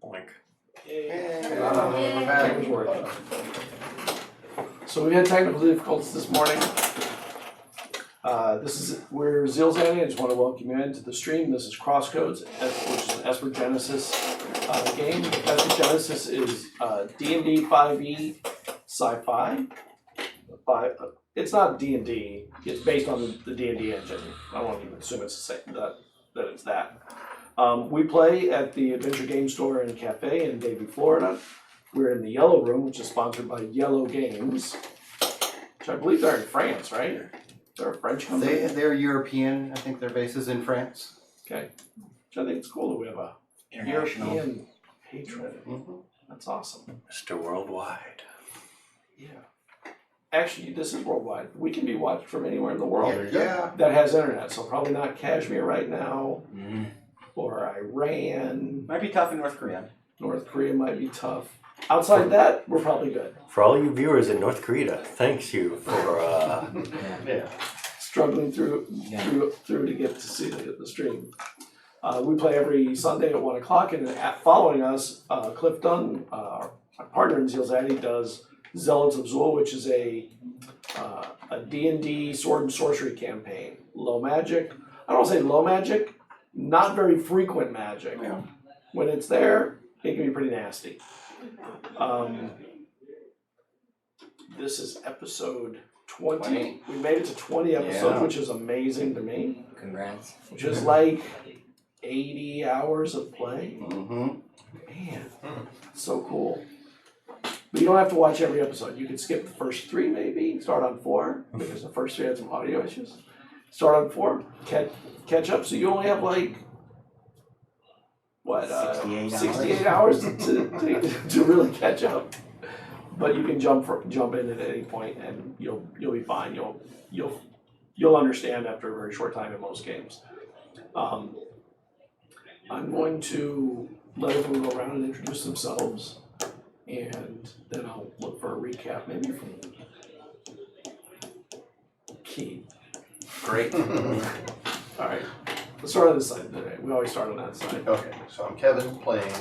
Boink. So we had technical difficulties this morning. We're ZealZaddy. I just want to welcome you into the stream. This is Crosscodes, which is an Esper Genesis game. Esper Genesis is D&D 5e SciFi. It's not D&D. It's based on the D&D engine. I won't even assume it's the same, that it's that. We play at the Adventure Game Store and Cafe in Davie, Florida. We're in the Yellow Room, which is sponsored by Yellow Games, which I believe they're in France, right? They're a French company. They're European. I think their base is in France. Okay. Which I think it's cool that we have a European patron. Mm-hmm. That's awesome. Mr. Worldwide. Yeah. Actually, this is worldwide. We can be watched from anywhere in the world Yeah. that has internet. So probably not Kashmir right now, or Iran. Might be tough in North Korea. North Korea might be tough. Outside that, we're probably good. For all you viewers in North Korea, thanks you for Struggling through to get to see the stream. We play every Sunday at 1 o'clock, and following us, Cliff Dunn, our partner in ZealZaddy, does Zealots of Zul, which is a D&D sword and sorcery campaign. Low magic. I don't want to say low magic, not very frequent magic. Yeah. When it's there, it can be pretty nasty. This is episode 20. We made it to 20 episodes, which is amazing to me. Congrats. Which is like 80 hours of play. Mm-hmm. Man, so cool. But you don't have to watch every episode. You can skip the first 3 maybe, start on 4, because the first 3 had some audio issues. Start on 4, catch up, so you only have like, 68 hours to really catch up. But you can jump in at any point and you'll be fine. You'll understand after a very short time in most games. I'm going to let everyone go around and introduce themselves, and then I'll look for a recap, maybe from Keith. Great. All right, let's start on this side today. We always start on that side. Okay, so I'm Kevin, playing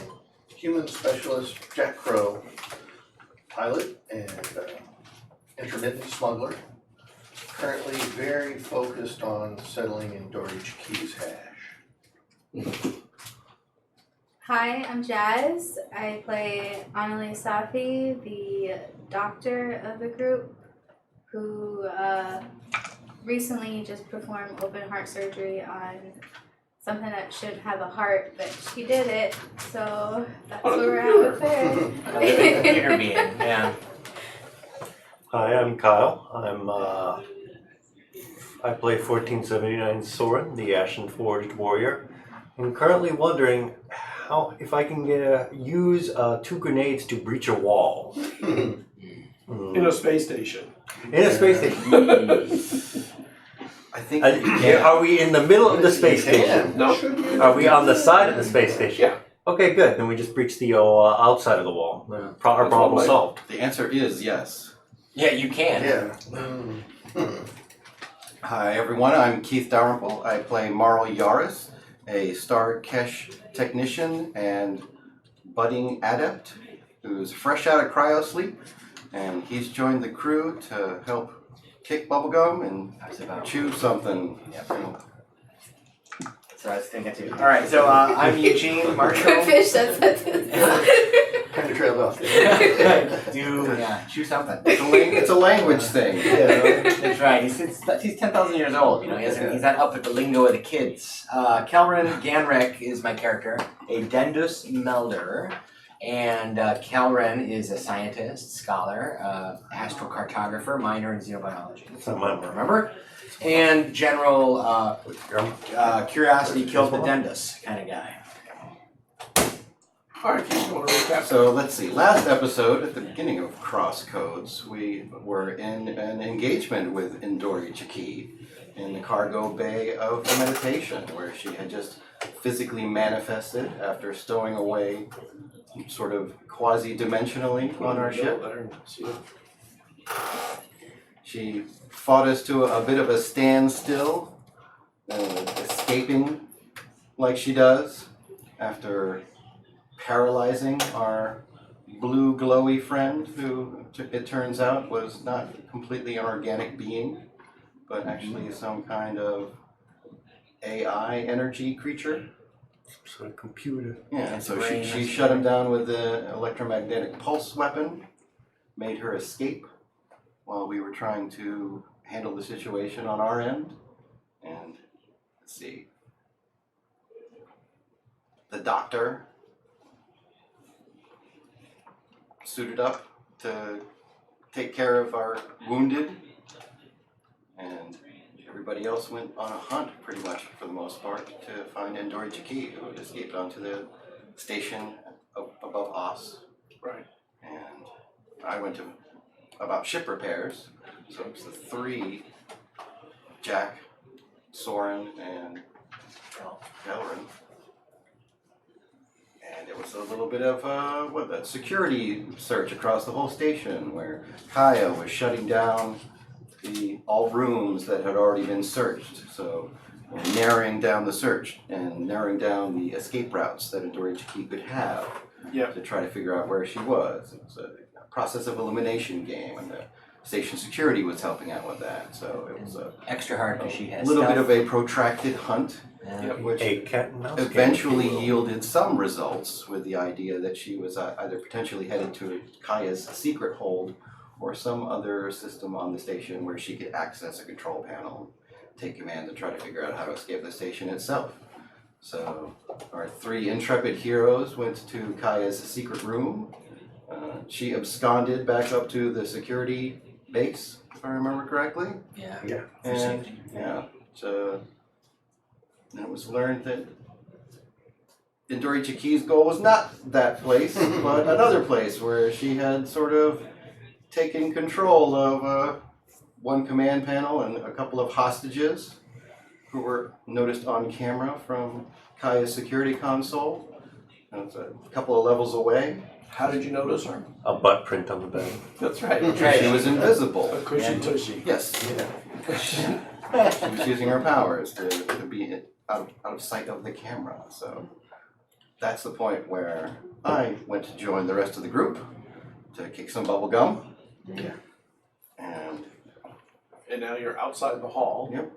human specialist Jack Crow, pilot and intermittent smuggler. Currently very focused on settling in Dory Chaki's hash. Hi, I'm Jazz. I play Annalie Safi, the doctor of the group, who recently just performed open heart surgery on something that should have a heart, but she did it, so that's where we're at with it. Computer being, yeah. Hi, I'm Kyle. I play 1479 Soren, the Ashen Forged Warrior. I'm currently wondering if I can use 2 grenades to breach a wall. In a space station. In a space station. I think Are we in the middle of the space station? No. Are we on the side of the space station? Yeah. Okay, good. Then we just breach the outside of the wall. Our problem solved. the answer is yes. Yeah, you can. Yeah. Hi everyone, I'm Keith Dalrymple. I play Marl Yaris, a Star Kesh technician and budding adept who's fresh out of cryo sleep, and he's joined the crew to help kick bubblegum and chew something. So I was thinking too. All right, so I'm Eugene Marshall. Fish that said this. Kind of trailed off. Chew something. It's a language thing. That's right. He's 10,000 years old. You know, he's not up with the lingo of the kids. Kelrin Ganrek is my character, a Dendus Melder. And Kelren is a scientist, scholar, astrocartographer, minor in xenobiology. Remember? And general curiosity kills the dendus kind of guy. All right, Keith, you want to recap? So let's see. Last episode, at the beginning of Crosscodes, we were in an engagement with Indori Chaki in the cargo bay of the Meditation, where she had just physically manifested after stowing away sort of quasi-dimensionally on our ship. She fought us to a bit of a standstill, escaping like she does after paralyzing our blue glowy friend, who it turns out was not completely an organic being, but actually some kind of AI energy creature. So a computer. Yeah, so she shut him down with the electromagnetic pulse weapon, made her escape while we were trying to handle the situation on our end. And let's see, the doctor suited up to take care of our wounded, and everybody else went on a hunt, pretty much for the most part, to find Endori Chiki, who had escaped onto the station above Os. Right. And I went to about ship repairs, so it was the three, Jack, Soren, and Elrin. And it was a little bit of a security search across the whole station, where Kaya was shutting down all rooms that had already been searched. So narrowing down the search and narrowing down the escape routes that Endori Chiki could have to try to figure out where she was. It was a process of elimination game, and the station security was helping out with that. So it was Extra hard because she has little bit stealth. of a protracted hunt, which A cat and mouse game, eventually if you will. yielded some results, with the idea that she was either potentially headed to Kaya's secret hold or some other system on the station where she could access a control panel, take command, and try to figure out how to escape the station itself. So our three intrepid heroes went to Kaya's secret room. She absconded back up to the security base, if I remember correctly. Yeah. Yeah. For And safety. so it was learned that Endori Chiki's goal was not that place, but another place where she had sort of taken control of one command panel and a couple of hostages who were noticed on camera from Kaya's security console. It was a couple of levels away. How did you notice her? A butt print on the bed. That's right. She was invisible. A cushy tushy. Yes. She was using her powers to be out of sight of the camera. So that's the point where I went to join the rest of the group to kick some bubble gum. Yeah. And now you're outside the hall. Yep.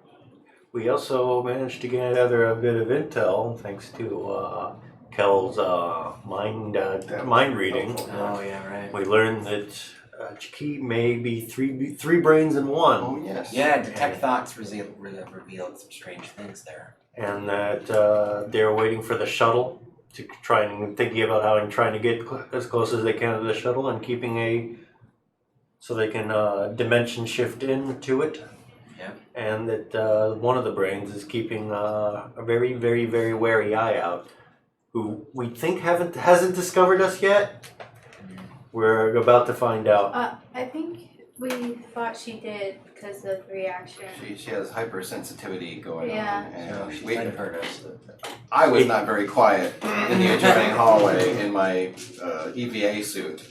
We also managed to gather a bit of intel thanks to Kel's mind reading. Oh yeah, right. We learned that Chiki may be three brains in one. Oh yes. Yeah, detect thoughts revealed some strange things there. And that they're waiting for the shuttle to try and thinking about how and trying to get as close as they can to the shuttle and keeping so they can dimension shift into it. Yeah. And that one of the brains is keeping a very, very, very wary eye out, who we think hasn't discovered us yet. We're about to find out. I think we thought she did because of the reaction. She has hypersensitivity going Yeah. on, and So she might have heard us. I was not very quiet in the adjoining hallway in my EVA suit,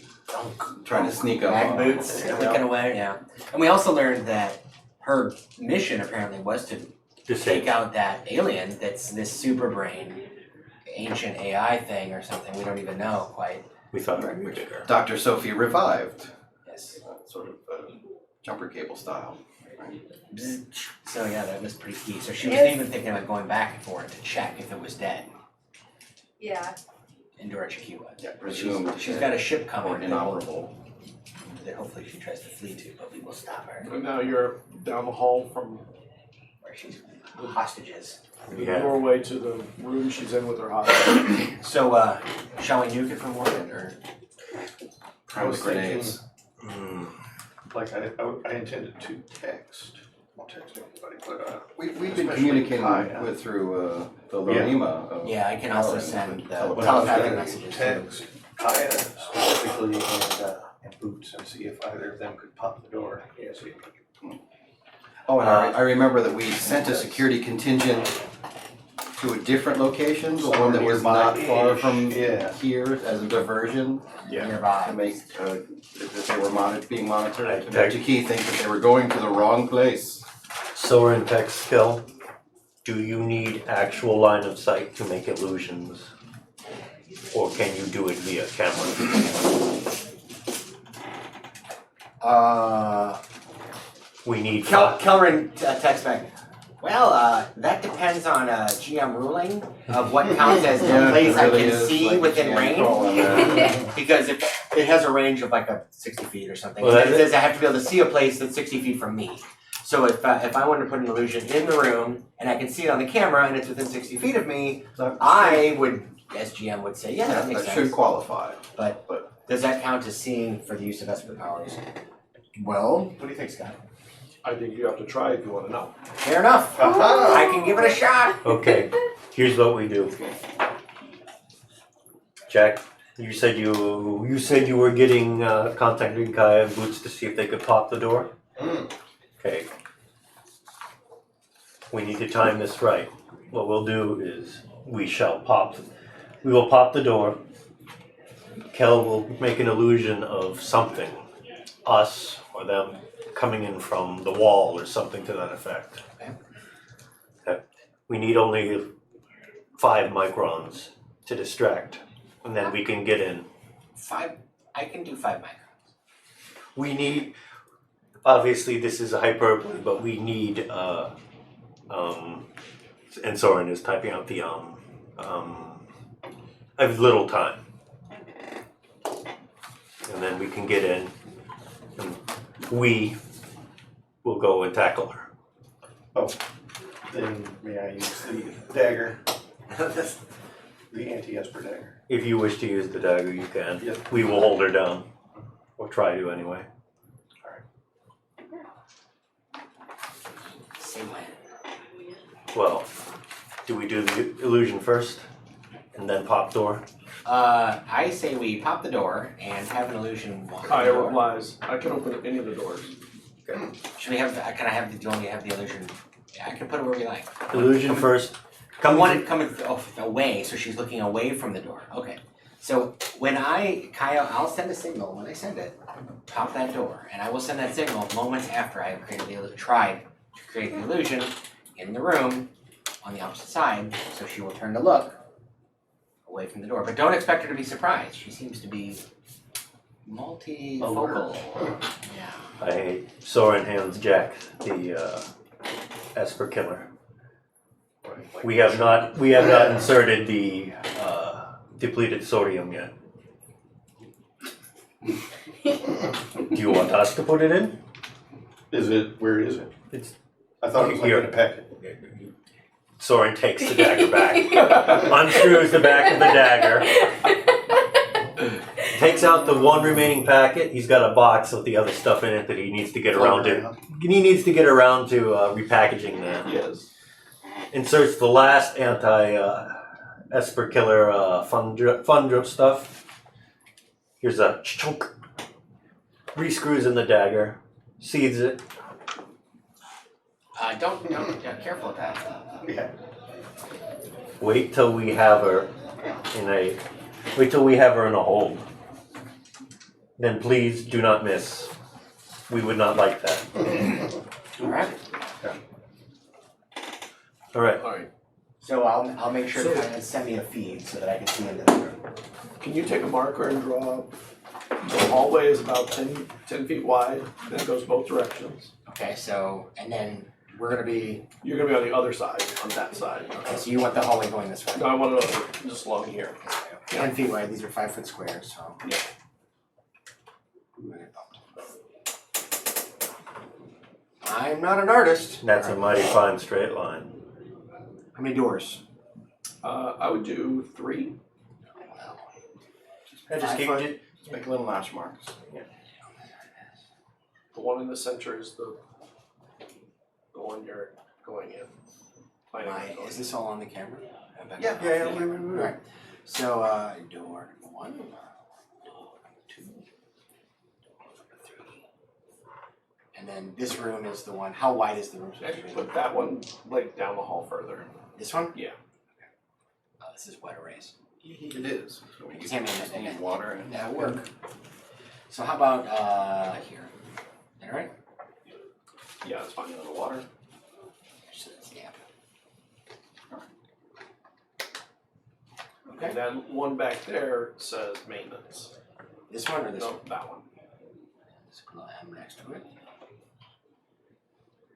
trying to sneak up Mag on boots, clicking away, yeah. And we also learned that her mission apparently was to take out that alien that's this super brain, ancient AI thing or something. We don't even know quite. We thought we were bigger. Dr. Sophie revived, Yes. sort of jumper cable style. Right? So yeah, that was pretty key. So she wasn't even thinking about going back for it to check if it was dead. Yeah. Endora Chiki was. Yeah, presumed She's got a ship coming inoperable. that hopefully she tries to flee to, but we will stop her. And now you're down the hall from Where she's the hostages. the doorway to the room she's in with her hostage. So shall we nuke it from orbit or? Prime the grenades. Like I intended to text, not text anybody, but We've been especially communicating Kaya. through the Lorima. Of Yeah, I can also Elrin send with the telepathic telepathic messages. messages. text Kaya specifically and Boots and see if either of them could pop the door. ASAP. Oh, and I remember that we sent a security contingent to a different location, the one that was not far from Yeah. here, as a diversion, to Nearby. make that they were being monitored, I to make Chiki think that they were going to the wrong place. Soren text Kel, do you need actual line of sight to make illusions? Or can you do it via camera? We need Kelrin texts back. Well, that depends on GM ruling of what counts as the place I can see within range. Because it has a range of like 60 feet or something. Well, It says I have to be able to see a place that's 60 feet from me. So if I wanted to put an illusion in the room and I can see it on the camera and it's within 60 feet of me, I would, as GM would say, yeah, that makes that sense. should qualify. But does that count as seeing for the use of Esper powers? Well, what do you think, Scott? I think you have to try if you want to know. Fair enough. I can give it a shot. Okay, here's what we do. Jack, you said you were getting contacting Kaya and Boots to see if they could pop the door. Okay. We need to time this right. What we'll do is we will pop the door. Kel will make an illusion of something, us or them, coming in from the wall or something to that effect. Okay. We need only 5 microns to distract, and then we can get in. 5. I can do 5 microns. We need, obviously this is a hyperbole, but we need, and Soren is typing out the, I have little time. And then we can get in, and we will go and tackle her. Oh, then may I use the dagger? The anti-Esper dagger. If you wish to use the dagger, you can. Yep. We will hold her down, or try to anyway. Say when. Well, do we do the illusion first, and then pop door? I say we pop the door and have an illusion walk. Kaya replies, I can open any of the doors. Should we have? Can I have the? Do you want me to have the illusion? Yeah, I can put it where we like. Illusion first. I want it coming away, so she's looking away from the door. Okay. So when Kaya, I'll send a signal. When I send it, pop that door, and I will send that signal moments after I have tried to create the illusion in the room on the opposite side. So she will turn to look away from the door, but don't expect her to be surprised. She seems to be multifocal. Yeah. Soren hands Jack the Esper killer. We have not inserted the depleted sodium yet. Do you want us to put it in? Where is it? It's I thought it was like here. in a packet. Soren takes the dagger back, unscrews the back of the dagger, takes out the one remaining packet. He's got a box with the other stuff in it that he needs to get around to. He needs to get around to repackaging that. Yes. Inserts the last anti-Esper killer fun drip stuff. Here's a chunk. Rescrews in the dagger. Seeds it. Don't careful with that. Yeah. Wait till we have her in a hold. Then please do not miss. We would not like that. All right. All right. Alright. So I'll make sure to send me a feed so that I can see into the room. Can you take a marker and draw, the hallway is about 10 feet wide, and it goes both directions. Okay. So and then we're gonna be. You're gonna be on the other side, on that side. Okay. So you want the hallway going this way? No, I want to just along here. 10 feet wide. These are 5-foot squares. So. Yeah. I'm not an artist. That's a mighty fine straight line. How many doors? I would do 3. Just Make little notch marks. The one in the center is the one you're going in. Planning on going Is this all on the camera? Yeah. Alright. So door number 1. Door number 2. Door number 3. And then this room is the one. How wide is the room supposed to in. be? Put that one like down the hall further. This one? Yeah. Oh, this is wet erase. It is. So we You can't just make need water and that work. So how about here? Alright? Yeah, it's fine. The water. So that's damp. And then one back there says maintenance. This one or this one? No, that one. Let's put an M next to it.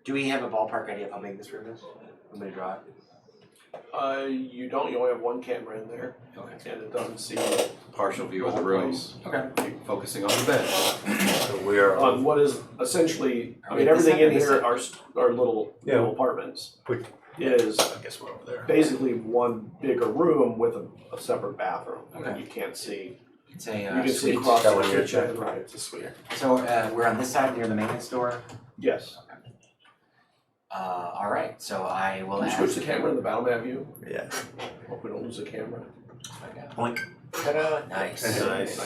Do we have a ballpark idea of how big this room is? I'm gonna draw it. You don't. You only have one camera in there, Okay. and it doesn't see Partial view of the the whole room, place. Okay. focusing on the bed. So we are On what is essentially, I Are mean, we this everything side or in this here side? are little Yeah. little apartments. Quick. Is I guess we're over there. basically one bigger room with a separate bathroom. Okay. You can't see. It's a You can see suite. across That the one here, kitchen. Right, it's a suite. So we're on this side near the maintenance door. Yes. All right. So I will Can you ask. switch the camera in the battle map view? Yeah. Hope we don't lose the camera. Point. Ta-da! Nice. Nice.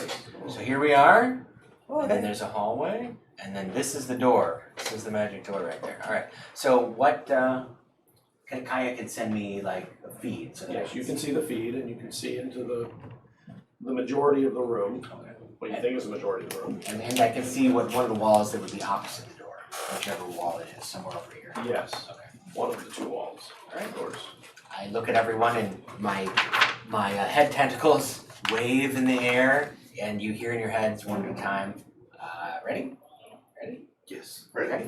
So here we are, and then there's a hallway, and then this is the door. This is the magic door right there. All right. So what? Kaya can send me like a feed. So that I Yes, you can see the feed and you can see into the majority of the room. Okay. What you think is the majority of the room. And I can see what one of the walls that would be opposite the door, whichever wall it is, somewhere over here. Yes. Okay. One of the two walls. All right. Doors. I look at everyone and my head tentacles wave in the air, and you hear in your heads one at a time. Ready? Ready? Yes. Ready?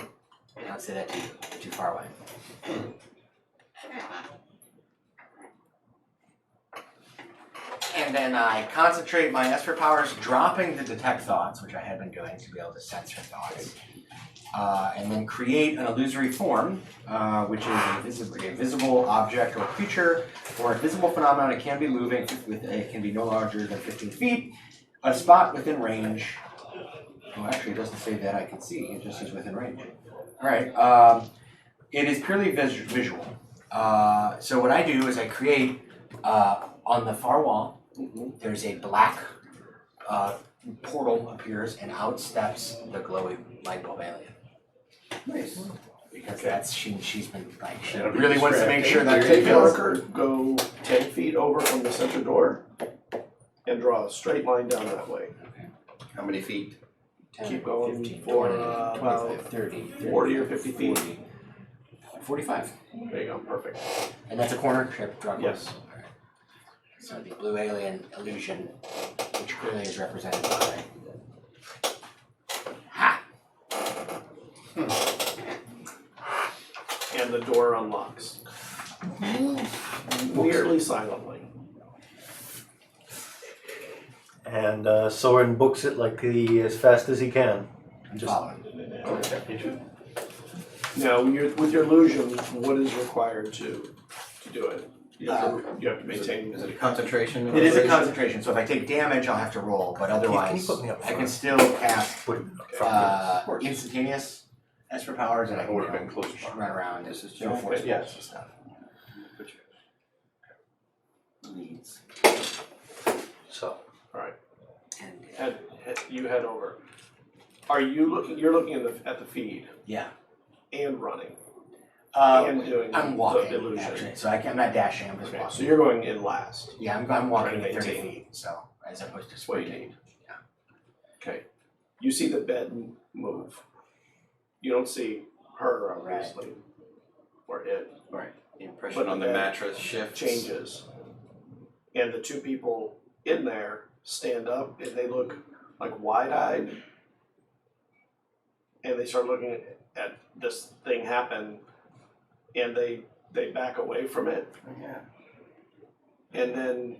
Don't say that too far away. And then I concentrate my Esper powers, dropping the detect thoughts, which I had been doing to be able to sense her thoughts. And then create an illusory form, which is a visible object or creature or a visible phenomenon. It can be moving, it can be no larger than 15 feet. A spot within range. Oh, actually, it doesn't say that I can see. It just says within range. All right. It is purely visual. So what I do is I create on the far wall. There's a black portal appears, and out steps the glowing light bulb alien. Nice. Because that's she's been like she That'll be really wants to make sure that Take a marker, go 10 feet over from the center door, and draw a straight line down that way. How many feet? 10, Keep going 15, for 20, about 25, 30, 40 or 50 feet. 40, 45. There you go, perfect. And that's a corner trip, draw a corner. Yes. Alright. So the blue alien illusion, which clearly is represented by ha! And the door unlocks. Nearly silently. And Soren books it like as fast as he can. I'm following. Now, with your illusion, what is required to do it? You have to maintain. Is it a concentration? It is a operation? concentration, so if I take damage, I'll have to roll, but otherwise, Can you put me up I can front? still cast Put it up front. instantaneous Esper powers, and I That can would have been close. run around. This is Yeah, force yeah. bolts and stuff. Leads. So. And You head over. Are you looking? You're looking at the feed yeah. and running I'm and doing walking, the illusion. actually, so I'm not dashing, I'm just Okay, so walking. you're going in last. Yeah, I'm walking Trying at to 30 maintain. feet, so, as opposed to That's what you sprinting. need. Okay. You see the bed move. You don't see her, obviously, or it. Right. The impression But on the the bed mattress shifts. Changes. And the two people in there stand up and they look like wide-eyed. And they start looking at this thing happen and they back away from it. Yeah. And then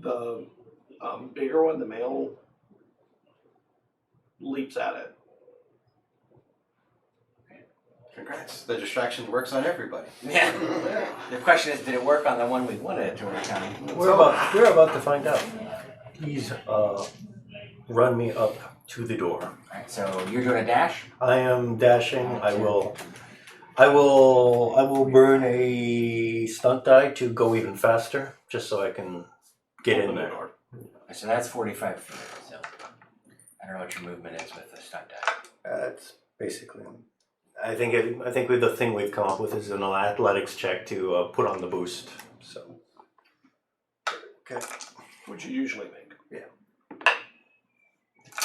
the bigger one, the male, leaps at it. Congrats. The distraction works on everybody. Yeah. The question is, did it work on the one we wanted it to work on? We're about to find out. He's run me up to the door. Alright, so you're doing a dash? I am dashing. I will burn a stunt die to go even faster, just so I can get in Open the there. door. So that's 45 feet, so I don't know what your movement is with the stunt die. That's basically. I think with the thing we've come up with is an athletics check to put on the boost. So. Okay. Which you usually make.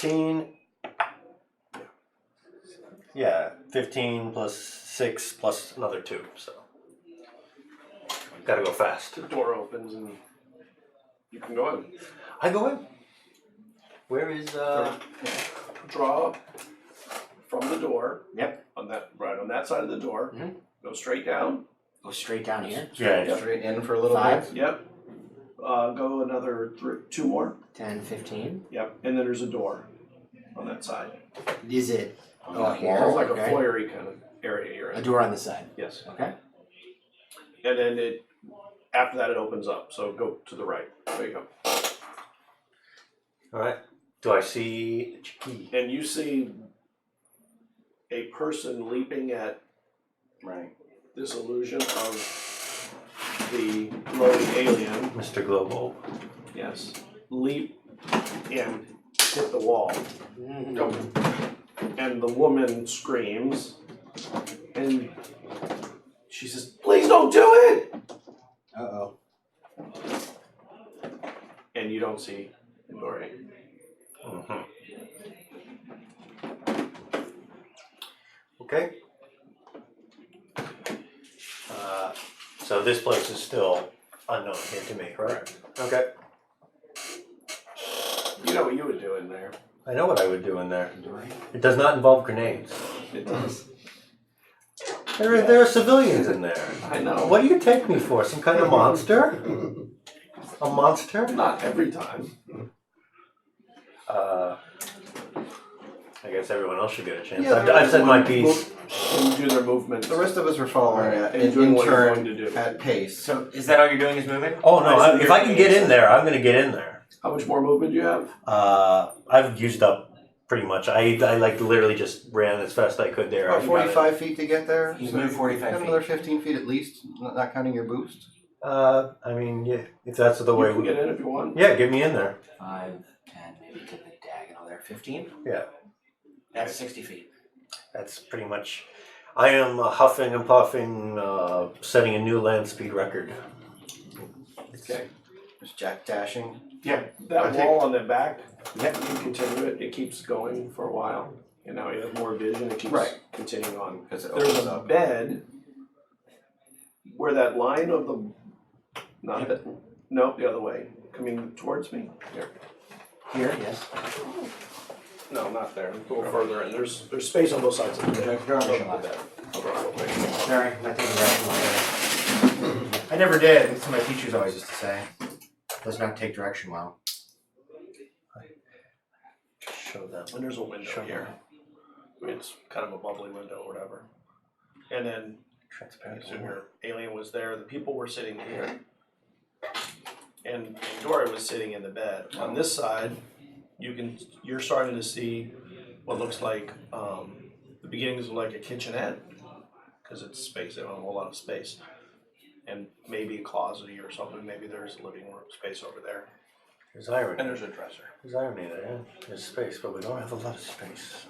15. Yeah, 15 plus 6 plus another 2. So. Gotta go fast. The door opens and You can go in. I go in. Where is Draw from the door. Yep. On that side of the door. Mhm. Go straight down. Go straight down here. Yeah. Straight in for a little 5. bit. Yep. Go another 2 more. 10, 15. Yep. And then there's a door on that side. Is it? On Oh, that here. It's wall. like Okay. a foyer-y kind of area you're A in. door on the side. Yes. Okay. And then after that it opens up. So go to the right. There you go. all right. Do I see a Chiki? And you see a person leaping at Right. this illusion of the glowing alien. Mr. Global. Yes. Leap and hit the wall. And the woman screams. And she says, "Please don't do it!" Uh-oh. And you don't see Nori. Mm-hmm. Okay. So this place is still unknown here to me, right? Okay. You know what you would do in there. I know what I would do in there. It does not involve grenades. It does. There are civilians in there. I know. What do you take me for? Some kind of monster? A monster? Not every time. I guess everyone else should get a chance. Yeah, I've said my piece. And do their movement. The rest of us were following And doing in what you're turn going to do. at pace. So is that all you're doing is moving? Oh no! If I can get in there, I'm going to get in there. How much more movement do you have? I've used up pretty much. I like literally just ran as fast as I could there. About 45 feet to get there. He's So moved 45 got feet. another 15 feet at least, not counting your boost. I mean, yeah, if that's the way You can we get in if you want. Yeah, get me in there. 5, 10, maybe to the diagonal there. 15? Yeah. That's 60 feet. That's pretty much. I am huffing and puffing, setting a new land speed record. Okay. Just jack dashing. That wall on the back, Yep. you continue it. It keeps going for a while. And now you have more vision. It keeps Right. continuing on. Because it There's opens a up. bed where that line of the. Not that. Nope, the other way. Coming towards me. Here. Here, yes. No, not there. A little further in. There's space on both sides of the bed. Direction Of the bed. Hold on real quick. Sorry, I'm not taking direction well. I never did. That's what my teachers always used to say. Does not take direction well. Show them. And there's a window Sure. here. I mean, it's kind of a bubbly window or whatever. And then I Transparent. assume your alien was there. The people were sitting here. And Dory was sitting in the bed. On this side, you're starting to see what looks like the beginnings of like a kitchenette, because it's space. They don't have a whole lot of space, and maybe a closet or something. Maybe there's a living room space over there, There's irony. and there's a dresser. There's irony there. Yeah. There's space, but we don't have a lot of space.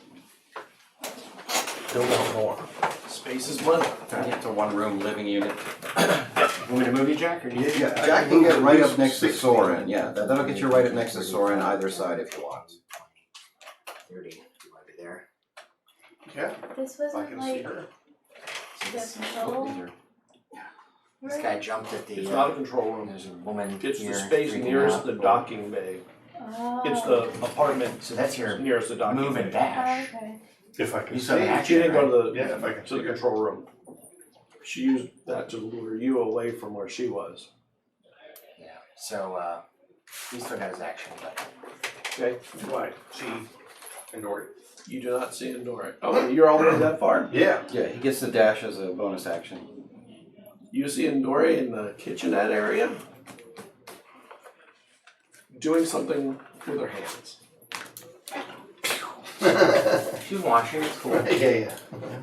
Still want more. Space is money. It's a one-room living unit. Want me to move you, Jack, or do you? Yeah, Jack can get right up next to Soren. Yeah, that'll get you right up next to Soren either side if you want. 30. You want to be there? Yeah, This I wasn't can see like her. the control. These are- This guy jumped at the. It's not a control room. There's a woman It's here the space freaking nearest out. the docking bay. Oh. It's the apartment So that's your nearest the docking move bay. and Oh, dash. okay. If I can You see. said She action, didn't go to the Yeah, if I can to the see her. control room. She used that to lure you away from where she was. Yeah. So he still got his action, but Okay, why? See, and Dory. You do not see Endora. Oh, you're already that far? Yeah. Yeah, he gets the dash as a bonus action. You see Endora in the kitchenette area doing something with her hands. she's washing. It's cool. Yeah.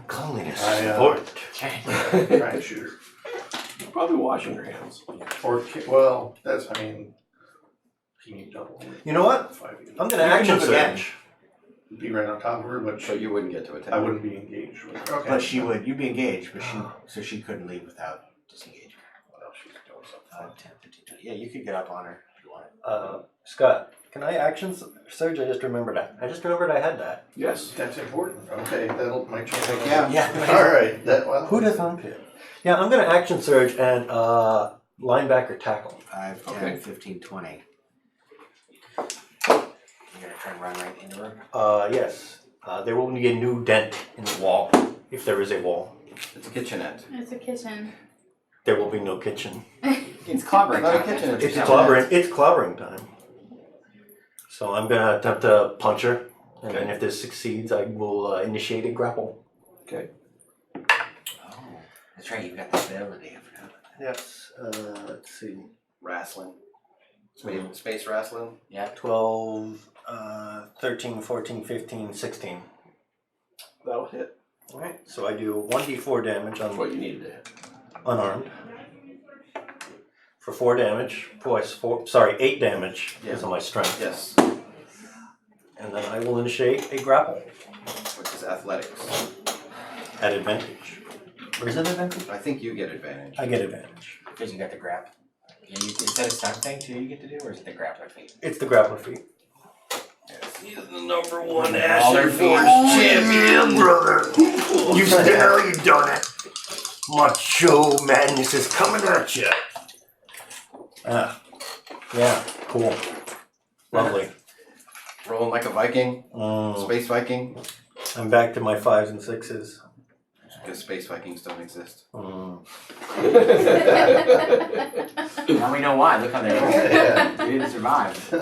Cleanliness. I, Important. Trying to shoot her. Probably washing her hands. Or, well, that's, I mean, he need double. You know what? 5 feet. I'm gonna You can action move again. surge. Be right on top of her, but So you wouldn't get to attack. I wouldn't be engaged with her. Okay. But she would. You'd be engaged, but she couldn't leave without disengaging. Well, she's doing something. 5, 10, 15, 20. Yeah, you could get up on her if you wanted. Scott, can I action surge? I just remembered I had that. Yes. That's important. Okay, that'll might change. Yeah. Yeah. All right. That well. Who does not care? Yeah, I'm gonna action surge and Linebacker tackle. 5, 10, Okay. 15, 20. You're gonna try and run right into her? Yes. There will be a new dent in the wall, if there is a wall. It's a kitchenette. It's a kitchen. There will be no kitchen. It's clobbering Not a time. kitchen, It's a clobbering. It's clobbering time. So I'm gonna attempt to punch her, and then Okay. if this succeeds, I will initiate a grapple. Okay. Oh, that's right, you've got the ability. I forgot. Yes. Let's see. Wrestling. Space wrestling. 12, 13, 14, 15, 16. That'll hit. Alright, so I do 1d4 damage That's on what you needed to hit. unarmed. For 4 damage. Twice 4. Sorry, 8 damage because of my strength. Yes. And then I will initiate a grapple Which is athletics. at advantage. Or is it advantage? I think you get advantage. I get advantage. Because you got the grab. And you, is that a stunt thing too you get to do, or is it the grappler feat? It's the grappler feat. Yes, he's the number one Ashen Force champion, brother. You still, you done it. Macho madness is coming at you. Yeah, cool. Lovely. Rolling like a Viking. Mm, Space Viking. I'm back to my 5s and 6s. Because Space Vikings don't exist. Mm. Now we know why. Look how they Yeah. they didn't survive.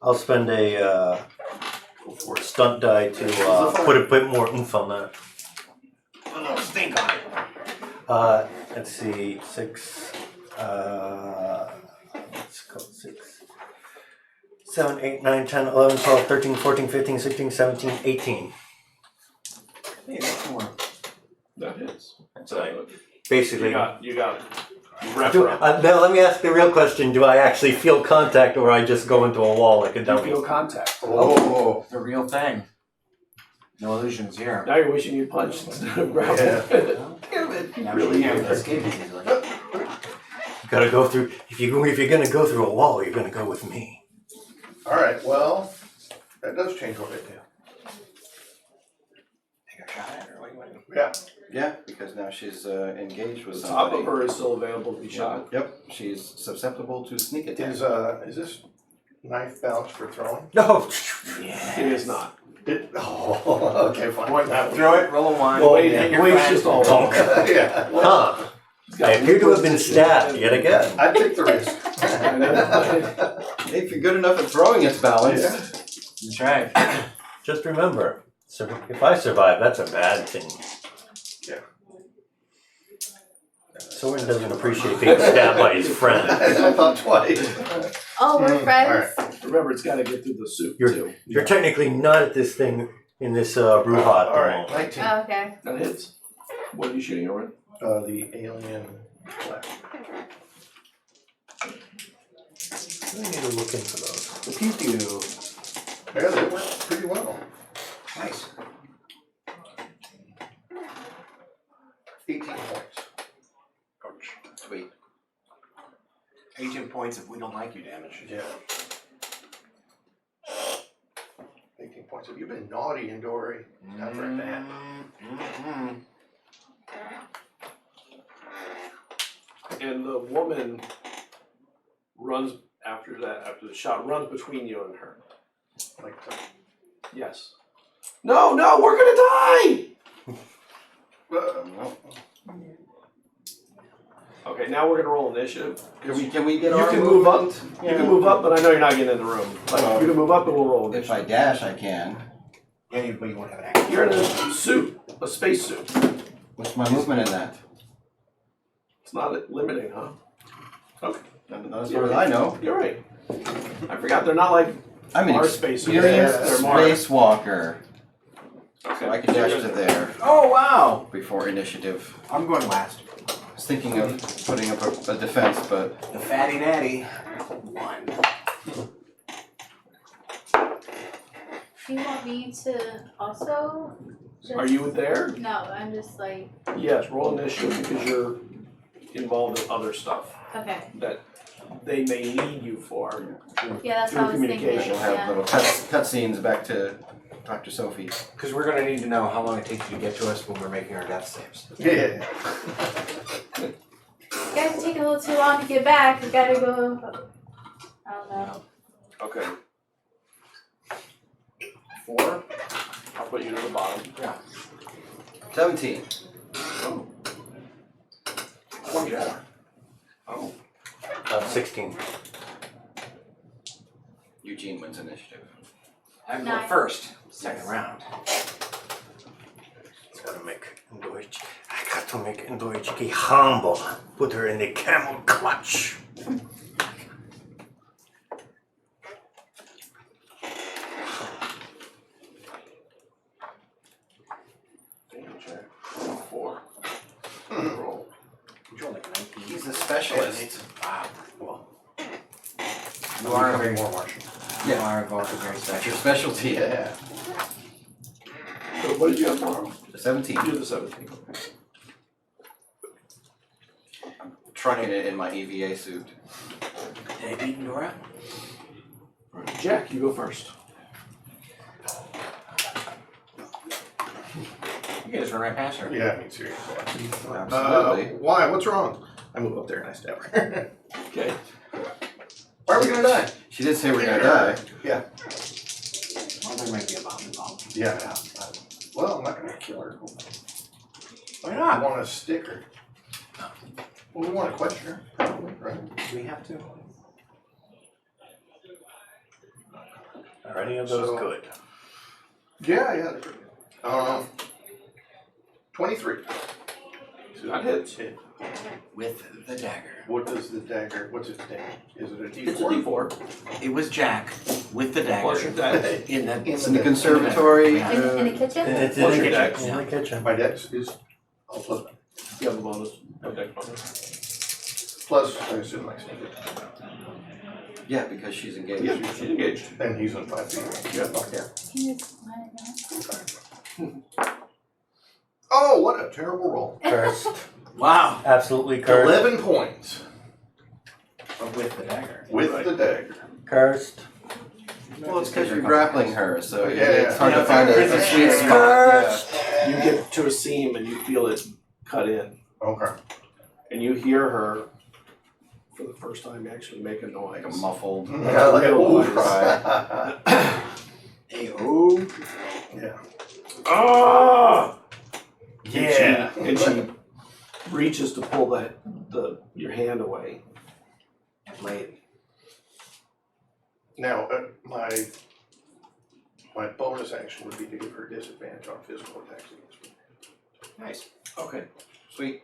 I'll spend a stunt die to put a bit more oomph on that. Put a little stink on it. Let's see, 6, let's go 6, 7, 8, 9, 10, 11, 12, 13, 14, 15, 16, 17, 18. Hey, that's more. That hits. So basically, You got it. Wrap do, her up. now let me ask the real question, do I actually feel contact or I just go into a wall like a You dummy? feel contact. Oh. The real thing. No illusions here. Now you're wishing you punched instead of grappled. Now really she can't is. escape it easily. You gotta go through, if you're gonna go through a wall, you're gonna go with me. Alright, well, that does change what I do. Take a shot at her. What do you want to do? Yeah. Yeah, because now she's engaged with The top somebody. of her is still available to be shot. Yep, she's susceptible to sneak attack. Is this knife balanced for throwing? No. It is not. Oh, okay, fine. Throw it, roll a 1. Well, hit your weight's friend. just all Donk. Yeah. Huh. I appear to have been stabbed yet again. I'd take the risk. If you're good enough at throwing, it's balanced. That's right. Just remember, if I survive, that's a bad thing. Yeah. Soren doesn't appreciate being stabbed by his friend. I thought twice. Oh, we're friends. Remember, it's got to get through the soup You're- too. You're technically not at this thing in this brouhaha at the Alright, moment. 19. Oh, okay. That hits. What are you shooting over? The alien flag. I need to look into those. Pew pew. Yeah, they work pretty well. Nice. 18 points. Sweet. 18 points if we don't like you damage. Yeah. 18 points. Have you been naughty in Dory? Not for that. Mm-hmm. And the woman runs after the shot, runs between you and her. Like, Yes. No, we're gonna die! No. Okay, now we're gonna roll initiative. Can we get You our can move up. movement? You can move up, but I know you're not getting in the room. Like, you can move up and we'll roll If I initiative. dash, I can. Yeah, but you won't have an action. You're in a suit, a space suit. What's my movement in that? It's not limiting, huh? Okay, Not as far as I know. you're right. I forgot they're not like I'm an our space suits. experienced They're more. spacewalker. Okay. So I can dash to there Oh, wow. before initiative. I'm going last. I was thinking of putting up a defense, but The fatty natty. 1. Do you want me to also just... Are you there? No, I'm just like, Yes, roll initiative because you're involved in other stuff okay. that they may need you for. Yeah, that's Through what I was thinking. communication, we'll have Yeah. little cutscenes back to Dr. Sophie. Because we're going to need to know how long it takes you to get to us when we're making our death saves. yeah. guys are taking a little too long to get back. We gotta go. I don't know. Okay. 4. I'll put you to the bottom. 17. Oh. 24. Oh. 16. Eugene wins initiative. I'm Nine. going first. Second round. Gotta make Indoichi. I got to make Indoichi humble. Put her in the camel clutch. Damn, Jack. 4. Roll. He's a specialist. Wow. Well, You are a very, more Martian. you are a very That's special. your specialty, yeah. So what did you have tomorrow? 17. You did the 17. Trucking it in my EVA suit. Did I beat Nora? Jack, you go first. You can just run right past her. Yeah, I mean, seriously. Absolutely. Why? What's wrong? I move up there and I stab her. Okay. Why are we gonna die? She did say we're gonna die. Yeah. Well, there might be a bomb involved. Yeah. Well, I'm not gonna kill her. Why I not? want to stick her. Well, we want to question her, probably, right? Do we have to? Are any of those So- good? Yeah, they're pretty good. 23. So that hits. With the dagger. What does the dagger, what's its damage? Is it a D4? It's a D4. It was Jack with the Plus your dagger dex. in the It's in the conservatory. Yeah. In the kitchen? It's Plus in the your kitchen. dex. In the kitchen. My dex is plus, You have a bonus. No dex bonus. plus I assume my sneak attack. Yeah, because she's engaged. Yeah, she's engaged. And he's on 5 feet. Yeah, fuck yeah. Oh, what a terrible roll. Cursed. Wow. Absolutely cursed. 11 points With the dagger. with the dagger. Cursed. Well, it's because you're grappling her, so Yeah, it's hard yeah. to find a sweet spot. You get to a seam and you feel it cut in. Okay. And you hear her, for the first time, actually make a noise. Like a muffled Yeah, like a Real cry. Hey-oh. Yeah. Ah! Yeah. And she reaches to pull your hand away. Blade. Now, my bonus action would be to give her disadvantage on physical attacks against me. Nice. Okay. Sweet.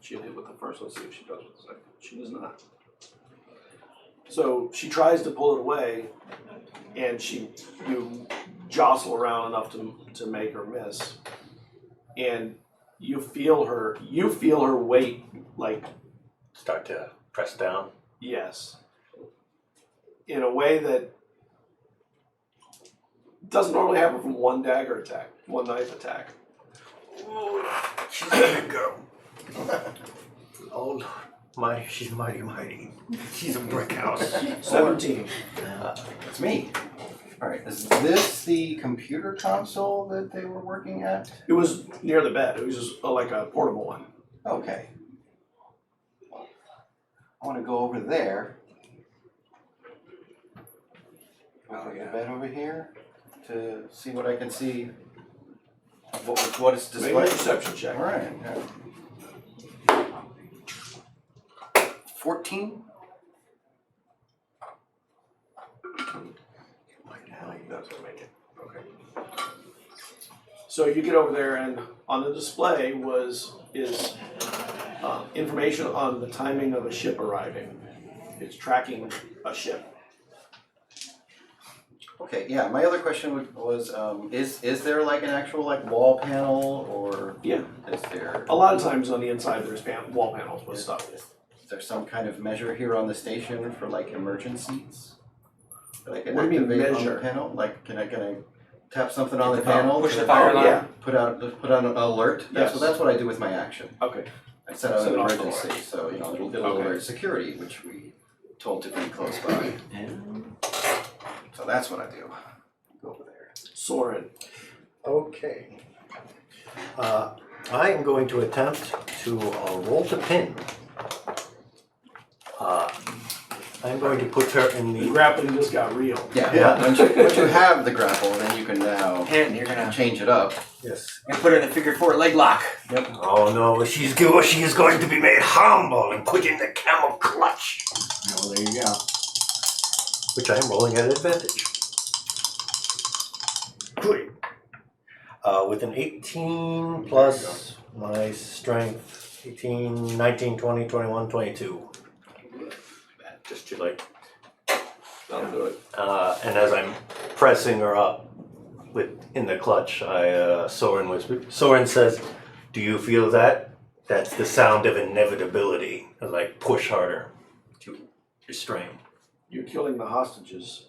She did with the first, let's see if she does with the second. She does not. So she tries to pull it away, and you jostle around enough to make her miss. And you feel her weight, like, Start to press down. yes, in a way that doesn't normally happen from one dagger attack, one knife attack. She's a big girl. Oh, she's mighty. She's a brick house. 17. It's me. Alright, is this the computer console that they were working at? It was near the bed. It was just like a portable one. Okay. I want to go over there. Over the bed over here to see what I can see. What is Make a displayed. perception check. Alright. 14? That's gonna make it. Okay. So you get over there, and on the display is information on the timing of a ship arriving. It's tracking a ship. Okay, yeah, my other question was, is there like an actual wall panel, or Yeah. is there A lot of times on the inside there's wall panels with stuff. is there some kind of measure here on the station for emergencies? That I can What do you mean activate on measure? the panel? Like, can I tap something on the Hit the panel? push to the fire alarm. Yeah. Put out an alert? Yes. That's what I do with my action. Okay. I set out Set an off the emergency, so it'll Okay. alert security, which we told to be close by. So that's what I do. Go over there. Soren. Okay. I am going to attempt to roll to pin. I'm going to put her in The the. grappling just got real. Yeah. Once you have the grapple, then you can now Pin, you're gonna change it up. Yes. and put her in the figure 4 leg lock. Oh no, she is going to be made humble and put in the camel clutch. Well, there you go. Which I am rolling at advantage. Good. With an 18 plus my strength, 18, 19, 20, 21, 22. Just too late. That'll do it. And as I'm pressing her up in the clutch, Soren says, "Do you feel that? That's the sound of inevitability." As I push harder to restrain. You're killing the hostages.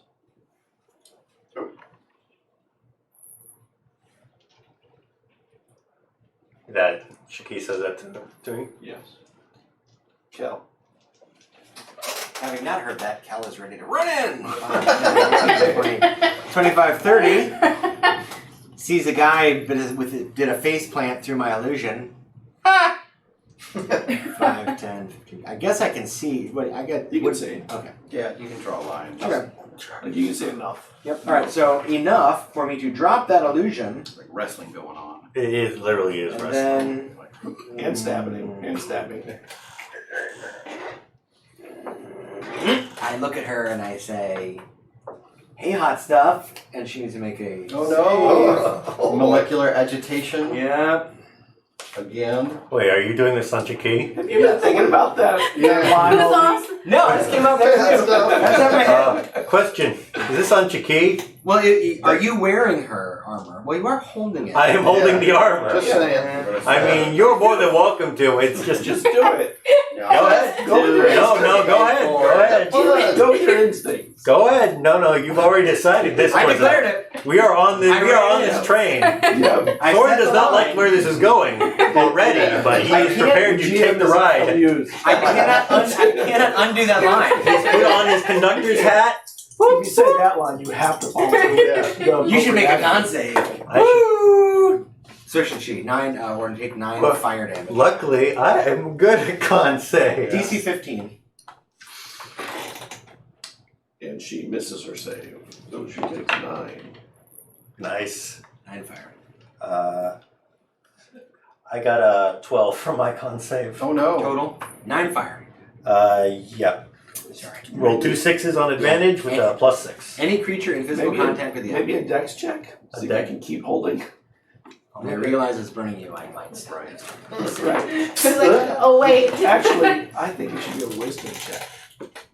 That Shaki says that to me. Yes. Kel. Having not heard that, Cal is ready to run in. 25, 30. Sees a guy did a face plant through my illusion. 5, 10, 15. I guess I can see. What I get? You can see. Okay. Yeah, you can draw a line. Okay. Like you can see enough. Yep. All right. So enough for me to drop that illusion, Like wrestling going on. It is literally is and wrestling. then And stabbing. And stabbing. I look at her and I say, "Hey, hot stuff," and she needs to make a. Oh, molecular agitation Yep. again. Wait, are you doing this on Shaki? Have you been thinking about that? Yeah. line That's all week? awesome. No, this came out. That's not my head. Question: is this on Shaki? Well, are you wearing her armor? Well, you are holding it. I am holding the armor. Just saying. I mean, you're more than welcome to. It's just Just do it. go ahead. Go with your No, go ahead. Go ahead. Go with your instincts. Go ahead. No, you've already decided this. I was declared it. We are on this. I We are on already this am. train. Yeah. I Soren set does the not line. like where this is going already, but he I is can't prepared to take the ride. I cannot undo that line. He's put on his conductor's hat. If you say that line, you have to follow the You should make a appropriate con action. save. I should- Woo! So should she. 9, we're going to take 9 Well, fire damage. Luckily, I am good at con save. DC 15. And she misses her save. So she takes 9. Nice. 9 fire. I got a 12 for my con save. Oh no. Total 9 fire. Yeah. Sorry. Roll 2 6s on advantage with a +6. Any creature in physical Maybe a- contact with the Maybe object. a dex check. A See if I dex. can keep holding. When I realize it's burning you, I might stop. Right. Right. It's like, oh wait. Actually, I think it should be a wisdom check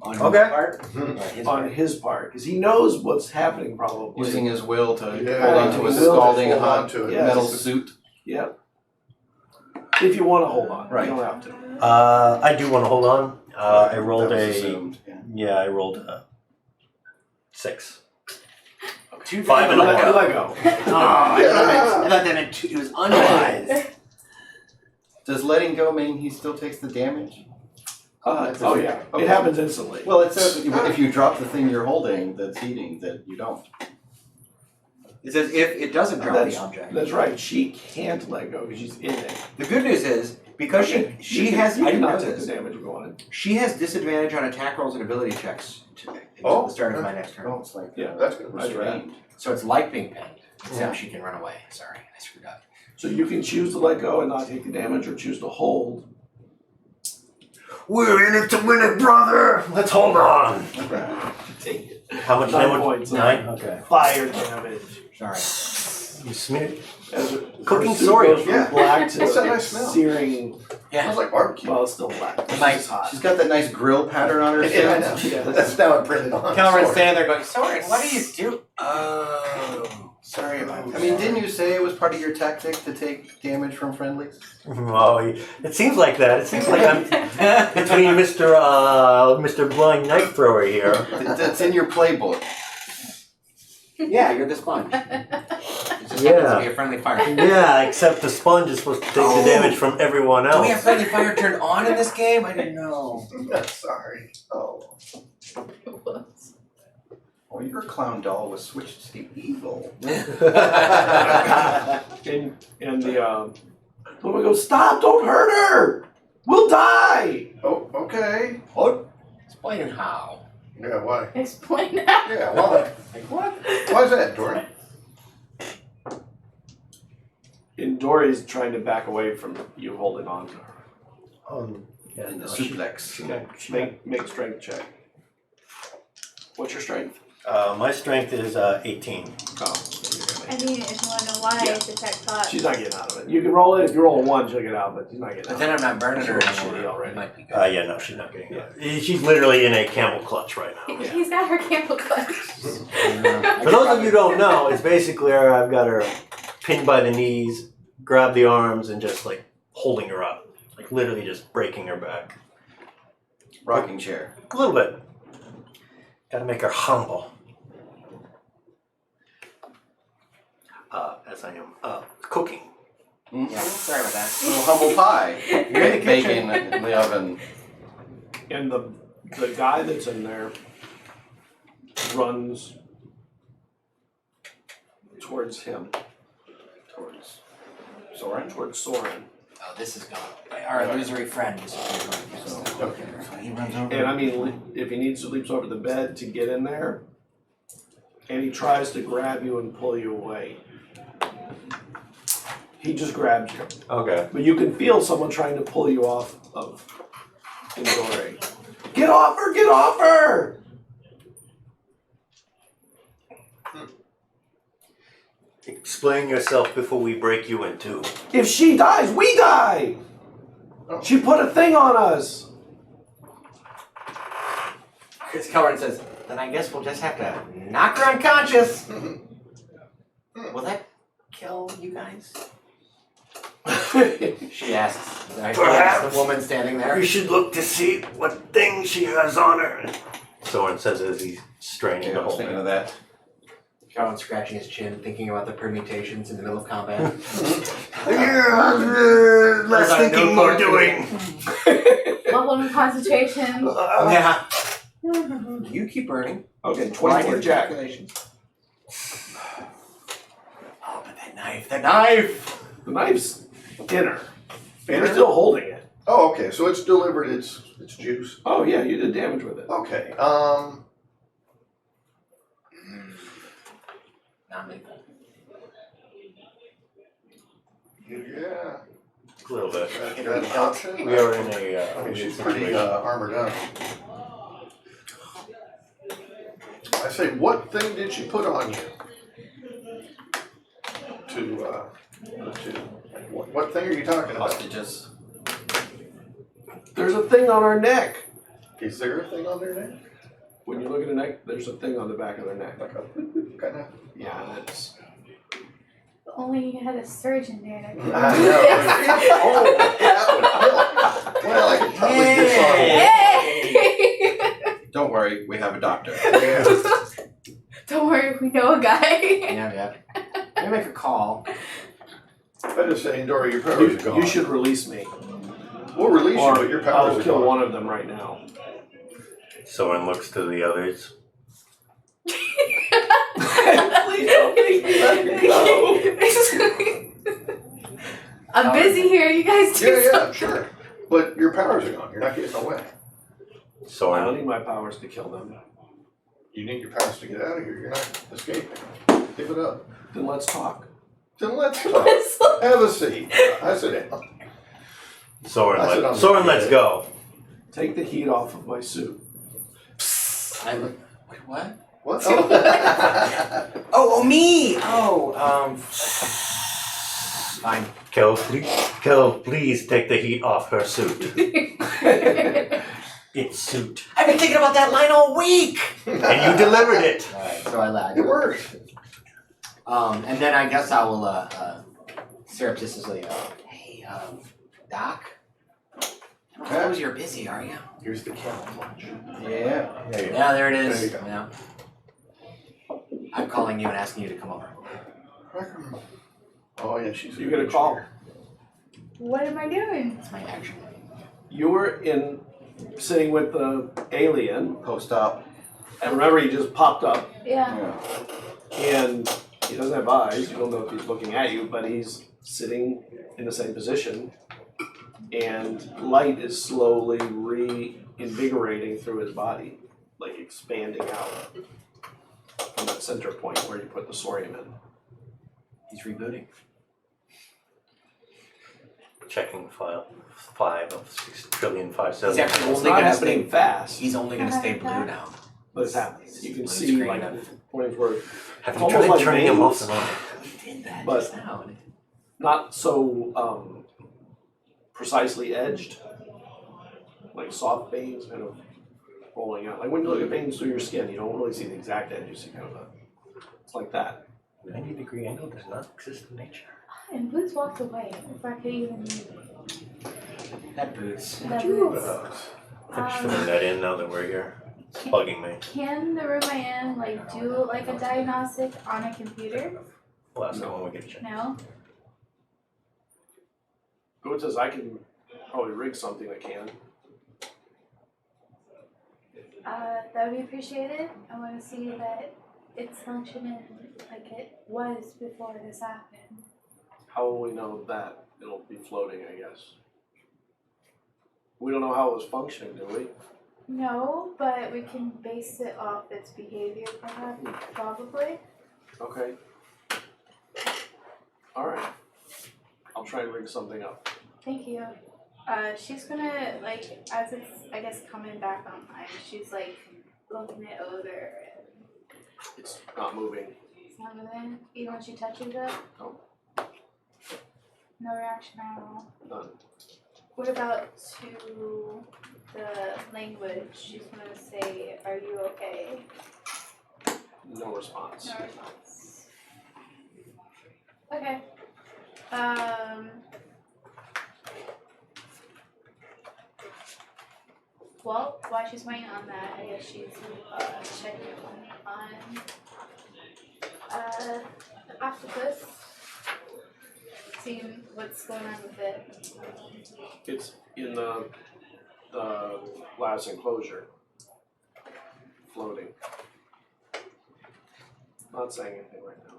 On Okay. his part? Or his on part? his part, because he knows what's happening probably. Using his will to Yeah, hold onto a his will to scalding hold hot onto it. Yeah. metal suit. Yep. If you want to hold on, Right. you don't have to. I do want to hold on. I rolled That was a. assumed, yeah. Yeah, I rolled a 6. 2 5 and a Let, 1. let go. Oh, I thought that meant 2. It was unwise. Does letting go mean he still takes the damage? Oh yeah, Okay. it happens instantly. Well, it says if you drop the thing you're holding that's eating, that you don't. It says if it doesn't drop That's- the object. That's right. She can't let go because she's in it. The good news is, because Okay, she you can- has, you I didn't know cannot take this, the damage if you wanted. she has disadvantage on attack rolls and ability checks until Oh. the start of my next turn. Oh, it's like Yeah. That's good. restrained. So it's like being pinned, except Yeah. she can run away. Sorry, I screwed up. So you can choose to let go and not take the damage, or choose to hold. We're in it to win it, brother. Let's hold on. Take it. How much 9 damage? points. 9. Okay. Fire damage. Sorry. You smeared. As a Cooking her suit sword. goes from Yeah. black to What's that nice smell? searing. Smells like barbecue. Well, it's still black. It's Mike, just hot. She's got that nice grill pattern on her suit. Yeah, I know. Yeah. That's now printed on. Cameron's Sorry. standing there going, Soren, what do you do? Oh, sorry about that. I mean, didn't you say it was part of your tactic to take damage from friendlies? Oh, it seems like that. It seems like I'm between Mr. Blind Knife Thrower here. That's in your playbook. Yeah, you're the sponge. It just happens Yeah. to be a friendly fire. Yeah, except the sponge is supposed to take the damage from everyone Do we have else. friendly fire turned on in this game? I didn't know. Sorry. Oh. Oh, your clown doll was switched to evil. In the Luma goes, stop, don't hurt her! We'll die! Oh, okay. What? Explain how. Yeah, why? Explain that. Yeah, why? Like what? Why is that, Dory? And Dory's trying to back away from you holding on to her. Yeah, In the no, suplex. Make a strength check. What's your strength? my strength is 18. Oh. I mean, if you want to know why, Yeah. detect thoughts. She's not getting out of it. You can roll it. If you roll a 1, she'll get out, but she's not getting But out. then I'm not burning her She's anymore. shitty already. It might be good. Yeah, no, she's not getting out. She's literally in a camel clutch right now. He's got her camel clutch. For those of you who don't know, it's basically I've got her pinned by the knees, grab the arms, and just like holding her up. Like literally just breaking her back. Rocking chair. A little bit. Gotta make her humble. As I am cooking. Yeah, sorry about that. Little humble pie. You're in the kitchen. Bacon in the oven. And the guy that's in there runs towards him, Towards Soren. towards Soren. Oh, this is gone. Our illusory friend is Okay. So he runs over. And I mean, if he needs to leaps over the bed to get in there, and he tries to grab you and pull you away. He just grabs you. Okay. But you can feel someone trying to pull you off of Indore. Get off her! Get off her! Explain yourself before we break you in two. If she dies, we die! Oh. She put a thing on us! Chris Kelleran says, then I guess we'll just have to knock her unconscious. Will that kill you guys? She asks. Perhaps. The woman standing there. We should look to see what thing she has on her. Soren says as he's straining Yeah, the I was whole thinking thing. of that. Kelleran scratching his chin, thinking about the permutations in the middle of combat. Less thinking, more doing. Level of concentration. Yeah. You keep burning. Okay, 24 Jack. Calculations. Oh, but that knife, that knife! The knife's in her. In You're her? still holding it. Oh, okay, so it's delivered its juice. Oh yeah, you did damage with it. Okay, Not lethal. yeah, A little bit. that's an option. We are in a I mean, weird she's pretty situation. armored up. I say, what thing did she put on you? What thing are you talking about? Hostages. There's a thing on our neck. Is there a thing on their neck? When you look at the neck, there's a thing on the back of their neck. Like a kind of. Yeah, that's. Only you had a surgeon there. I know. Oh, that would kill. Well, I could probably Hey! Don't worry, we have a doctor. Yeah. Don't worry, we know a guy. Yeah. Let me make a call. I'm just saying, Dory, your powers are gone. You should release me. We'll release you, but your powers I'll are kill gone. one of them right now. Soren looks to the others. Please don't make me let you go. I'm busy here. You guys do Yeah, something. sure. But your powers are gone. You're not getting away. I don't Soren, need my powers to kill them. You need your powers to get out of here. You're not escaping. Give it up. Then let's talk. Then let's talk. Have a seat. I sit down. Soren, I sit on the Soren, bed. let's go. Take the heat off of my suit. Wait, what? What? Oh, me! Oh, fine. Kel, please take the heat off her suit. It's suit. I've been thinking about that line all week! And you delivered it. Alright, so I lied. It worked. And then I guess I will, surreptitiously, hey, Doc? I don't suppose you're busy, are you? Here's the camouflage. Yeah. Yeah, there it is. There you go. Yeah. I'm calling you and asking you to come over. Oh yeah, she's. You get a call. What am I doing? That's my action. You were sitting with the alien, Post-op. and remember he just popped up, Yeah. Yeah. and he doesn't have eyes. You don't know if he's looking at you, but he's sitting in the same position, and light is slowly reinvigorating through his body, like expanding out from that center point where you put the sorium in. He's rebooting. Checking file 5 of 6,500,000,000. He's actually It's only not gonna happening stay. fast, He's only gonna stay blue now. but it's happening. You can Blue see screen like of- points where Have you almost tried like turning him off veins. and on? He did that But- just now. not so precisely edged, like soft veins kind of rolling out. Like when you look at veins through your skin, you don't really see the exact edge, you see kind of it's like that. 90-degree angle does not exist in nature. And Boots walked away before I could even That boots. that Boots. Finish filling that in now that we're here. It's bugging me. Can the room I'm in like do like a diagnostic on a computer? We'll ask him when we get a chance. No? Goat says I can probably rig something that can. That would be appreciated. I want to see that it's functioning like it was before this happened. How will we know that it'll be floating, I guess? We don't know how it was functioning, do we? No, but we can base it off its behavior, perhaps, probably. Okay. Alright. I'll try and rig something up. Thank you. She's gonna, like, as it's, I guess, coming back online, she's, like, looking it over and It's not moving. it's not moving, even when she touches it. No. No reaction at all. None. What about to the language? She's gonna say, "Are you okay?" No response. No response. Okay. Well, while she's waiting on that, I guess she's checking on the octopus, seeing what's going on with it. It's in the glass enclosure. Floating. Not saying anything right now.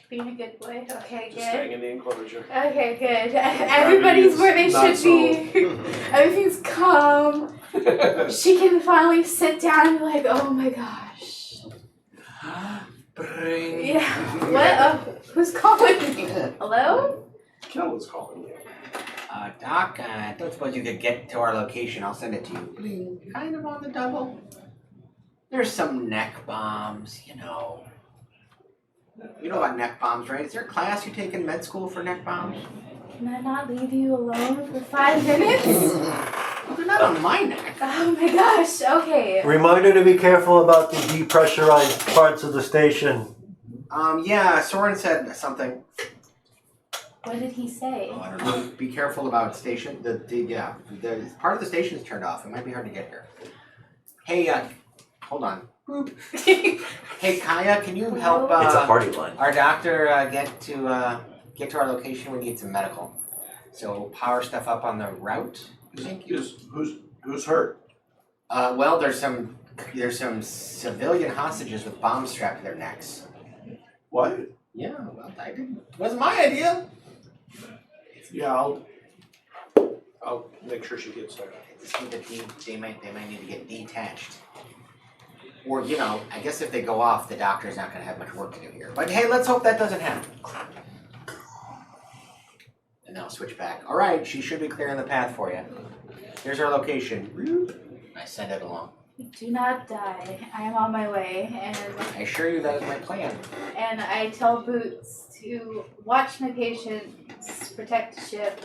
Being a good boy. Okay, Just good. staying in the enclosure. Okay, good. Everybody's where they Not should be. Everything's calm. She can finally sit down and be like, oh my gosh. Bring. Yeah. What? Who's calling me? Hello? Kellen's calling you. Doc, I don't suppose you could get to our location. I'll send it to you. Bling. Kind of on the double. There's some neck bombs, you know. You know about neck bombs, right? Is there a class you take in med school for neck bombs? Can I not leave you alone for 5 minutes? Well, they're not on my neck. Oh my gosh. Okay. Reminder to be careful about the depressurized parts of the station. Yeah, Soren said something. What did he say? Oh, I don't know. Be careful about station. The part of the station is turned off. It might be hard to get here. Hey, hold on. Boop. Hey, Kaya, can you help It's a party line. our doctor get to our location? We need some medical. So power stuff up on the route. Thank you. Who's hurt? Well, there's some civilian hostages with bombs strapped to their necks. What? Yeah, well, I didn't. It wasn't my idea. Yeah, I'll make sure she gets there. They might need to get detached. Or, you know, I guess if they go off, the doctor's not going to have much work to do here. But hey, let's hope that doesn't happen. And I'll switch back. All right, she should be clearing the path for you. Here's our location. I send it along. Do not die. I am on my way. And I assure you that is my plan. I tell Boots to watch my patients, protect the ship.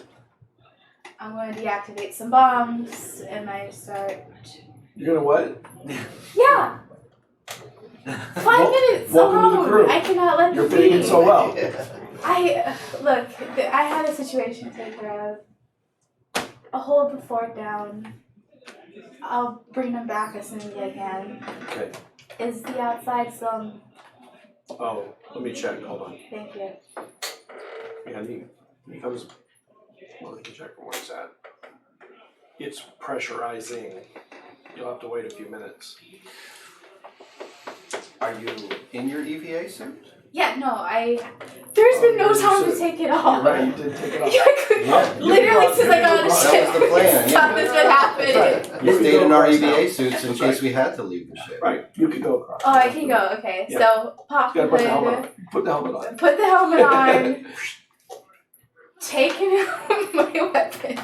I'm going to deactivate some bombs, and I start. You're gonna what? Yeah. 5 minutes welcome to the alone. crew. I cannot let You're them fitting in be. so well. Look. I had a situation to take care of. I'll hold the fort down. I'll bring them back as soon as I can. Okay. Is the outside still? Oh, let me check. Hold on. Thank you. Yeah, he comes. Well, I can check from where it's at. It's pressurizing. You'll have to wait a few minutes. Are you in your EVA suit? Yeah, no, there's been no you time to said- take it You're off. right, you did take it off. Yeah, I could, Yeah. literally since I got on the That ship, was the plan, stuff yeah. has been happening. That's right. We You can stayed go in our across now. EVA suits in That's case right. we had to leave the ship. Right, you could go across. Oh, I can go. Okay, Yeah. so pop You the gotta put the helmet hood, on. Put the helmet on. put the helmet on, taking out my weapons,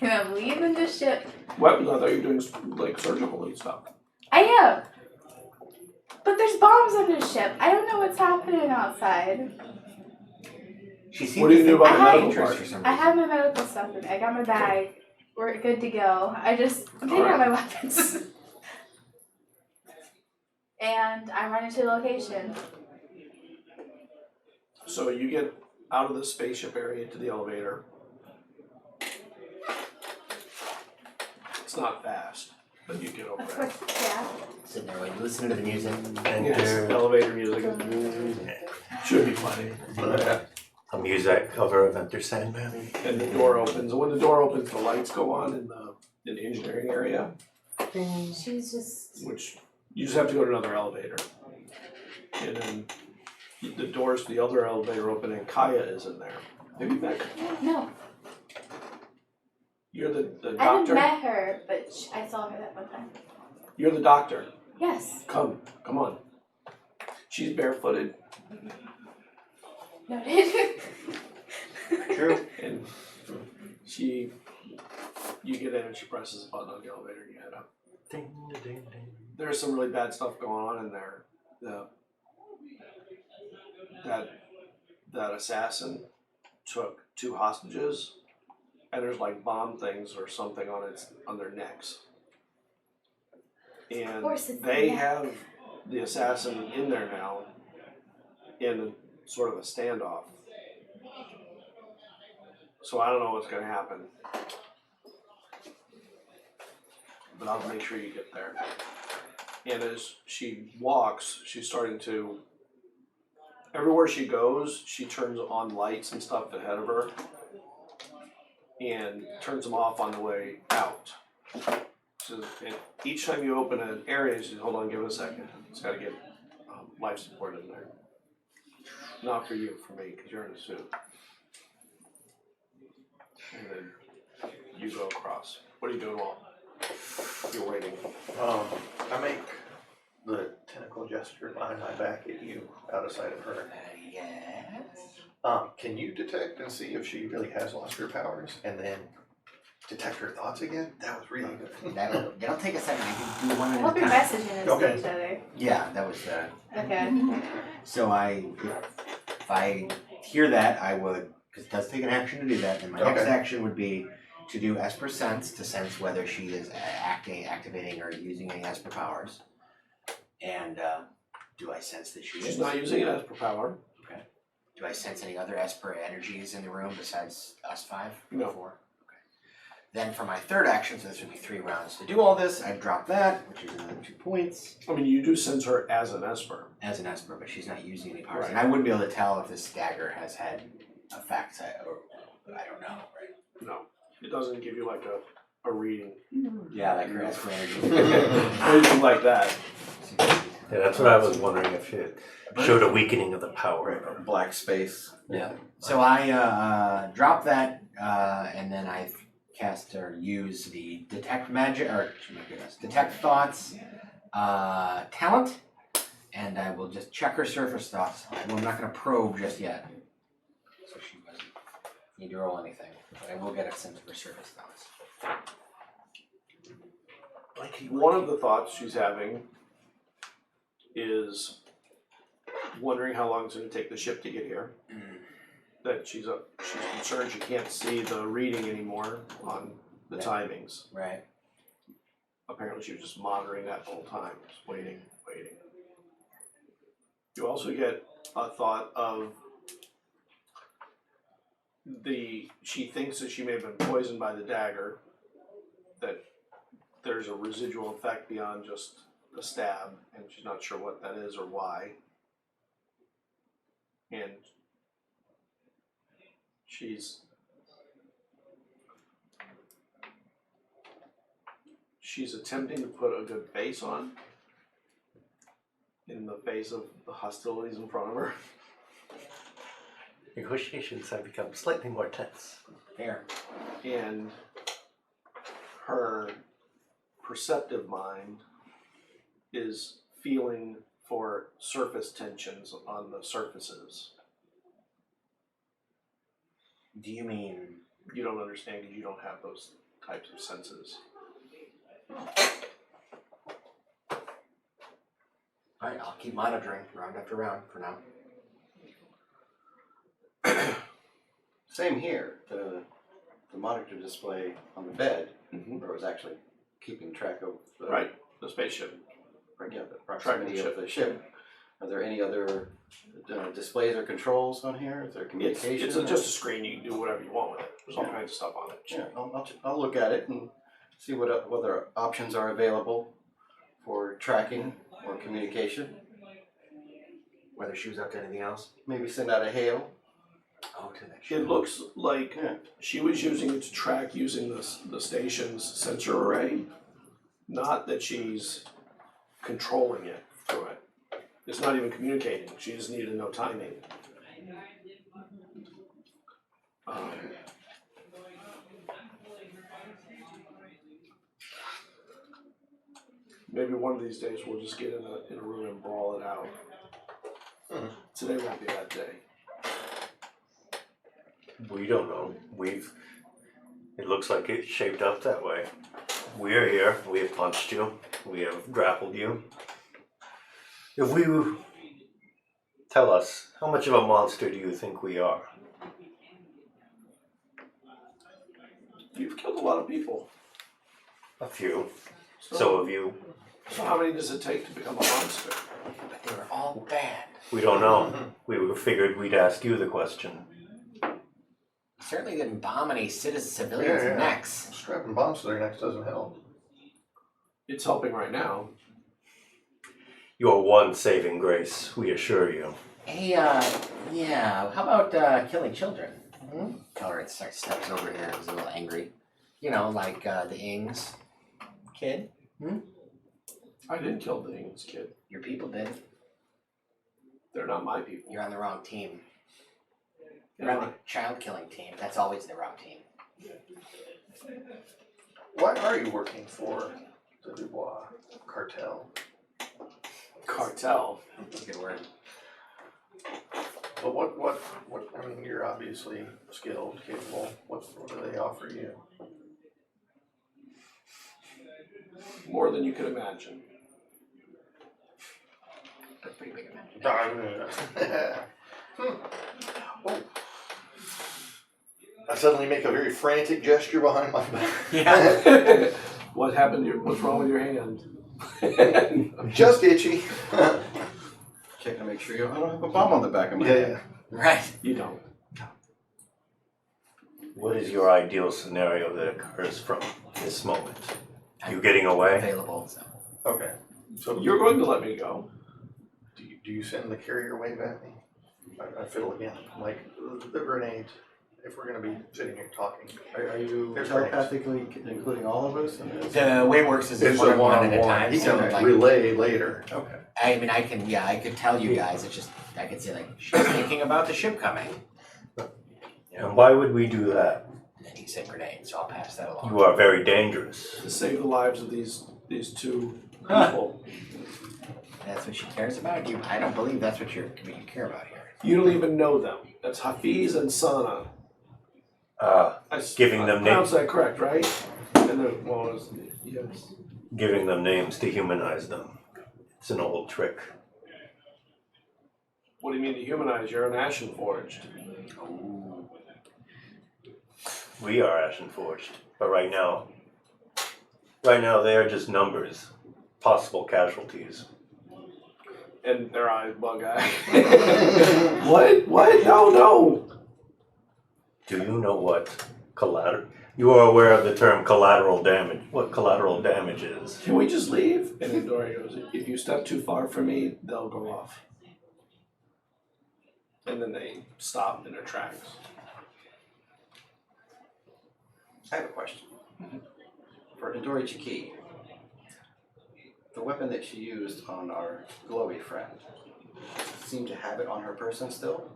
and I'm leaving the ship. Weapons, I thought you were doing like surgical and stuff. I am. But there's bombs under the ship. I don't know what's happening outside. She seems What do you to do think about the I'm medical dangerous part? for some I reason. have my medical stuff in there. I got my bag. We're good to go. I'm taking out my weapons. And I run into the location. So you get out of the spaceship area to the elevator. It's not fast, but you get over Of there. course, yeah. Sitting there waiting, listening to the music. Yes, elevator music should be funny. A music cover of Enter Sandman. And the door opens. And when the door opens, the lights go on in the engineering area, She's just. which you just have to go to another elevator. And then the doors to the other elevator open, and Kaya is in there. Have you met Kaya? No. You're the I haven't doctor. met her, but I saw her that one time. You're the doctor. Yes. Come on. She's barefooted, Noted. True. and you get in and she presses a button on the elevator and you head up. Ding, ding, ding. There's some really bad stuff going on in there. That assassin took 2 hostages, and there's like bomb things or something on their necks. And course it's they the neck. have the assassin in there now in sort of a standoff. So I don't know what's gonna happen. But I'll make sure you get there. And as she walks, she's starting to, everywhere she goes, she turns on lights and stuff ahead of her and turns them off on the way out. So each time you open an area, she says, hold on, give it a second. It's got to get life support in there. Not for you, for me, because you're in a suit. And then you go across. What are you doing while you're waiting? I make the tentacle gesture behind my back at you, out of sight of her. Yes. Can you detect and see if she really has lost her powers, and then detect her thoughts again? That was really good. That'll take a second. I can do one I at hope a you're time. messaging us Okay. to each other. Yeah, that was Okay. so if I hear that, I would, because it does take an action to do that, and my next Okay. action would be to do Esper Sense, to sense whether she is activating or using any Esper powers. And do I sense that she She's is? not using it as per power. Do I sense any other Esper energies in the room besides us 5? No. 4? Okay. Then for my third action, so this would be 3 rounds to do all this, I'd drop that, which is another 2 points, I mean, you do sense her as an Esper. as an Esper, but she's not using any powers. Right. And I wouldn't be able to tell if this dagger has had effects, or I don't know, right? No, it doesn't give you like a reading. Yeah, like her Esper energy. Anything like that. Yeah, that's what I was wondering if it showed a weakening of the power. Black space. Yeah. So I drop that, and then I cast or use the detect magic, or my goodness, detect thoughts talent, and I will just check her surface thoughts. I'm not going to probe just yet, so she doesn't need to roll anything, but I will get a sense of her surface thoughts. One of the thoughts she's having is wondering how long it's going to take the ship to get here. That she's concerned she can't see the reading anymore on the timings. Right. Apparently she was just monitoring that the whole time, just waiting. You also get a thought of she thinks that she may have been poisoned by the dagger, that there's a residual effect beyond just the stab, and she's not sure what that is or why. And she's attempting to put a good face on in the face of the hostilities in front of her. Negotiations have become slightly more tense. Fair. And her perceptive mind is feeling for surface tensions on the surfaces. Do you mean? You don't understand because you don't have those types of senses. Alright, I'll keep monitoring round after round for now. Same here. The monitor display on the bed, Mm-hmm. where it was actually keeping track of the, Right, the spaceship. yeah, the proximity Tracking of the ship. Are there any other displays or controls on here? Is there communication? It's just a screen. You can do whatever you want with it. There's all kinds of stuff on it. Yeah, I'll look at it and see what other options are available for tracking or communication. Whether she was up to anything else? Maybe send out a hail. Oh, to that ship. It looks like Yeah. she was using it to track using the station's sensor array, not that she's controlling it through it. It's not even communicating. She just needed to know timing. Maybe one of these days we'll just get in a room and brawl it out. Today won't be that day. We don't know. It looks like it's shaped up that way. We're here. We have punched you. We have grappled you. If we tell us, how much of a monster do you think we are? You've killed a lot of people. A few. So have you. So how many does it take to become a monster? But they were all bad. We don't know. We figured we'd ask you the question. Certainly didn't bomb any civilians' Yeah. necks. Strapping bombs to their necks doesn't help. It's helping right now. Your one saving grace, we assure you. Hey, yeah, how about killing children? Colored steps over here, he's a little angry. You know, like the Ings kid. I didn't kill the English kid. Your people did. They're not my people. You're on the wrong team. They're You're on the not- child killing team. That's always the wrong team. Why are you working for the Dubois cartel? Cartel. That's a good word. But what, I mean, you're obviously skilled, capable. What do they offer you? More than you could imagine. That's pretty big amount. Oh. I suddenly make a very frantic gesture behind my back. Yeah. What happened? What's wrong with your hand? I'm just itchy. Checking to make sure I don't have a bomb on the back of my Yeah, head. yeah. Right. You don't. What is your ideal scenario that occurs from this moment? You getting away? Available. So. Okay. So You're going to let me go. do you send the carrier wave at me? I fiddle again. Like the grenade. If we're gonna be sitting here talking. Are you There's telepathically including all of us? The way it works is It's one a on one at a one-on-one. time. He So can like, relay later. Okay. I mean, I could tell you guys. It's just I could say like she's thinking about the ship coming. And why would we do that? And he said grenade, so I'll pass that along. You are very dangerous. To save the lives of these two people. That's what she cares about. I don't believe that's what you care about here. You don't even know them. That's Hafiz and Sana. Giving them I pronounced that correct, right? And then, well, yes. Giving them names to humanize them. It's an old trick. What do you mean to humanize? You're an Ashen Forged. We are Ashen Forged, but right now they are just numbers, possible casualties. And their eyes bug eye. What? What? No. Do you know what collateral? You are aware of the term collateral damage. What collateral damage is? Can we just leave? And then Dory goes, if you step too far from me, they'll go off. And then they stop in their tracks. I have a question. For Idori Chiki, the the weapon that she used on our glowy friend. Seemed to have it on her person still.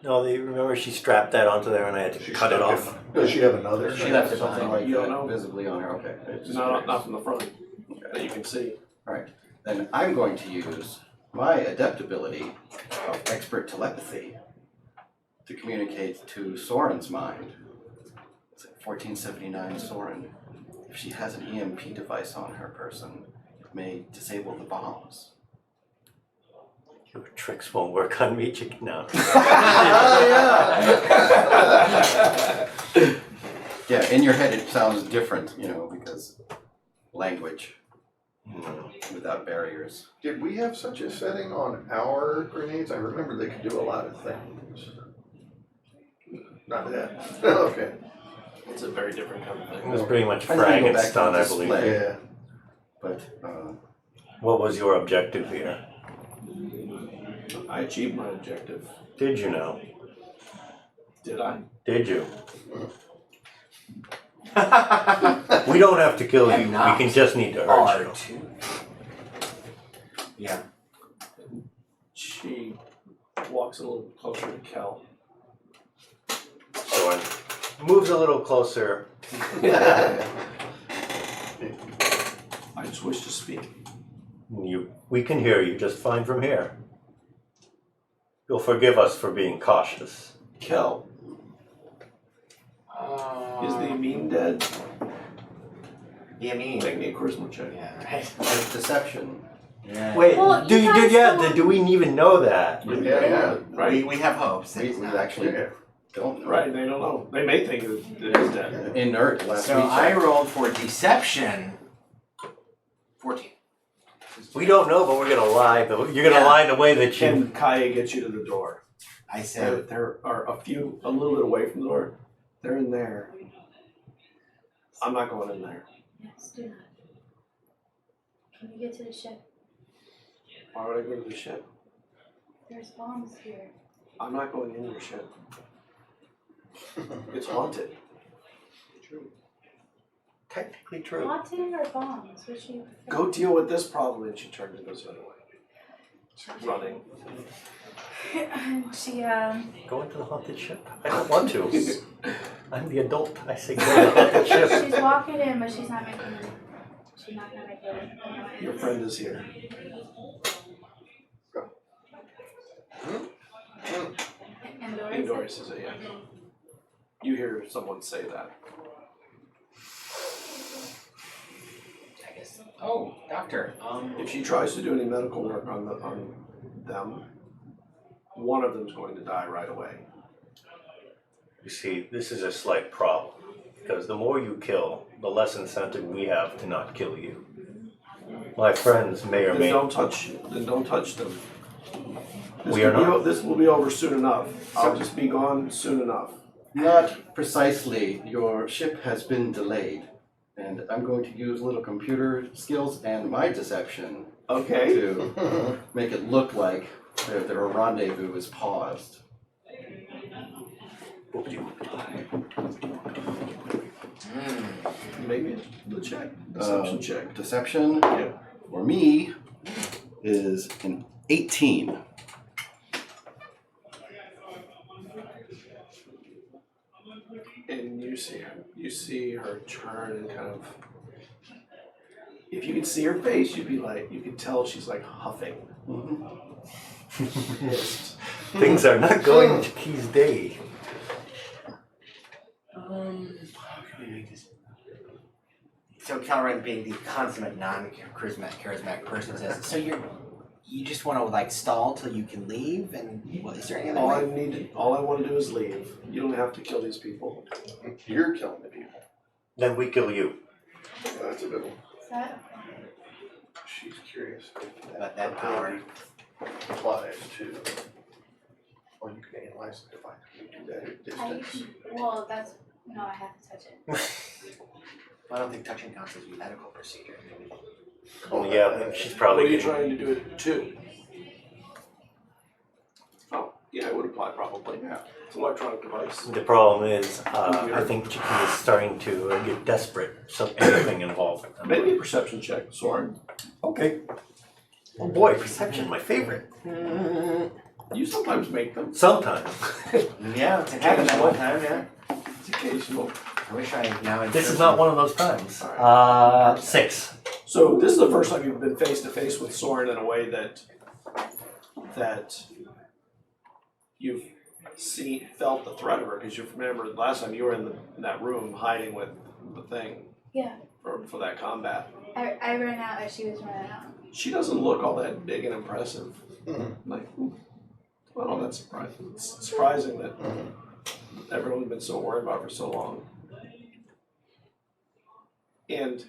No, remember she strapped that onto there and I had to cut it off. Does she have another? She left it Something behind. like You don't that know? visibly on her. Okay. It's just Not curious. from the front that you can see. Then I'm going to use my adept ability of expert telepathy to communicate to Soren's mind. It's like 1479 Soren. If she has an EMP device on her person, it may disable the bombs. Your tricks won't work on me, chicken. No. Yeah, in your head it sounds different, because language without barriers. Did we have such a setting on our grenades? I remember they could do a lot of things. Not that. Okay. It's a very different kind of It thing. was pretty much I need to frag go and back to stun, the I believe. display. Yeah. But What was your objective here? I achieved my objective. Did you know? Did I? Did you? We don't have to kill you. We can just need to hurt you. R2. Yeah. She walks a little closer to Kel. So moves a little closer. I just wish to speak. We can hear you just fine from here. You'll forgive us for being cautious. Kel, is the meme dead? Yeah, me. Make me a charisma check. Yeah, right. it's deception. Yeah. Wait, Well, you guys don't- do we even know that? Yeah. Right. We have hopes. that We it's not. actually don't know. Right, they don't know. They may think it is dead. Inert last So week. I rolled for deception. 14. We don't know, but we're gonna lie. You're gonna Yeah. lie the way that you. Can Kaya get you to the door? I said, There are a little bit away from the door. They're in there. I'm not going in there. Yes, do not. Can you get to the ship? Why would I go to the ship? There's bombs here. I'm not going in your ship. It's haunted. Technically true. Haunted or bombs? Which you prefer? Go deal with this problem. And she turned and goes the other way. She's running. She Go into the haunted ship. I don't want to. I'm the adult. I say go to the haunted ship. she's walking in, but she's not making. She's not gonna make it. Your friend is here. And Doris. And Doris is a yeah. You hear someone say that. I guess. Oh, doctor. If she tries to do any medical work on them, one of them's going to die right away. You see, this is a slight problem. Because the more you kill, the less incentive we have to not kill you. My friends may or Then may don't touch them. We are not. This will be over soon enough. I'll just be gone soon enough. Not precisely. Your ship has been delayed. And I'm going to use little computer skills and my deception Okay. to make it look like their rendezvous is paused. Maybe the check. Deception check. Deception Yeah. for me is an 18. And you see her turn and kind of. If you could see her face, you could tell she's like huffing. Pissed. things are not going to Key's day. How can we make this? So Calren, being the consummate non-charismatic person, says, "So you just want to like stall till you can leave, and is there any other way?" All I want to do is leave. You don't have to kill these people. You're killing the people. Then we kill you. That's a good one. Is that? She's curious if About that power. applies to, or you can analyze the device. You do that at I distance. well, that's no. I have to touch it. I don't think touching counts as a medical procedure. Oh, yeah, she's What probably are you getting- trying to do it to? Oh, Yeah, it would apply probably. Yeah. It's an electronic device. The problem is, I think Chicky is starting to get desperate, so anything involving them. Maybe a perception check, Soren. Okay. Oh boy, perception, my favorite. You sometimes make them. Sometimes. Yeah, it happened that one time, yeah. It's occasional. I wish I now. This is not one of those times. 6. So this is the first time you've been face to face with Soren in a way that you've felt the threat of her, because you remember the last time you were in that room hiding with the thing. Yeah. For that combat. I ran out as she was running out. She doesn't look all that big and impressive. Mm-hmm. Like, well, that's surprising. It's surprising that everyone's been so worried about her for so long. And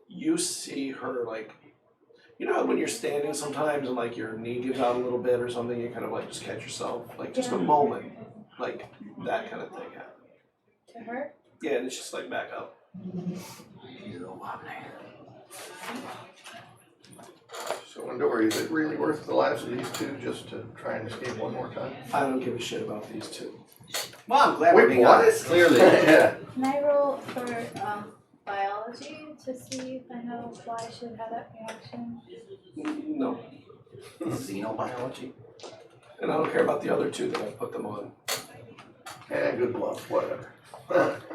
you see her, like, you know how when you're standing sometimes and like your knee gives out a little bit or something, you kind of like just catch yourself, like just a moment, like that kind of thing happened. To her? Yeah, and it's just like back up. So Andori, is it really worth the lives of these two just to try and escape one more time? I don't give a shit about these two. Well, I'm glad we're being honest. Clearly. Yeah. Can I roll for biology to see if I know why I should have that reaction? No. Xenobiology. And I don't care about the other two that I put them on. Yeah, good bluff, whatever.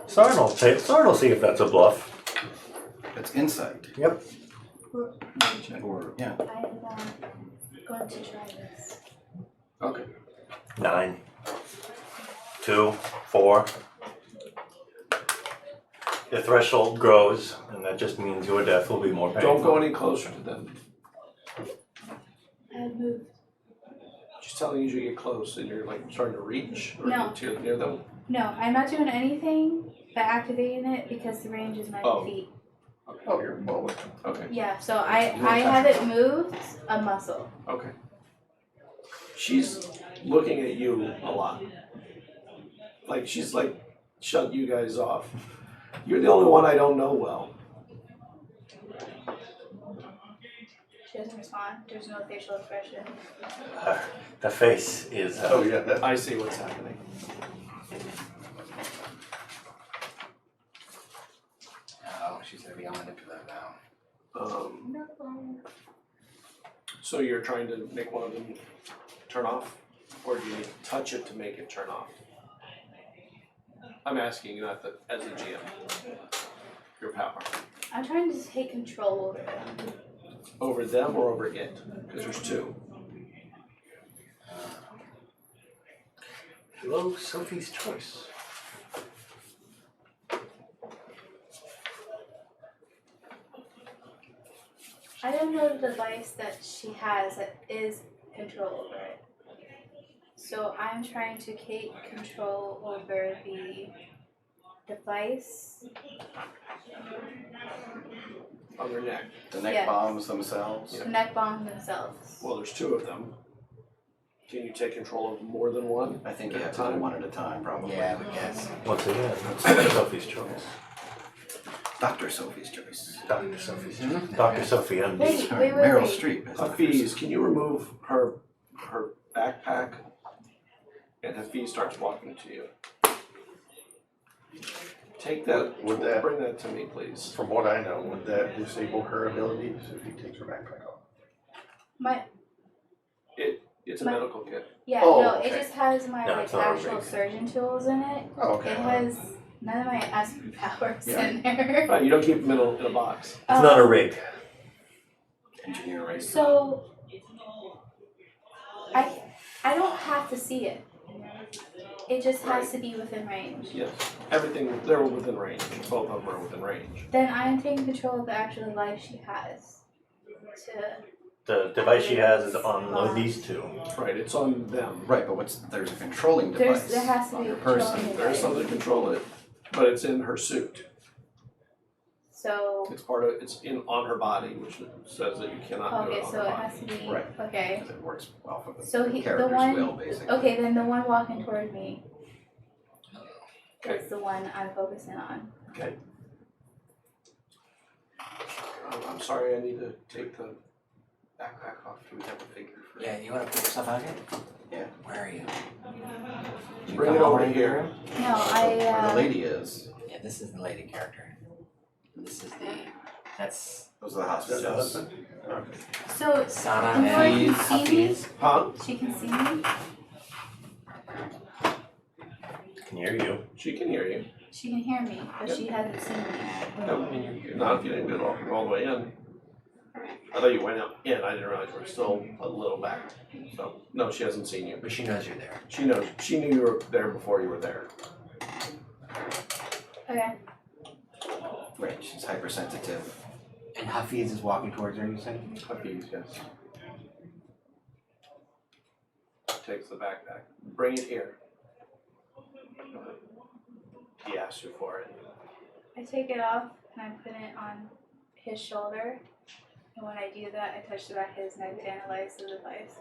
Sarn will see if that's a bluff. It's insight. Yep. Or, yeah. I'm going to try this. Okay. 9. 2, 4. The threshold grows, and that just means your death will be more painful. Don't go any closer to them. I had moved. She's telling you to get close and you're like starting to reach or No. get near them. No, I'm not doing anything but activating it because the range is 90 feet. Oh, you're well. Okay. Yeah, so I haven't moved a muscle. Okay. She's looking at you a lot. Like she's like shut you guys off. You're the only one I don't know well. She doesn't respond. There's no facial expression. The face is. Oh, yeah, that, I see what's happening. Oh, she's gonna be on manipulative now. So you're trying to make one of them turn off? Or do you need to touch it to make it turn off? I'm asking you, not as a GM. Your power. I'm trying to take control over them. Over them or over it? Because there's two. Hello, Sophie's Choice. I don't know the device that she has that is control over it. So I'm trying to take control over the device. On their neck. The neck Yeah. bombs themselves. The neck bombs themselves. Well, there's two of them. Can you take control of more than one? I think you At have a to do time? one at a time, probably. Yeah, I guess. Once again, it's Sophie's Choice. Dr. Sophie's Choice. Dr. Sophie's Choice. Dr. Sophie, MD. Wait. Meryl Streep. is Dr. Hafiz, can you remove her backpack? And Hafiz starts walking to you. Take that, Would that- bring that to me, please. from what I know, would that disable her abilities if he takes her backpack off? It's a My- medical kit. Yeah, Oh, no, okay. it just has my No, like it's not a actual rig. surgeon tools in it. Oh, okay. It has none of my Esper powers Yeah. in there. Right, you don't keep them in a box. It's not a rig. Engineer race. So I don't have to see it. It just has to be within range. Yes. Everything, they're within range. Both of them are within range. Then I'm taking control of the actual device she has. The device she has is on these two. Right, it's on them. Right, but there's a controlling device There has to on be your a person. controlling There's device. something to control it, but it's in her suit. So It's on her body, which says that you cannot do it okay, on so her it body. has to be Right. okay. Because it works off of the So the character's one will, basically. okay, then the one walking toward me Okay. is the one I'm focusing on. Okay. I'm sorry, I need to take the backpack off? Do we have a figure for Yeah, you want to put your stuff out here? Yeah. Where are you? Did you Bring come it over over here. No, where the I lady is? Yeah, this is the lady character. This is the. That's Those are the Is that the hostages. husband? Okay. so Sana Nora and can see me. Hafiz. Huh? She can see me. Can hear you. She can hear you. She can hear me, but she hasn't seen me. No, not if you didn't get all the way in. I thought you went in. I didn't realize you were still a little back. So no, she hasn't seen you. But she knows you're there. She knows. She knew you were there before you were there. Okay. Right, she's hypersensitive. And Hafiz is walking towards her, you said? Hafiz, yes. Takes the backpack. Bring it here. He asked you for it. I take it off and I put it on his shoulder. And when I do that, I touch the back of his neck to analyze the device.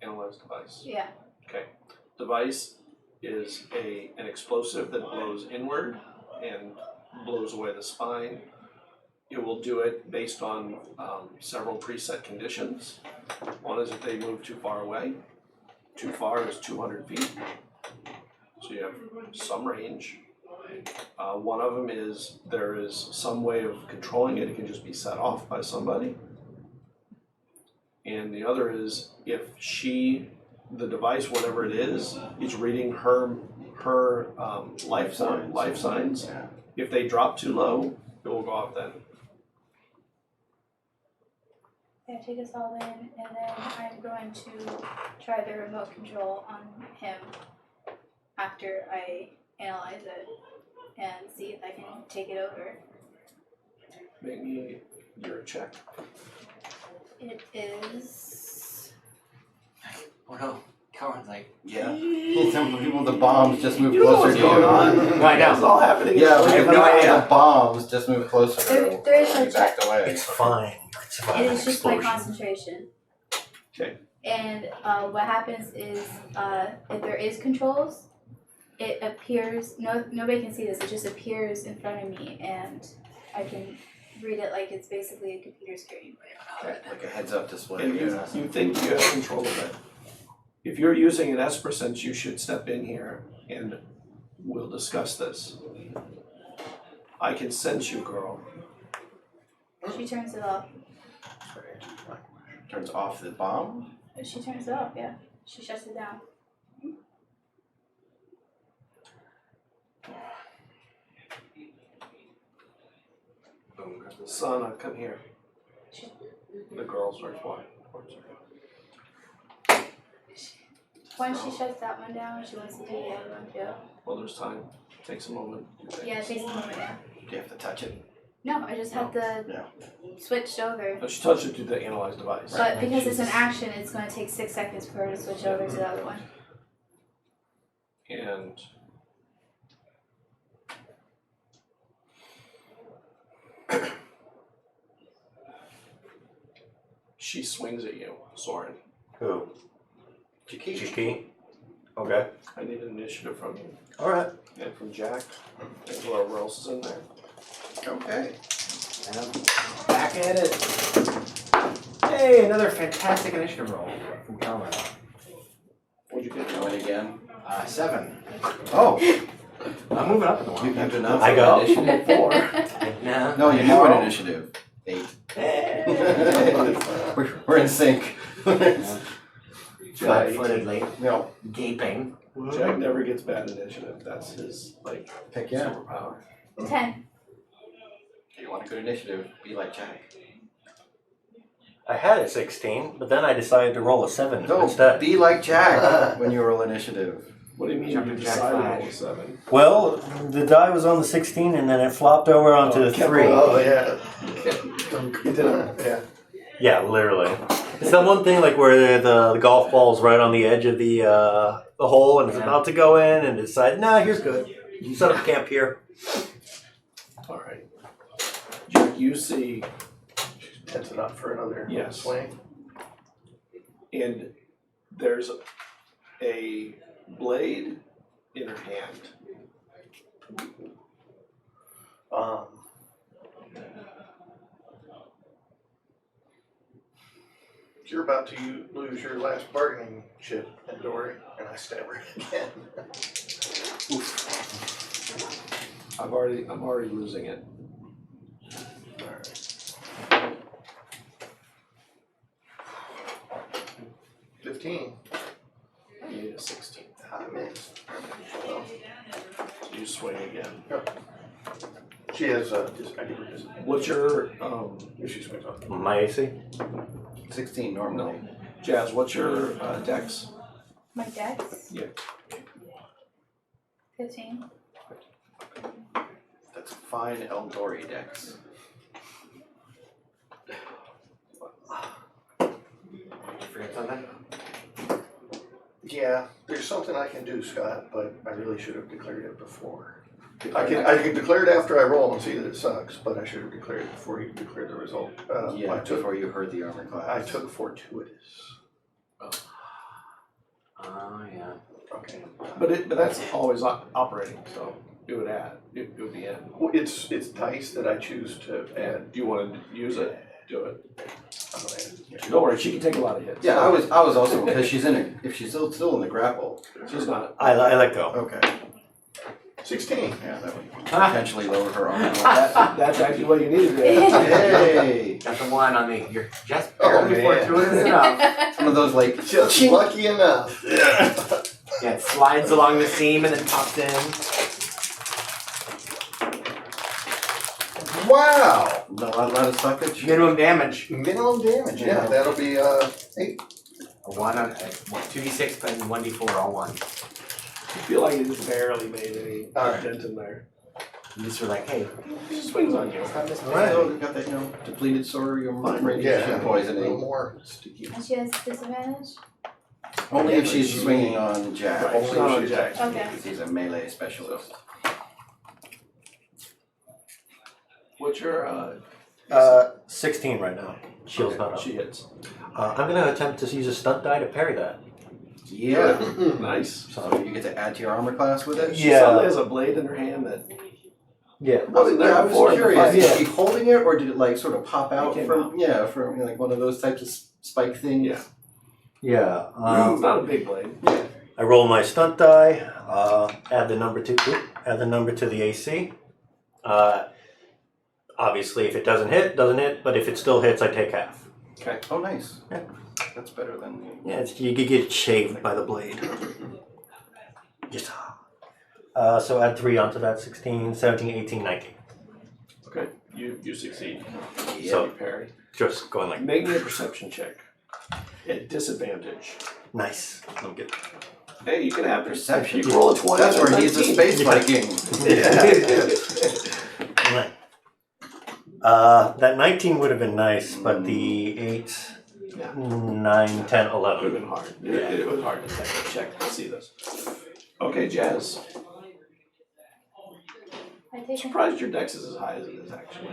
Analyze device. Yeah. Okay. Device is an explosive that blows inward and blows away the spine. It will do it based on several preset conditions. One is if they move too far away. Too far is 200 feet. So you have some range. One of them is there is some way of controlling it. It can just be set off by somebody. And the other is if the device, whatever it is reading her life signs. Yeah. If they drop too low, it will go off then. I take us all in, and then I'm going to try the remote control on him after I analyze it and see if I can take it over. Make me your check. It is. Oh no. Calrin's like, Yeah. Some people, the bombs just move You know closer what's to going you. on. No, I know. It's all happening. Yeah, I have but no idea. the bombs just move closer. There is no You backed away. It's fine. You can survive It an is just my explosion. concentration. Okay. And what happens is, if there is controls, it appears. Nobody can see this. It just appears in front of me, and I can read it like it's basically a computer screen. Like a heads-up display. And you think you have control of it. If you're using an Esper sense, you should step in here and we'll discuss this. I can sense you, girl. She turns it off. Turns off the bomb. She turns it off. Yeah. She shuts it down. Boom, grab the Sana, come here. The girl starts walking towards her. Once she shuts that one down, she wants to do the other one too. Well, there's time. Takes a moment. Yeah, it takes a moment. Yeah. Do you have to touch it? No, I just had the Yeah. switched over. But she touched it to the analyze device. But because it's an action, it's going to take 6 seconds for her to switch over to the other one. And she swings at you, Soren. Who? Chiki. Chiki? Okay. I need an initiative from you. Alright. And from Jack. And whoever else is in there. Okay. and I'm back at it. Hey, another fantastic initiative roll from Calvin. What'd you get? Going again. 7. Oh, I'm moving up in the you one. have enough I of go. initiative. 4. No. No, you knew an initiative. 8. Hey. We're in sync. Flat-footedly, No. gaping. Jack never gets bad initiative. That's his, like, Heck yeah. superpower. 10. If you want a good initiative, be like Jack. I had a 16, but then I decided to roll a 7 No, instead. be like Jack when you roll initiative. What do you mean Jump you to Jack decided to five. roll a 7? Well, the die was on the 16 and then it flopped over onto the 3. Oh, yeah. You did it, yeah. Yeah, literally. It's that one thing like where the golf ball's right on the edge of the hole and it's about to go in and decide, nah, here's good. You set up camp here. Alright. Jack, you see, That's enough for another Yes. swing. and there's a blade in her hand. You're about to lose your last bargaining chip, Dory, and I stab her again. I'm already losing it. Alright. 15. I need a 16. I missed. Well, So you swing again. she has I give her this. What's your If she swings on. My AC? 16 normally. Jazz? What's your dex? My dex? Yeah. 15. That's a fine Eldori dex. Did you forget something? Yeah, there's something I can do, Scott, but I really should have declared it before. I can declare it after I roll and see that it sucks, but I should have declared it before you declared the result. Yeah, before you heard the armor class. I took fortuitous. Oh, yeah. Okay. But that's always operating, so it would add. It would be in. Well, it's dice that I choose to add. And do you want to use it? Do it. I'm gonna add it. Don't worry, she can take a lot of hits. Yeah, I was also, because she's if she's still in the grapple. She's not. I let go. Okay. 16. Yeah, that would potentially lower her armor. That's actually what you needed. Hey! Got the one on me. You're just Oh, barely man. fortuitous enough. One of those like Just lucky enough. Yeah. Yeah, it slides along the seam and then pops in. Wow. a lot of stoppage. Minimum damage. Minimum damage. Yeah, that'll be 8. A 1 on 2d6 and 1d4 all 1. I feel like it just barely made any Alright. dent in there. You just were like, hey, She swings on you. Alright, so we've got that, depleted sodium radiation Yeah, a little poisoning. more sticky. And she has disadvantage? Only if she's swinging on Jack. Right, Only not if on she's- Jack. Okay. Because he's a melee specialist. What's your 16 right now. Shield's not up. She hits. I'm gonna attempt to use a stunt die to parry that. Yeah. Nice. So you get to add to your armor class with it? She suddenly has a blade in her hand that Yeah. wasn't there I was before. curious. Yeah. Is she holding it, or did it like sort of pop out came from? Yeah, from like one of those types of spike things. Yeah. Yeah. It's not a big blade. I roll my stunt die. Add the number to the AC. Obviously, if it doesn't hit, doesn't hit. But if it still hits, I take half. Okay. Oh, nice. Yeah. That's better than. Yeah, you could get shaved by the blade. Just. So add 3 onto that. 16, 17, 18, 19. Okay. You succeed. So- You parry. Just going like Make me a perception check. At disadvantage. nice. I'm good. Hey, you can have Perception. You can roll a 20. That's or where he's a 19. space Viking. Right. That 19 would have been nice, but the 8, Yeah. 9, 10, It would have 11. been hard. It was hard to check to see this. Okay, Jazz. I I'm take surprised your dex is as high as it is, actually.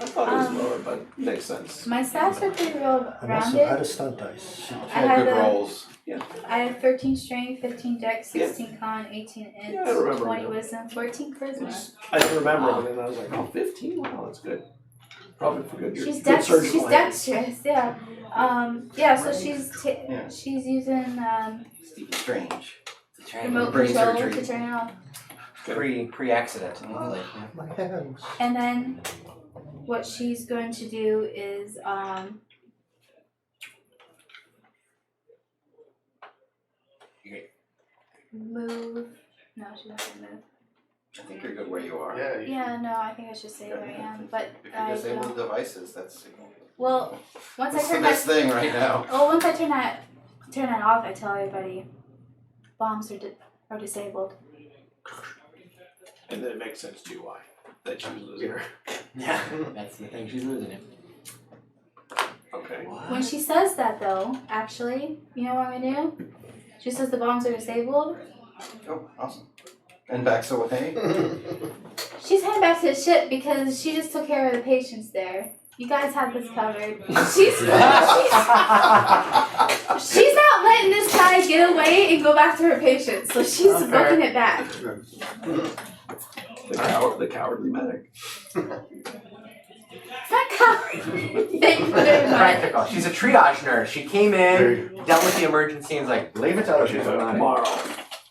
I thought it was lower, but makes sense. my stats are pretty well I'm also out rounded. of stunt dice. I Had have good a- rolls. I have 13 strength, 15 dex, Yeah. 16 con, 18 int, Yeah, I remember 20 that. wisdom, 14 charisma. I didn't remember it, and then I was like, oh, 15? Wow, that's good. Probably for good. She's good surgical she's hands. dexterous, yeah. Yeah, so Yeah. she's using Stephen Strange. remote Brain control surgery. to turn it off. Pre-accident. My hands. And then what she's going to do is move. No, she's not gonna move. I think you're good where you are. Yeah. Yeah, no, I think I should stay where I am. But If I you disable don't. the devices, that's Well, once I that's the turn best that. thing right now. Oh, once I turn that off, I tell everybody bombs are disabled. And then it makes sense to you why. That she was losing her. Yeah, that's the thing. She's losing it. Okay. When she says that, though, actually, you know what I'm gonna do? She says the bombs are disabled. Oh, awesome. And backs away. She's heading back to the ship because she just took care of the patients there. You guys have this covered. She's not letting this guy get away and go back to her patients, so she's Okay. booking it back. The cowardly medic. It's Scott Coventry. Thank you very much. Practical. She's a triage nurse. She came in, dealt with the emergency, and was like, leave it to other people. Not it. Tomorrow.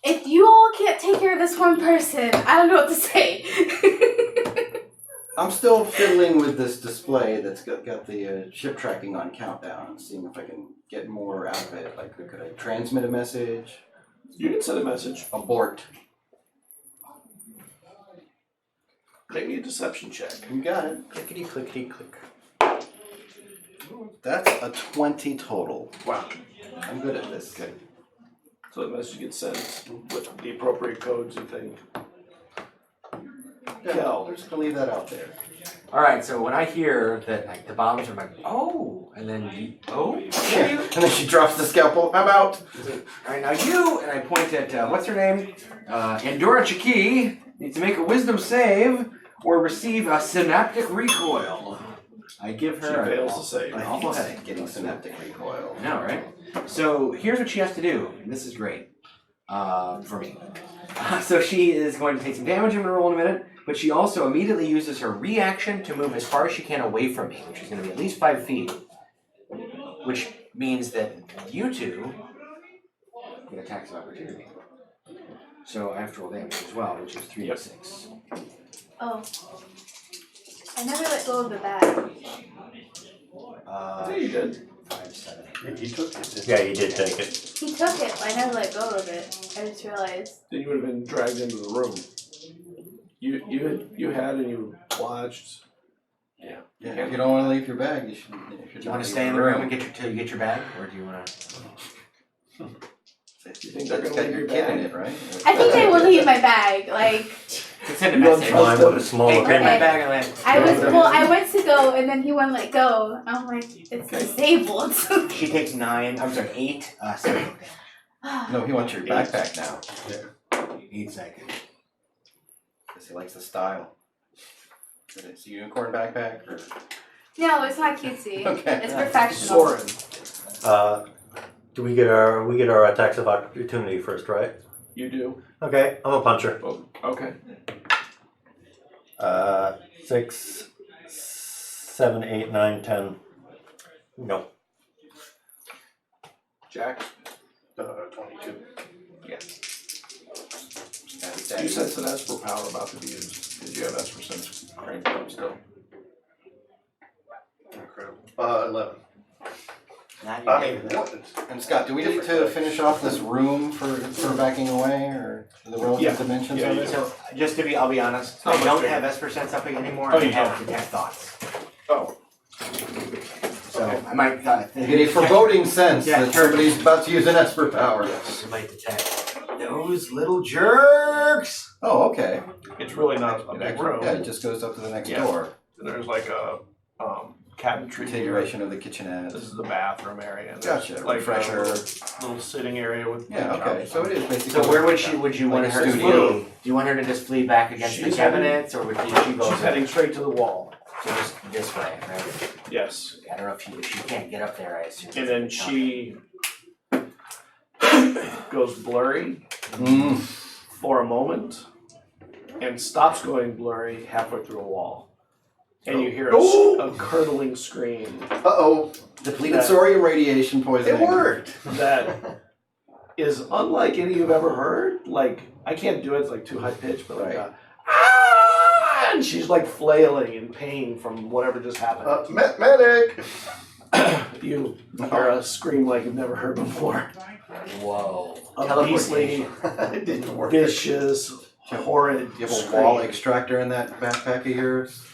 If you all can't take care of this one person, I don't know what to say. I'm still fiddling with this display that's got the ship tracking on countdown and seeing if I can get more out of it. Like, could I transmit a message? You can send a message. Abort. Make me a deception check. You got it. Clickety clickety click. That's a 20 total. Wow. I'm good at this. Okay. So the message gets sent with the appropriate codes and things. Yeah, Kel. I'm just gonna leave that out there. All right, so when I hear that like the bombs are like, oh, and then Yeah. And then she drops the scalpel. How about? all right, now you, and I point at what's her name, Andorra Chiki needs to make a wisdom save or receive a synaptic recoil. I give She her fails to save. an awful headache. Getting synaptic recoil. I know, right? So here's what she has to do, and this is great for me. So she is going to take some damage. I'm going to roll in a minute, but she also immediately uses her reaction to move as far as she can away from me, which is going to be at least 5 feet, which means that you two get attacks of opportunity. So I have to roll damage as well, which is 3d6. Oh. I never let go of the bag. Yeah, you did. 5, 7. He took it. Yeah, you did take it. He took it, but I never let go of it. I just realized. Then you would have been dragged into the room. You had and you watched. Yeah. If you don't want to leave your bag, you should. Do you want to stay in the room and till you get your bag, or do you want to? You think they're It's gonna got leave your your kid in bag? it, right? I think they will leave my bag. Like Send a You don't message. trust Mine them? with a small Hey, grab my opinion. bag and land. I went to go and then he wouldn't let go. I'm like, it's disabled. She takes 9. I'm sorry, 8. 7. No, he wants your backpack now. 8 seconds. Because he likes the style. Is it a unicorn backpack or? No, it's not cutesy. Okay. It's professional. Soren, Do we get our attacks of opportunity first, right? you do. Okay, I'm a puncher. Oh, okay. 6, 7, 8, 9, 10. No. Jack, 22. you sense an Esper power about to be used. Did you have Esper sense cranked up still? Incredible. 11. Not I your mean, favorite. what? And Scott, do we need to finish off this room for backing away, or the relative Yeah. dimensions Yeah, of you it? So, just to be, I'll be honest, Not I much don't bigger. have Esper Sense up anymore. Oh, I you have don't? Detect Thoughts. Oh, So, Okay. I might You get a foreboding sense Yeah, that somebody's about to use an Esper power. I might detect those little jerks. Oh, okay. it's really not a big room. Yeah, it just goes up to the next Yeah. door. And there's like a cabinetry here. Continuation of the kitchenette. This is the bathroom area. And there's Gotcha. like Refresher. a little sitting area with. Yeah, okay. So it is basically. So where would you want Like a her to studio. flee? Do you want her to just flee back against the She's cabinets, or would she go She's heading straight to the wall. so just this way, right? Yes. I don't know if she can't get up there, I assume. And then she goes blurry Mm. for a moment and stops going blurry halfway through a wall. And you hear a curdling scream Uh-oh. Depleted That- thorium radiation poisoning. It worked. that is unlike any you've ever heard. Like, I can't do it, it's like too high pitched, but like Right. ah! And she's like flailing in pain from whatever just happened. Medic! You hear a scream like you've never heard before. Whoa. A beastly, It didn't work. vicious, horrid Do you have a scream. wall extractor in that backpack of yours?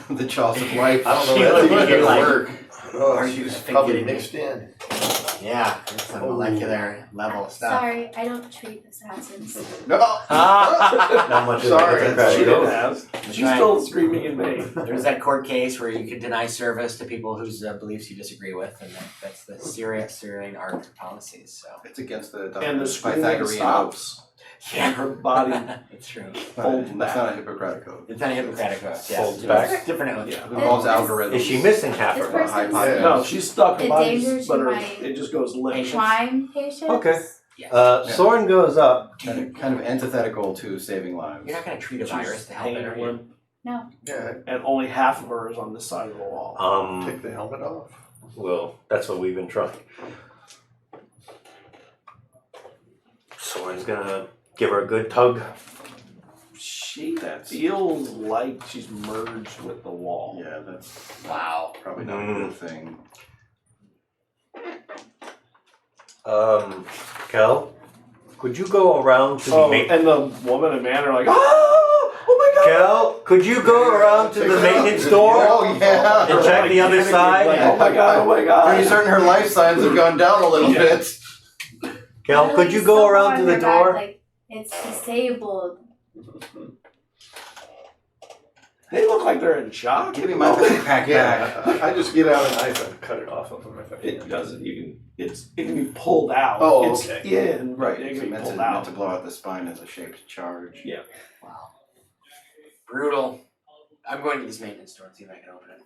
The jaws of life. I don't know She if would that's get gonna like- work. Oh, Are you she's thinking- probably mixed in. Yeah, it's some molecular level stuff. Sorry, I don't treat assassins. No. Not much of Sorry, it. She Okay. didn't ask. She's Right. still screaming in pain. There's that court case where you could deny service to people whose beliefs you disagree with, and that's the Syrian art policies. So It's against the And the screaming Pythagorean stops. And her body it's true. folds That's not a back. Hippocratic odd. It's not a Hippocratic oath. Yeah, Folds it's back. different oath. Yeah. It involves This- algorithms. Is she missing half This her? person's hypothesis. No, she's stuck. Her A body's, danger to but her, my it just goes limp. Patience. Lyme patients. Okay. Yeah. Soren goes up. Kind of antithetical to saving lives. You're not going to treat a virus to help it, hanging are you? limp. No. Yeah, and only half of her is on this side of the wall. take the helmet off. Well, that's what we've been trying. Soren's gonna give her a good tug. She feels like she's merged with the wall. Yeah, that's Wow. probably not a good thing. Cal, could you go around to the Oh, main... and the woman and man are like, oh my god! Cal, could you go around to the maintenance door Oh, yeah. and check the other Like, side? oh my god! Oh my god! Pretty certain her life signs have gone down a little bit. Cal, could you go around to the door? Like, it's disabled. They look like they're in shock. Give me my backpack back. Yeah, I just get out a knife and cut it off of them if I can. It doesn't. It can be pulled out. Oh, it's okay. in, Right, It it's can be meant pulled to out. blow out the spine as a shaped charge. Yeah. Wow. Brutal. I'm going to this maintenance store and see if I can open it.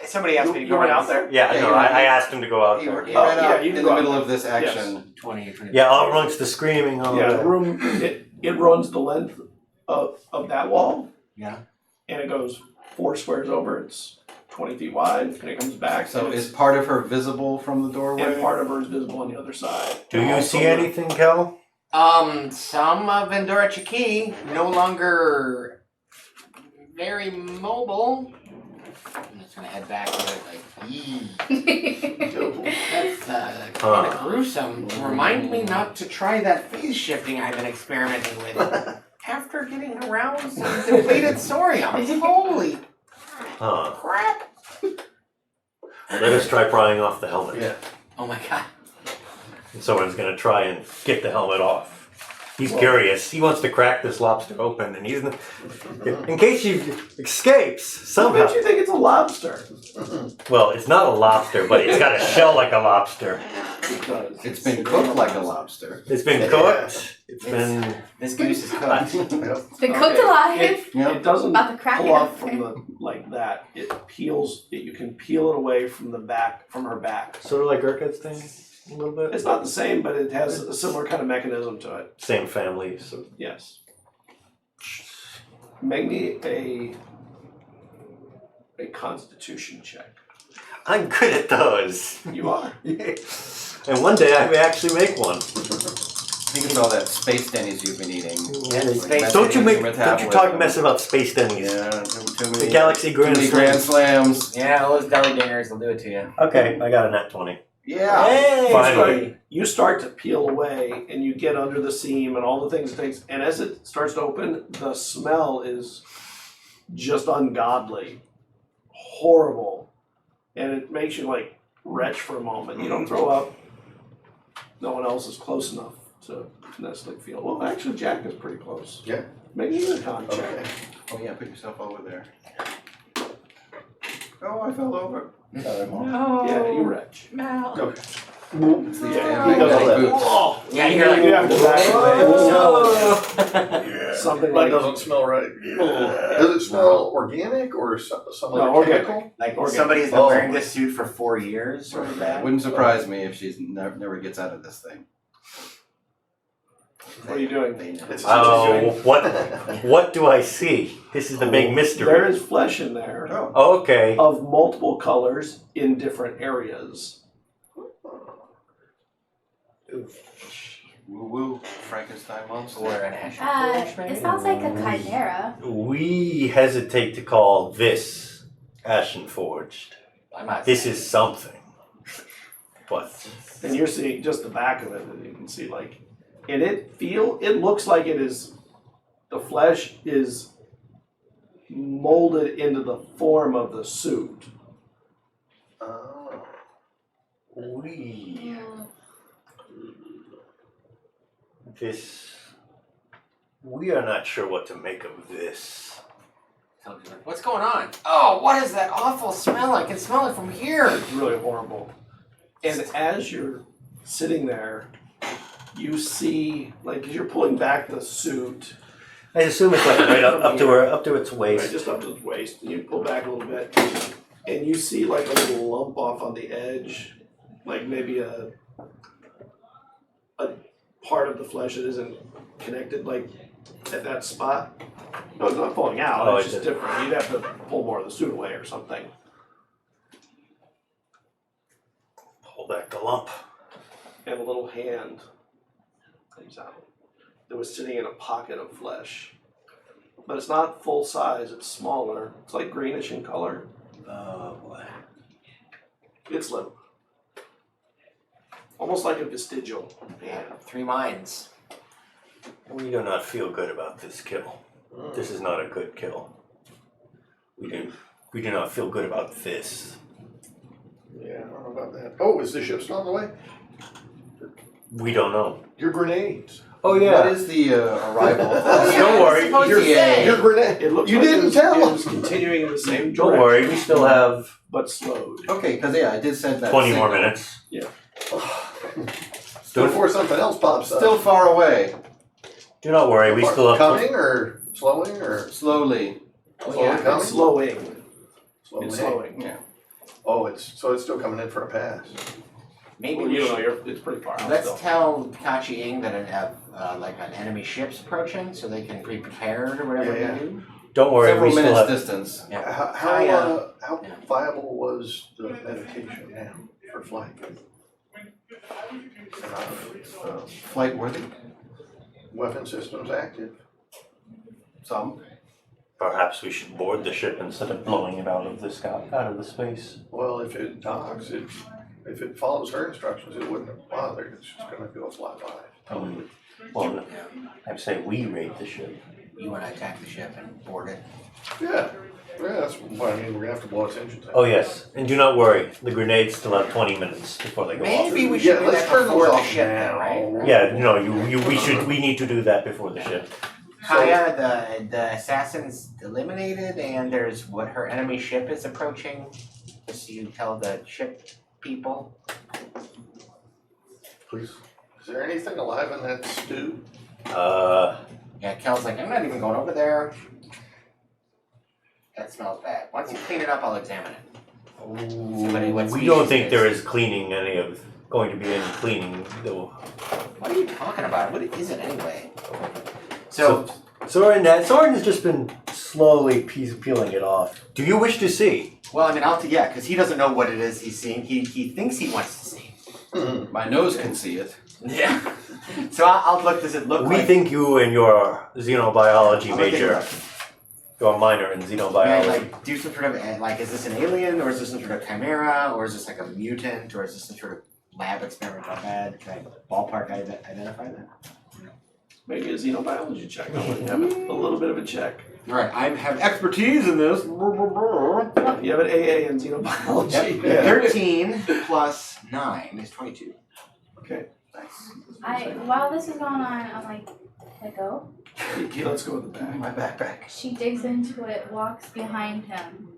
Somebody asked me to You go went around out there? Yeah, Yeah, no, you I went- asked him to go out He there. ran yeah, out you in can the go middle out of this action. 20. Yeah, all amongst the screaming. All Yeah, the the room. It runs the length of that wall. Yeah. And it goes 4 squares over. It's 20 feet wide, and it comes back. So and is part of her visible from the doorway? and part of her is visible on the other side. Do you Also, see anything, Cal? Some of Vendora Chiki no longer very mobile. I'm just gonna head back to it like, yee. That's kind of gruesome. Remind me not to try that phase shifting I've been experimenting with. After getting aroused and depleted thorium. Holy Huh. crap! Let us try prying off the helmet. Yeah. Oh my god. And someone's gonna try and get the helmet off. He's curious. He wants to crack this lobster open, and in case she escapes What somehow. makes you think it's a lobster? Well, it's not a lobster, but it's got a shell like a lobster. Because It's been cooked like a lobster. It's been cooked. It's been. This goose is cooked. It's been cooked alive. it doesn't About to crack pull it off open. from the like that. It peels. You can peel it away from the back, from her back. Sort of like Urquhart's thing, a little bit. It's not the same, but it has a similar kind of mechanism to it. Same family. So Yes. Make me a Constitution check. I'm good at those. You are. And one day I may actually make one. I think it's all that space denny's you've been eating. space- Don't you Messing make? with Don't you metabolism. talk mess about space denny's. Yeah, too many. The Galaxy too Grand many Slam. Grand Slams. Yeah, those deli dingers will do it to you. Okay, I got a nat 20. Yeah. Hey! Finally. You start to peel away, and you get under the seam, and all the things it takes. And as it starts to open, the smell is just ungodly, horrible, and it makes you like retch for a moment. You don't throw up. No one else is close enough to necessarily feel. Well, actually, Jack is pretty close. Yeah. Maybe you can check. Okay. Oh yeah, put yourself over there. Oh, I fell over. No. Yeah, you retch. No. Okay. It's these Yeah, damn he does belly like, boots. oh, Yeah, you're like, you have to back away. Yeah. Something That like doesn't smell right. Does it smell organic or some No, other organic. chemical? like Okay. somebody's been Oh. wearing this suit for 4 years or that. Wouldn't surprise me if she's never gets out of this thing. What are you doing? They know. It's Oh, what do I see? This is the big mystery. There is flesh in there Oh. Okay. of multiple colors in different areas. Woo woo, Frankenstein monster. Or an ashen forge, maybe? It sounds like a chimera. We hesitate to call this Ashen Forged. I'm not This is something. But And you're seeing just the back of it, and you can see like, and it looks like it is, the flesh is molded into the form of the suit. Oh. we we are not sure what to make of this. What's going on? Oh, what is that awful smell? I can smell it from here. It's really horrible. And as you're sitting there, you see, like, as you're pulling back the suit, I assume it's like right up to its right, waist. just up to his waist, and you pull back a little bit, and you see like a little lump off on the edge, like maybe a part of the flesh that isn't connected, like at that spot. No, it's not falling out. Oh, it's it just did. different. You'd have to pull more of the suit away or something. Pull back the lump. And a little hand comes out that was sitting in a pocket of flesh. But it's not full size, it's smaller. It's like greenish in color. Oh boy. It's limp. Almost like a vestigial hand. 3 minds. We do not feel good about this kill. This is not a good kill. We do not feel good about this. Yeah, I don't know about that. Oh, is the ship still on the way? We don't know. Your grenades. Oh What yeah. is the arrival? Don't worry. Your grenade. It looks You like didn't it tell was us. continuing in the same direction. Don't worry. We still have But slowed. Okay, because I did send that 20 more signal. minutes. Before something else pops up. Still far away. Do not worry. We still have. Coming or slowing or Slowly. slowly coming? It's slowing. Slowly. It's slowing. Yeah. Oh, it's still coming in for a pass. Maybe Well, we you know, should. it's pretty far out Let's still. tell Kachi Ing that like an enemy ship's approaching, so they can be prepared or whatever Yeah, they do. Don't worry. Several We still minutes have. distance. Yeah. How Yeah. viable was the medication now for flight? Flight worthy? Weapon systems active. Some. Perhaps we should board the ship instead of blowing it out of the sky, out of the space. Well, if it docks, if it follows her instructions, it wouldn't have bothered. It's just gonna go fly by. Well, no, I say we raid the ship. You want to attack the ship and board it. Yeah, that's what I mean. We're gonna have to blow its engines out. Oh yes, and do not worry. The grenades still have 20 minutes before they go off. Maybe we should do let's that turn before those the off ship, now. right? Yeah, no, we need to do that before the ship. Kaya, the assassin's eliminated, and there's what her enemy ship is approaching. So you tell the ship people. Please. Is there anything alive in that stew? Yeah, Kel's like, I'm not even going over there. That smells bad. Once you clean it up, I'll examine it. Somebody, what We don't species think is there it? is cleaning going to be any cleaning though. What are you talking about? What is it anyway? So Soren has just been slowly peeling it off. Do you wish to see? well, I mean, yeah, because he doesn't know what it is he's seeing. He thinks he wants to see. My nose can see it. Yeah. So I'll look. Does it look We like? think you and your xenobiology I'll look major, at your minor in Can I xenobiology. like do some sort of like, is this an alien or is this some sort of chimera or is this like a mutant or is this some sort of lab experiment I've had? Can I ballpark identify that? Maybe a xenobiology check. I would have a little bit of a check. All right, I have expertise in this. You have an AA in xenobiology. Yep. 13 plus 9 is 22. Okay. Nice. While this is going on, I'm like, let it go. Let's go with the back. My backpack. She digs into it, walks behind him,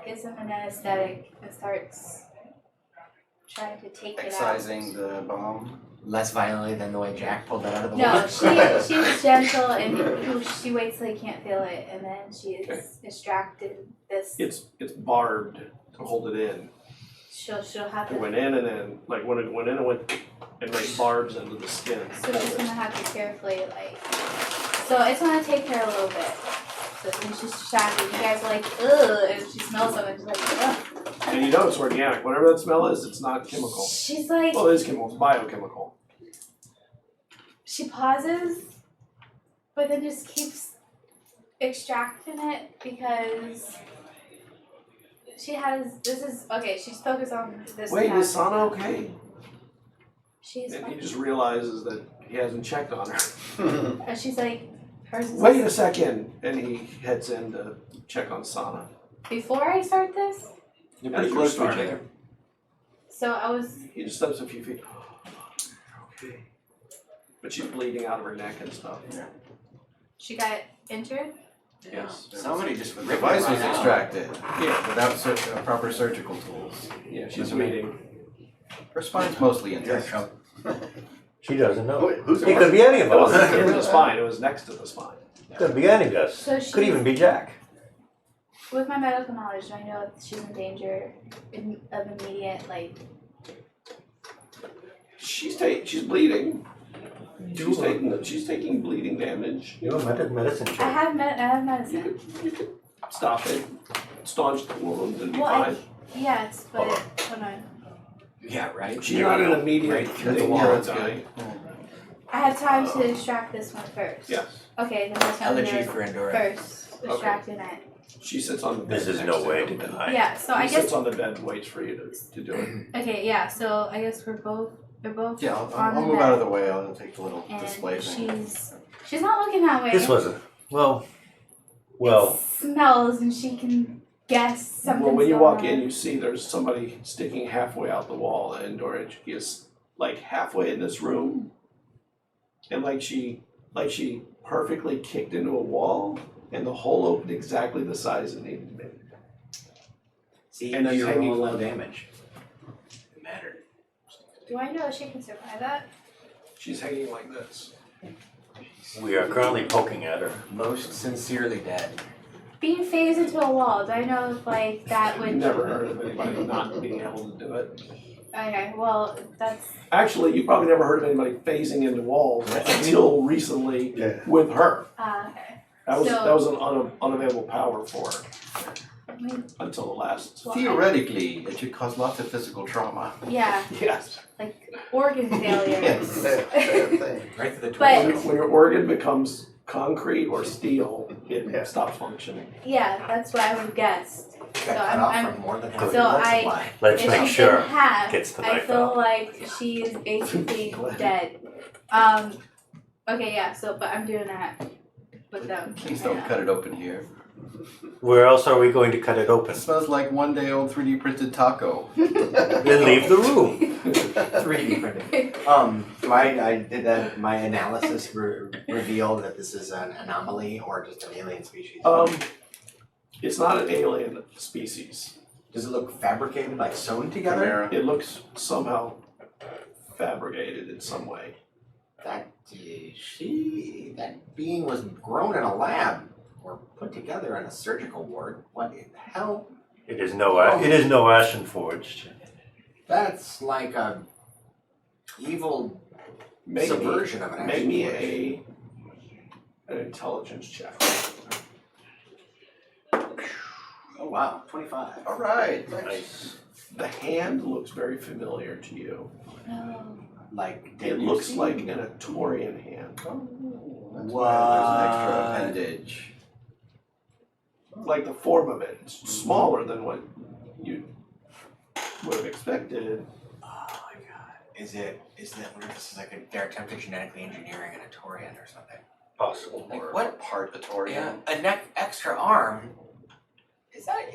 gives him an anesthetic, and starts trying to take it out. Excising the bomb. Less violently than the way Jack pulled that out of the No, water. she's gentle and she waits till he can't feel it, and then she is extracted this. It's barbed to hold it in. She'll have It to. went in and then, like when it went in, it went and made barbs into the skin. So she's gonna have to carefully So it's gonna take her a little bit. So then she's shocked, and you guys are like, ugh, and she smells something, she's like, ugh. And you know it's organic. Whatever that smell is, it's not chemical. She's like, Well, it is chemical. It's biochemical. she pauses, but then just keeps extracting it because she's focused on this. Wait, task. is Sana okay? She's And he fine. just realizes that he hasn't checked on her. And she's like, hers is Wait a second. And he heads in to check on Sana. before I start this, You're As pretty you're close to each starting. other. so I was, He just steps a few feet. Okay. But she's bleeding out of her neck and stuff. she got injured. Yes. Somebody just The ripped device it was right out. extracted Yeah. without proper surgical tools. Yeah, she's bleeding. Her spine's mostly You're in intact. trouble. She doesn't know. Wait, who's It could be any of It wasn't in the us. spine, it was next to the spine. Could be any of us. So she- Could even be Jack. With my medical knowledge, I know that she's in danger of immediate She's bleeding. She's taking bleeding damage. You have medicine I check. have medicine. You could stop it, staunch the wound, and be Well, fine. Yes, but hold on. Yeah, right. She's not an immediate Right through the danger wall. of dying. I have time to distract this one first. Yes. Okay, then that's what I'm Elegy doing for Endora. first. Distracting it. She sits on the bed. This is next no to way you. to die. Yeah, so I She guess sits on the bed and waits for you to do it. okay, yeah, so I guess we're both Yeah, on I'll the move bed. out of the way. I'll take the little And display thing. she's not looking that way. This wasn't. Well. It smells and she can guess something's Well, when you going walk on. in, you see there's somebody sticking halfway out the wall, and Dorich is like halfway in this room, and like she perfectly kicked into a wall, and the hole opened exactly the size it needed to be. See, And even though she's you're hanging rolling low low. damage, it mattered. Do I know that she can survive that? She's hanging like this. We are currently poking at her. Most sincerely dead. Being phased into a wall, do I know if like that would Never heard of anybody not being able to do it. Okay, well that's Actually, you probably never heard of anybody phasing into walls until recently Yeah. with her. okay. That was So- an unavailable power for her I mean, until the last. well, Theoretically, it should cause lots of physical trauma. yeah, Yes. like organ failure. Yes, same thing. Right to the But- torso. When your organ becomes concrete or steel, it stops functioning. Yeah, that's what I would have guessed. Got cut I'm- off I'm- from more than half So your blood I- supply. Let's if make she's sure. in half, gets the I knife feel out. like she's basically dead. Okay, yeah. So, but I'm doing that with them. Please don't cut it open here. Where else are we going to cut it open? It smells like one day old 3D printed taco. Then leave the room. 3D printed. I did that. My analysis revealed that this is an anomaly or just an alien species. It's not an alien species. Does it look fabricated, like sewn together? Chimera. It looks somehow fabricated in some way. That being was grown in a lab or put together in a surgical ward. What in the hell? It is no ashen forged. That's like a evil subversion of an Make me action an intelligence check. Oh wow, 25. All right. Nice. The hand looks very familiar to you. No. Like It looks like an Atorian hand. That's why there's an extra appendage. Like the form of it. It's smaller than what you would have expected. Oh my god. Is that wonder if this is like they're attempting genetically engineering an Atorian or something? Possible. Like Or what? part Atorian. A neck extra arm.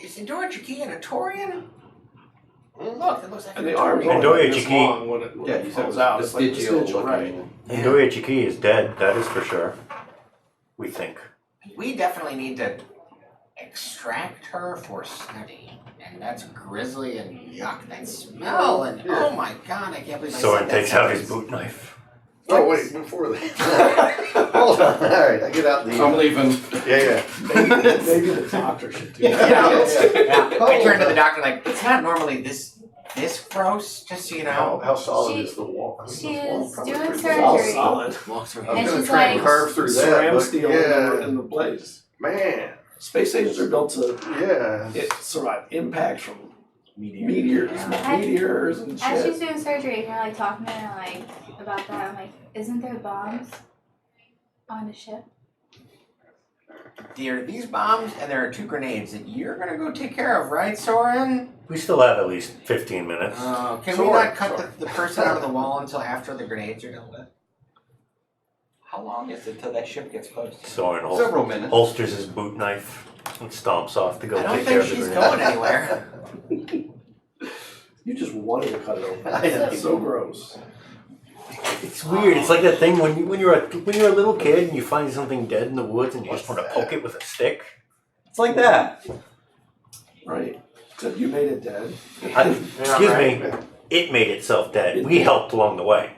Is Endora Chiki an Atorian? Look, it looks like And an the arm's Atorian. only Endora like this Chiki. long when it Yeah, you said it falls was out. It's like vestigial right? looking. And Doyachiki is dead, that is for sure. We think. We definitely need to extract her for study. And that's grisly and yuck. That smell and oh my god, I can't believe I Soren said that takes out his sentence. boot knife. Oh, wait, before that. Hold on, all right, I get out the. I'm leaving. Yeah, Maybe the doctor should do Yeah, that. I turned to the doctor like, it's not normally this gross, just so you know. How solid She- is the wall? she This wall is probably doing pretty surgery. All solid. solid. Walks through I was And gonna she's try and like- carve through that, Ceramic but steel yeah, in the place. man, Space stations are built to yeah. survive impacts from Meteor. meteors, Yeah. meteors and As she's shit. doing surgery, and you're like talking to her like about that. I'm like, isn't there bombs on the ship? There are these bombs and there are 2 grenades that you're gonna go take care of, right, Soren? We still have at least 15 minutes. Can we Soren, not cut Soren. the person out of the wall until after the grenades are dealt with? How long is it till that ship gets close? Soren Several minutes. holsters his boot knife and stomps off to go I don't take care think of the she's grenade. going anywhere. You just wanted to cut it open. I know. It's so gross. It's weird. It's like that thing when you're a little kid and you find something dead in the woods and you just want to poke it with a stick. It's like that. Right. Except you made it dead. Excuse me. It made itself dead. We helped along the way.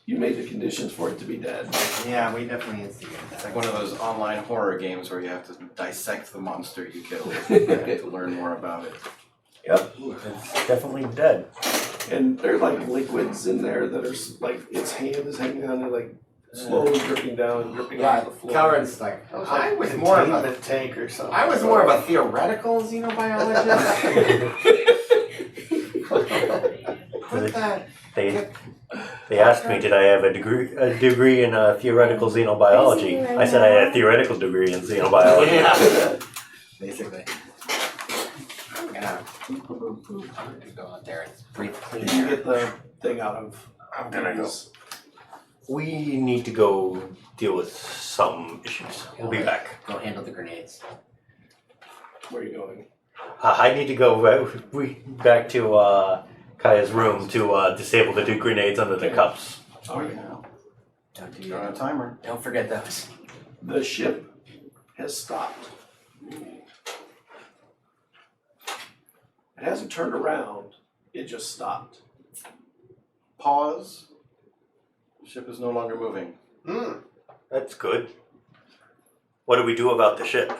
You made the conditions for it to be dead. Yeah, we definitely instigated It's that. like one of those online horror games where you have to dissect the monster you killed to learn more about it. Yep. It's definitely dead. And there are like liquids in there that are like its hand is hanging down there, like slowly dripping down and dripping onto the floor. Calren's like, That was I like was more of a containment tank or something. I was more of a theoretical xenobiologist. Put that. They asked me, did I have a degree in theoretical xenobiology? I said I had a theoretical degree in xenobiology. Yeah. Basically. I'm gonna go out there and breathe clean Did you air. get the thing out of? I'm gonna go. We need to go deal with some issues. We'll be back. Go handle the grenades. Where are you going? I need to go back to Kaya's room to disable the 2 grenades under the cups. Oh, yeah. Don't do You're on a timer. Don't forget those. The ship has stopped. It hasn't turned around, it just stopped. Pause. The ship is no longer moving. That's good. What do we do about the ship?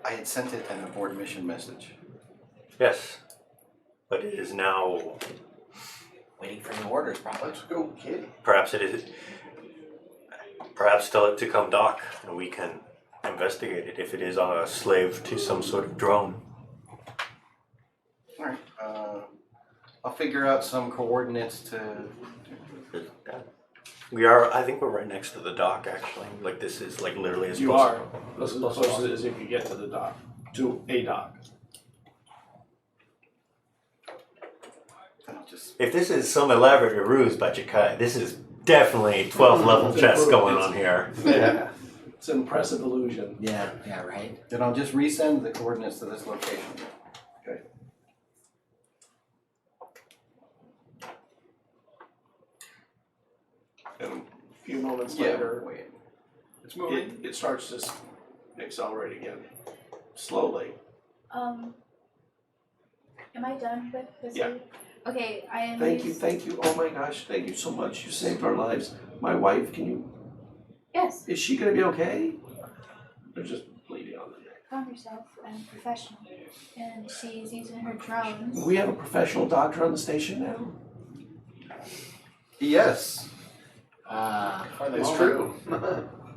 I had sent it an abort mission message. Yes, but it is now. Waiting for new orders, probably. Let's go get it. Perhaps it is. Perhaps tell it to come dock, and we can investigate it if it is a slave to some sort of drone. Alright, I'll figure out some coordinates to... We are. I think we're right next to the dock. Actually, like this is like literally as You close- are. This is as close as you can get to the dock. To a dock. I'll just... If this is some elaborate ruse by Jakai, this is definitely 12 level chess going on here. Yeah. It's an impressive illusion. Yeah, right. Then I'll just resend the coordinates to this location. Okay. And a few moments later, wait. It's moving. it starts to accelerate again. Slowly. Am I done with this? Yeah. Okay, I am. Thank you. Oh my gosh, thank you so much. You saved our lives. My wife, Yes, is she gonna be okay? They're just bleeding on the neck. calm yourself. I'm professional, and she's using her drones. We have a professional doctor on the station now. Yes. For the It's moment. true.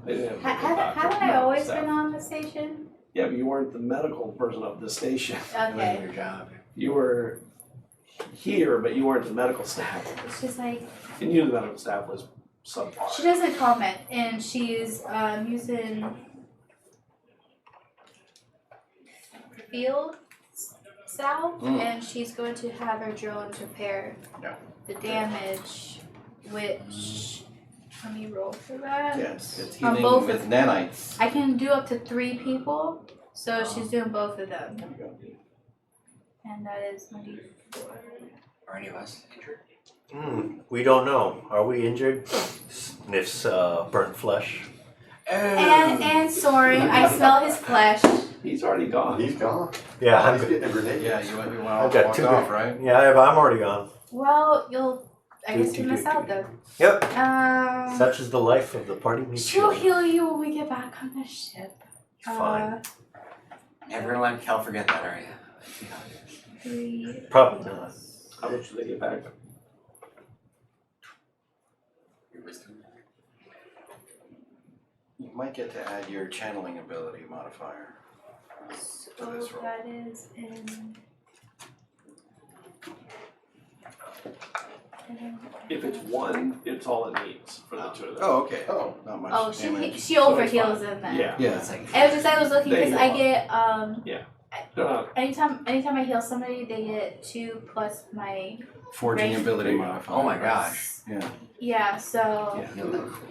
They didn't have a good doctor, Haven't I medical always staff. been on the station? Yeah, but you weren't the medical person of the station. Doing Okay, your job. You were here, but you weren't the medical staff. it's just like And you, the medical staff, was subpar. she doesn't comment, and she's using field salve, and she's going to have her drones repair Yeah. the damage, which let me roll for that. Yes. It's On healing both with of- nanites. I can do up to 3 people, so she's doing both of them, and that is my D4. Are any of us injured? We don't know. Are we injured? Sniffs burnt flesh. And Soren, I smell his flesh. He's already gone. He's gone. Yeah, Oh, I'm he's good. getting a grenade. Yeah, you went I've got walked 2 off, right? Yeah, I'm already gone. Well, I guess you miss out though. Yep. Such Such is the life of the party meets she'll you. heal you when we get back on the ship. Fine. Never gonna let Kel forget that, are you? 3. Probably not. How much did they get back? Your wisdom. You might get to add your channeling ability modifier. So this roll. that is in. If it's 1, it's all it needs for the 2 of them. Oh, okay. Oh. Not much Oh, damage. she overheals them then. Yeah. Yeah. It's like I was looking There because you I are. get They're not. anytime I heal somebody, they get 2 plus my Forging Right. ability modifier. oh my gosh. yeah. So Yeah.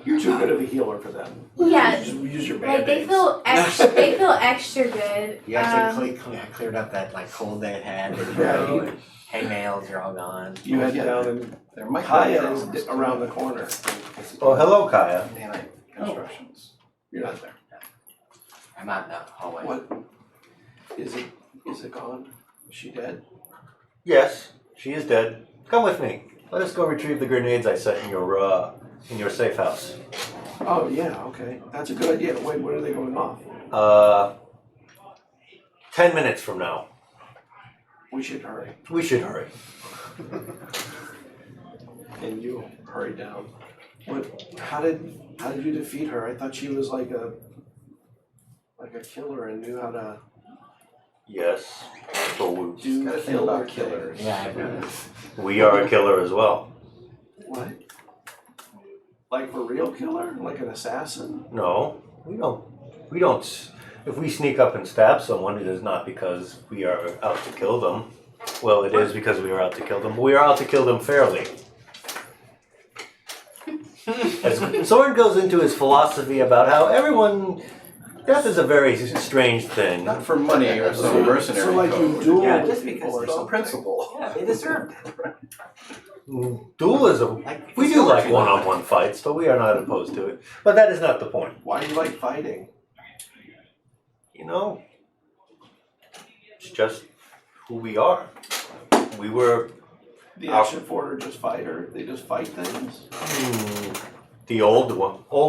You're too good of a healer for them. Yeah. Just use your like they band-aids. feel extra. They feel extra good. You actually cleared up that like cold they had. Yeah, Hangnails are all gone. You head down and There might be Kaya drones is around the corner. Oh, hello, Kaya. Nanite constructions. You're not there. I'm out in the hallway. What? Is it gone? Is she dead? Yes, she is dead. Come with me. Let us go retrieve the grenades I set in your safe house. Oh yeah, okay. That's a good idea. Wait, when are they going off? 10 minutes from now. We should hurry. We should hurry. and you hurry down. How did you defeat her? I thought she was like a killer and knew how to Yes, but do Gotta think killer about killers. things. Yeah, we are a killer as well. What? Like for real killer? Like an assassin? No, we don't. We don't. If we sneak up and stab someone, it is not because we are out to kill them. Well, it is because we are out to kill them, but we are out to kill them fairly. As Soren goes into his philosophy about how death is a very strange thing. Not for money or some mercenary So like you code. duel Yeah, with just people because or it's something. Principle. yeah, they deserve it. Dualism. Like, We do like one-on-one fights, but we are not opposed to it. But that is not the point. Why do you like fighting? You know, it's just who we are. We were The action fort are just fighter. They just fight things. the old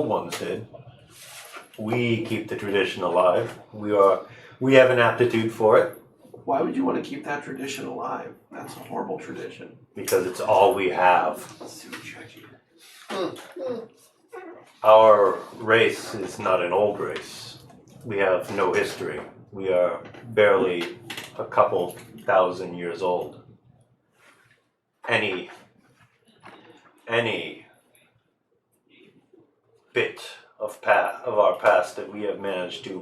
ones did. We keep the tradition alive. We have an aptitude for it Why would you want to keep that tradition alive? That's a horrible tradition. because it's all we have. Our race is not an old race. We have no history. We are barely a couple thousand years old. Any bit of our past that we have managed to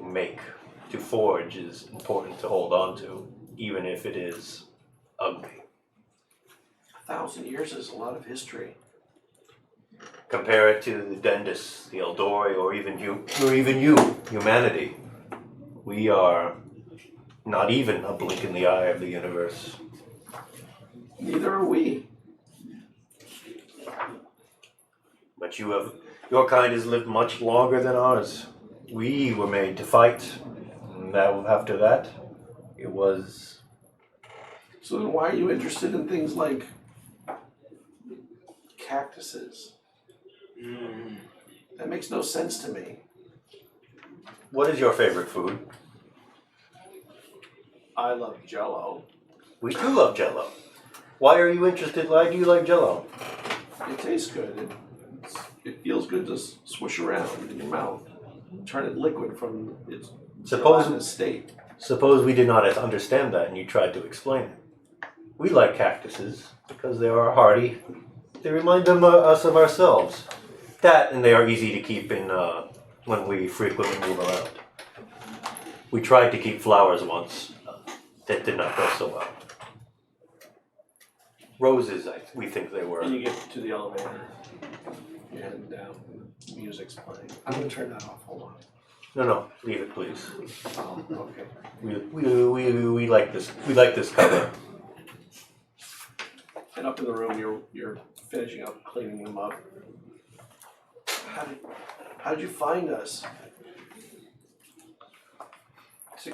forge is important to hold on to, even if it is ugly. 1,000 years is a lot of history. Compare it to the Dendis, the Eldori, or even humanity. We are not even a blink in the eye of the universe. Neither are we. But your kind has lived much longer than ours. We were made to fight. And after that, it was... So then why are you interested in things like cactuses? That makes no sense to me. What is your favorite food? I love Jell-O. We do love Jell-O. Why are you interested? Why do you like Jell-O? It tastes good. It feels good to swish around in your mouth. Turn it liquid from its gelatinous state. Suppose we did not understand that and you tried to explain it. We like cactuses because they are hardy. They remind us of ourselves. That, and they are easy to keep in when we frequently move around. We tried to keep flowers once. That did not go so well. Roses, we think they were. And you get to the elevator. You're heading down. Music's playing. I'm gonna turn that off. Hold on. No, leave it, please. Oh, okay. We like this. We like this cover. And up in the room, you're finishing up cleaning them up. How'd you find us?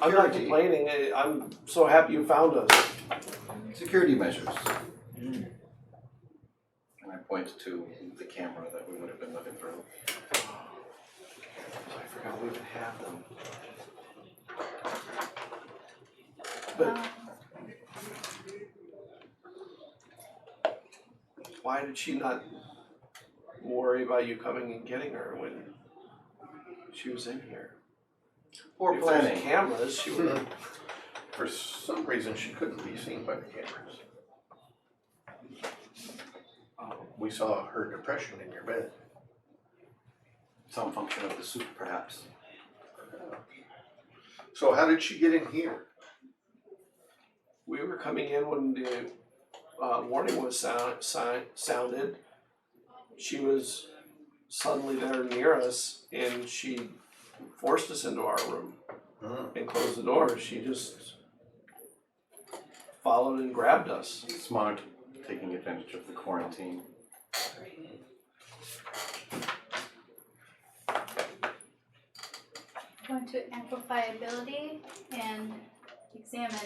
I'm not Security. complaining. I'm so happy you found us. Security measures. And I point to the camera that we would have been looking through. I forgot we even have them. But why did she not worry about you coming and getting her when she was in here? Poor If there's planning. cameras, she would have. For some reason, she couldn't be seen by the cameras. We saw her depression in your bed. Some function of the suit, perhaps. So how did she get in here? We were coming in when the warning was sounded. She was suddenly there near us, and she forced us into our room and closed the door. She just followed and grabbed us. Smart, taking advantage of the quarantine. Going to amplify ability and examine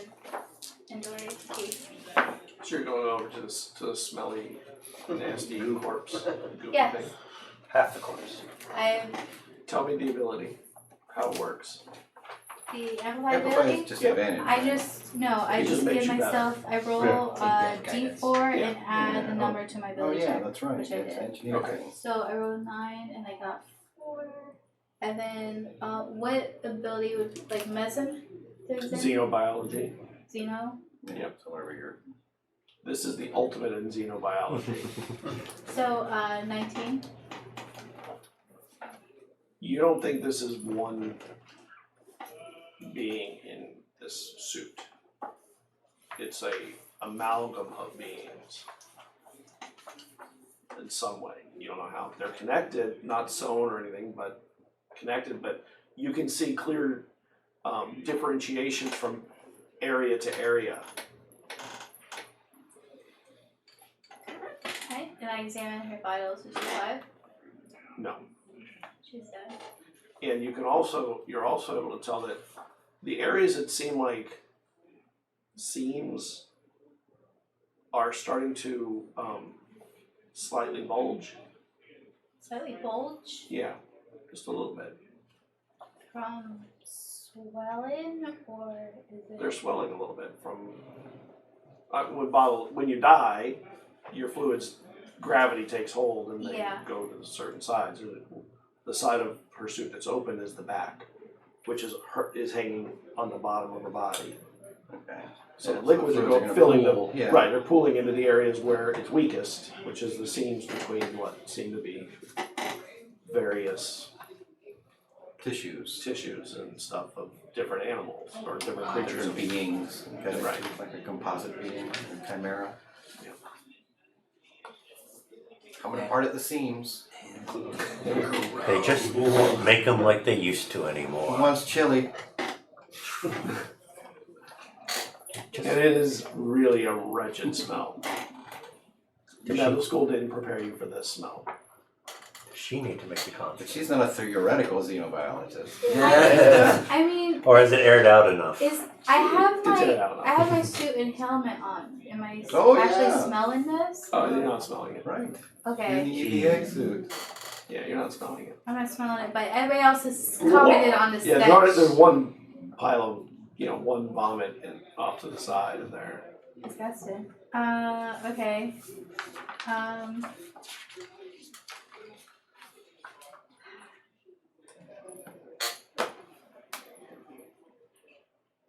Endori's case. So you're going over to the smelly, nasty corpse. Goopy Yes. thing. Half the corners. I Tell me the ability, how it works. The amplified Amplify ability? is disadvantage. I just It just makes give you better. myself. I roll Yeah. D4 Yeah. and add Yeah. the number to my Oh ability yeah, check. that's right. Which I That's did. engineer Okay. thing. So I rolled 9 and I got 4. And then what ability would like meson? Xenobiology. Xeno. Yep. So wherever you're. This is the ultimate in xenobiology. So 19. You don't think this is one being in this suit. It's a amalgam of beings in some way. You don't know how. They're connected, not sewn or anything, but connected. But you can see clear differentiations from area to area. Okay. Did I examine her vitals? Is she alive? No. She's dead. And you're also able to tell that the areas that seem like seams are starting to slightly bulge. Slightly bulge Yeah, just a little bit. from swelling, or is it? They're swelling a little bit from when you die, your fluids gravity takes hold and they Yeah. go to certain sides. The side of her suit that's open is the back, which is hanging on the bottom of her body. Okay. So Yeah, liquids so are fluids are filling gonna pool, the yeah. right. They're pooling into the areas where it's weakest, which is the seams between what seem to be various Tissues. tissues and stuff of different animals or different creatures. Different beings. Okay. Right. Like a composite being, a chimera. Yeah. Coming apart at the seams. They just won't make them like they used to Who anymore. wants chili? And it is really a wretched smell. Medical school didn't prepare you for this smell. She need to make the But contact. she's not a theoretical xenobiologist. I mean, Or is it aired out enough? I have It's aired out. I have my suit and helmet on. Am I Oh, actually yeah. smelling this? Oh, you're not smelling it. Right. Okay. In the EVA suit. Yeah, you're not smelling it. I'm not smelling it, but everybody else has commented on the Yeah, stench. there's one pile of, one vomit off to the side of there. Disgusting. Okay.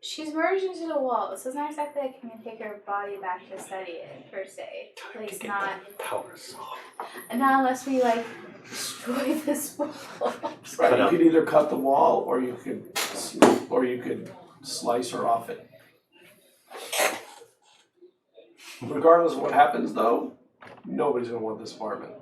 She's merged into the wall, so it's not exactly like I can take her body back to study it, per se. Like, not, Powers. not unless we, like, destroy this wall. Right, you could either cut the wall or you could slice her off it. Regardless of what happens though, nobody's gonna want this apartment.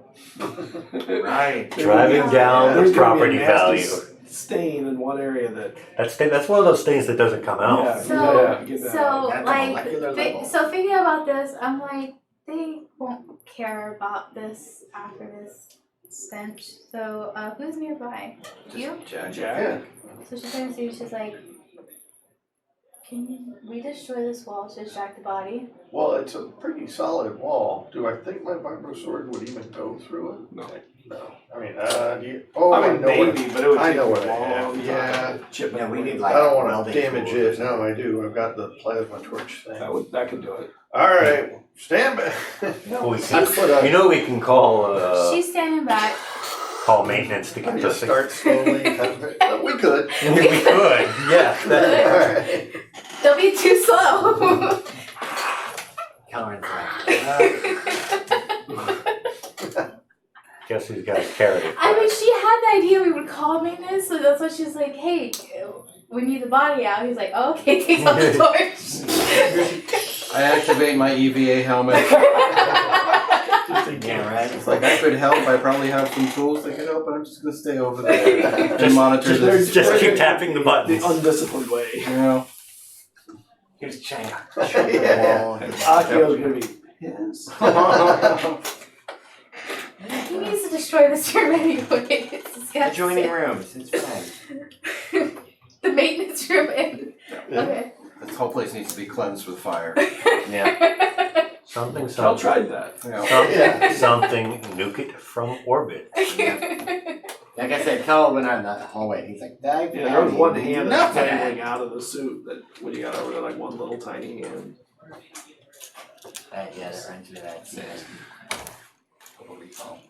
Right. Driving down There's the gonna be property a nasty value. Stain in one area that That's one of those things that doesn't come out. yeah, So, yeah, get that out. At the like, molecular level. so thinking about this, I'm like, they won't care about this after this stench. So, who's nearby? You? Jack. Jack. So she's gonna see, she's like, can we destroy this wall to distract the body? Well, it's a pretty solid wall. Do I think my vibro sword would even go through it? No. No. I mean, do you? Oh, I mean, know what maybe, but it would I take know a what I long have. time Yeah. to chip it Yeah, we away. need, I like, don't want to welding damage tools or it. No, I do. I've got the plasma torch thing. That could do it. All right, stand back. We She's- can, you know we can call She's standing back. call maintenance to I get this just thing. start slowly. We could. We could, yeah. All right. Don't be too slow. Cameron's right. Guess who's got carried it? I mean, she had the idea we would call maintenance, so that's why she's like, hey, we need the body out. He's like, oh, okay, takes off the torch. I activate my EVA helmet. Yeah, right. It's like I could help. I probably have some tools that could help, but I'm just gonna stay over there and monitor this. Just keep tapping the buttons. The undisciplined way. You know. Here's China. Yeah. Akio's gonna be pissed. He needs to destroy this room anyway. It's disgusting. Adjoining rooms. It's fine. The maintenance room and okay. This whole place needs to be cleansed with fire. Yeah. Something, Kel something. tried that. You know. Something, nuke it from orbit. Like I said, Kel went out in the hallway and he's like, Yeah, there was one hand that's dangling out of the suit that when you got over there, like one little tiny hand. Yeah, that reminds me of that scene. Total Recall.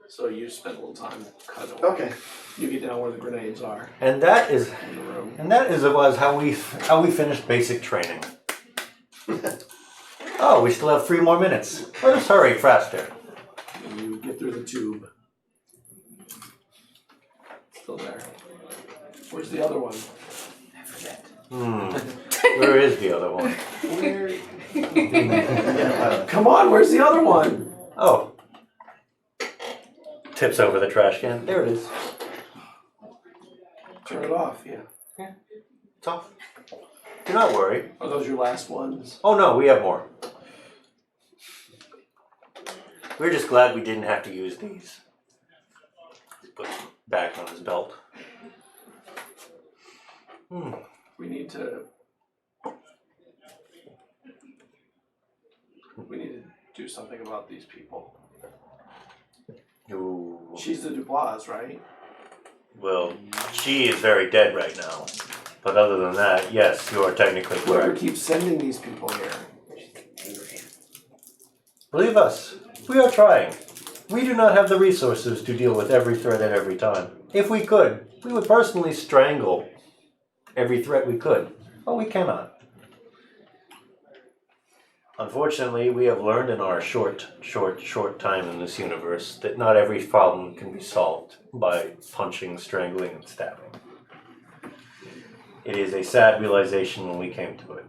So you spend a little time cutting. Okay. You get down where the grenades are And that is in the room. was how we finished basic training. Oh, we still have 3 more minutes. Let us hurry faster. And you get through the tube. Still there. Where's the other one? I forget. Where is the other one? Where? Come on, where's the other one? Oh. Tips over the trash can. There it is. Turn it off, yeah. It's off. Do not worry. Are those your last ones? Oh no, we have more. We're just glad we didn't have to use these. Put back on his belt. We need to do something about these people. Ooh. She's the Dubois, right? Well, she is very dead right now. But other than that, yes, you are technically Whoever correct. keeps sending these people here. Believe us, we are trying. We do not have the resources to deal with every threat at every time. If we could, we would personally strangle every threat we could. But we cannot. Unfortunately, we have learned in our short time in this universe that not every problem can be solved by punching, strangling, and stabbing. It is a sad realization when we came to it.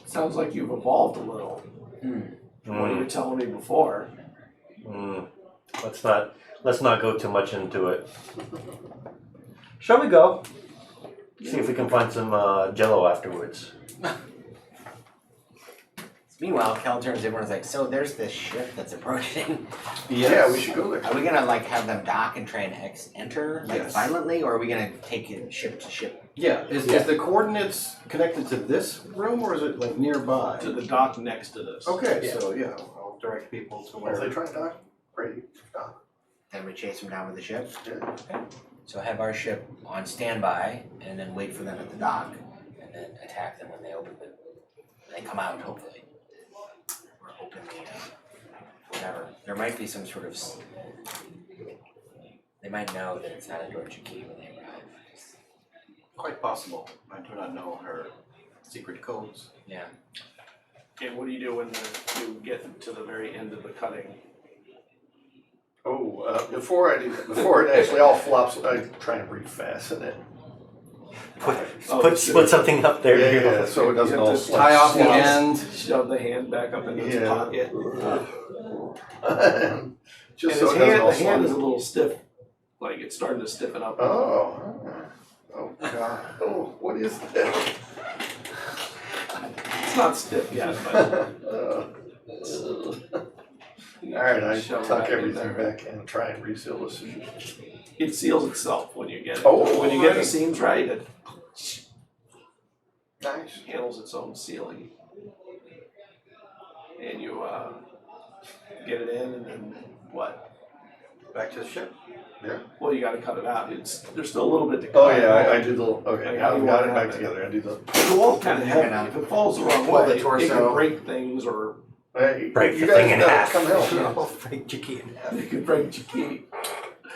Sounds like you've evolved a little from what you were telling me before. Let's not go too much into it. Shall we go? See if we can find some Jello afterwards. Meanwhile, Kel turns to everyone's like, so there's this ship that's approaching. Yeah, we should go there. Are we gonna like have them dock and try and enter like Yes. violently, or are we gonna take it ship to ship? Yeah, is the coordinates connected to this room or is it like nearby? To the dock next to this. Okay, so yeah, I'll direct people to Well, if where. they try and dock, great, dock. Then we chase them down with the ship. Yeah. So have our ship on standby, and then wait for them at the dock, and then attack them when they open the. They come out hopefully, or open the whatever. There might be some sort of. They might know that it's not a Georgia key when they arrive. Quite possible. I do not know her secret codes. Yeah. And what do you do when you get to the very end of the cutting? Oh, before it actually all flops, I try and refasten it. Put something up there. Yeah, so it doesn't all slip. Tie off the Slops. end. Shove the hand back up into its Yeah. pocket. Just And so his it doesn't hand, all the hand is slip. a little stiff. Like it's starting to stiffen up. Oh God. Oh, what is that? It's not stiff yet, but All right, I shove it tuck back in everything there. back and try and reseal this. It seals itself when you get it. Oh, when you get the nice. seams right, it Nice. handles its own sealing. And you get it in, and then what? Back to the ship. Well, you got to cut it out. There's still a little bit to cut. Oh yeah, I do the okay. Like, how do I've you got wanna it back have it? together. I do the. The wall's kind of heavy. Yeah. If it falls the wrong Pull the way, it torso. can break things, or Hey, Break you the guys thing in gotta half. Come help. Break your key in half. it can break your key.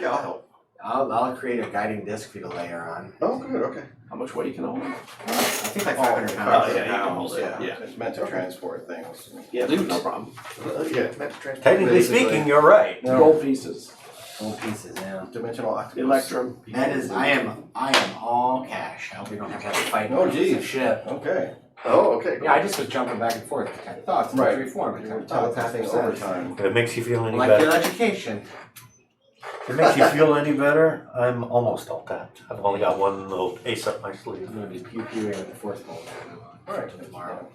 Yeah, I'll help. I'll create a guiding disc for you to layer on. Oh, good. Okay. How much weight can it hold? I think like 500 Oh, pounds. yeah, you can hold it. Yeah, Yeah. it's meant to transport things. Yeah, no problem. Yeah, meant to transport. Technically Basically. speaking, you're right. Gold pieces, Gold pieces, yeah. Dimensional octopus. electrum. That is, I am all cash. I hope we don't have to fight Oh, with geez. the ship. Okay. Oh, okay. Yeah, I just was jumping back and forth. I thoughts, Right. reform. You're telepathing overtime. If it makes you feel any Like better. your education. If it makes you feel any better, I'm almost all tapped. I've only got one little ace up my sleeve. I'm gonna be pew-pewing with the fourth bolt. Alright. Tomorrow.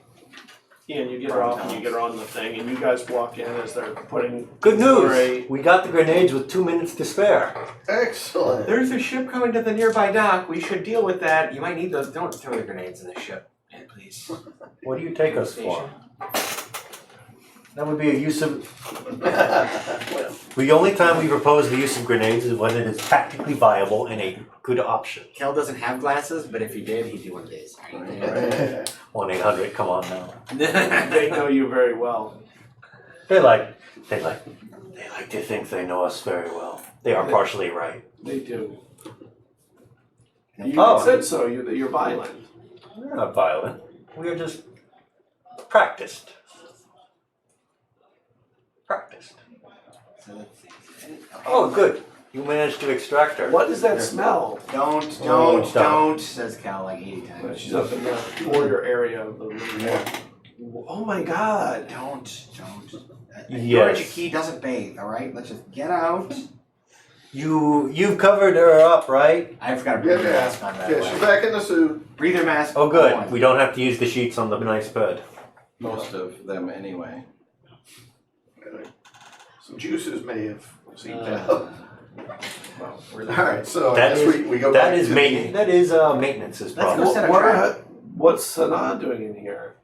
Yeah, and you get her off, and you get her on the thing, and you guys walk in as they're putting. Good Or news! We got the grenades with 2 minutes to spare. Excellent. There's a ship coming to the nearby dock. We should deal with that. You might need those. Don't throw the grenades in the ship, please. What do you take us for? That would be a use of. Well, The only time we propose the use of grenades is when it is tactically viable and a good option. Kel doesn't have glasses, but if he did, he'd do one of these. 1-800, come on now. They know you very well. They like to think they know us very well. They are partially right. They do. You Oh. said so. You're violent. We're not violent. We are just practiced. Practiced. So let's see. Okay. Oh, good. You managed to extract her. What is that smell? Don't, says Cal like 80 times. She's up in the border area of the room. Oh my god. Don't. Yes. Georgia Key doesn't bathe, alright? Let's just get out. You've covered her up, right? I've got a breather Yeah, mask on, by the she's way. back in the suit. Breather mask. Oh, good. on. We don't have to use the sheets on the nice bed. Most of them anyway. Some juices may have seeped out. Well, Alright, so I That guess is we go that back is to maintenance. That is maintenance's Let's go problem. set a trap. What's Sanaa doing in here?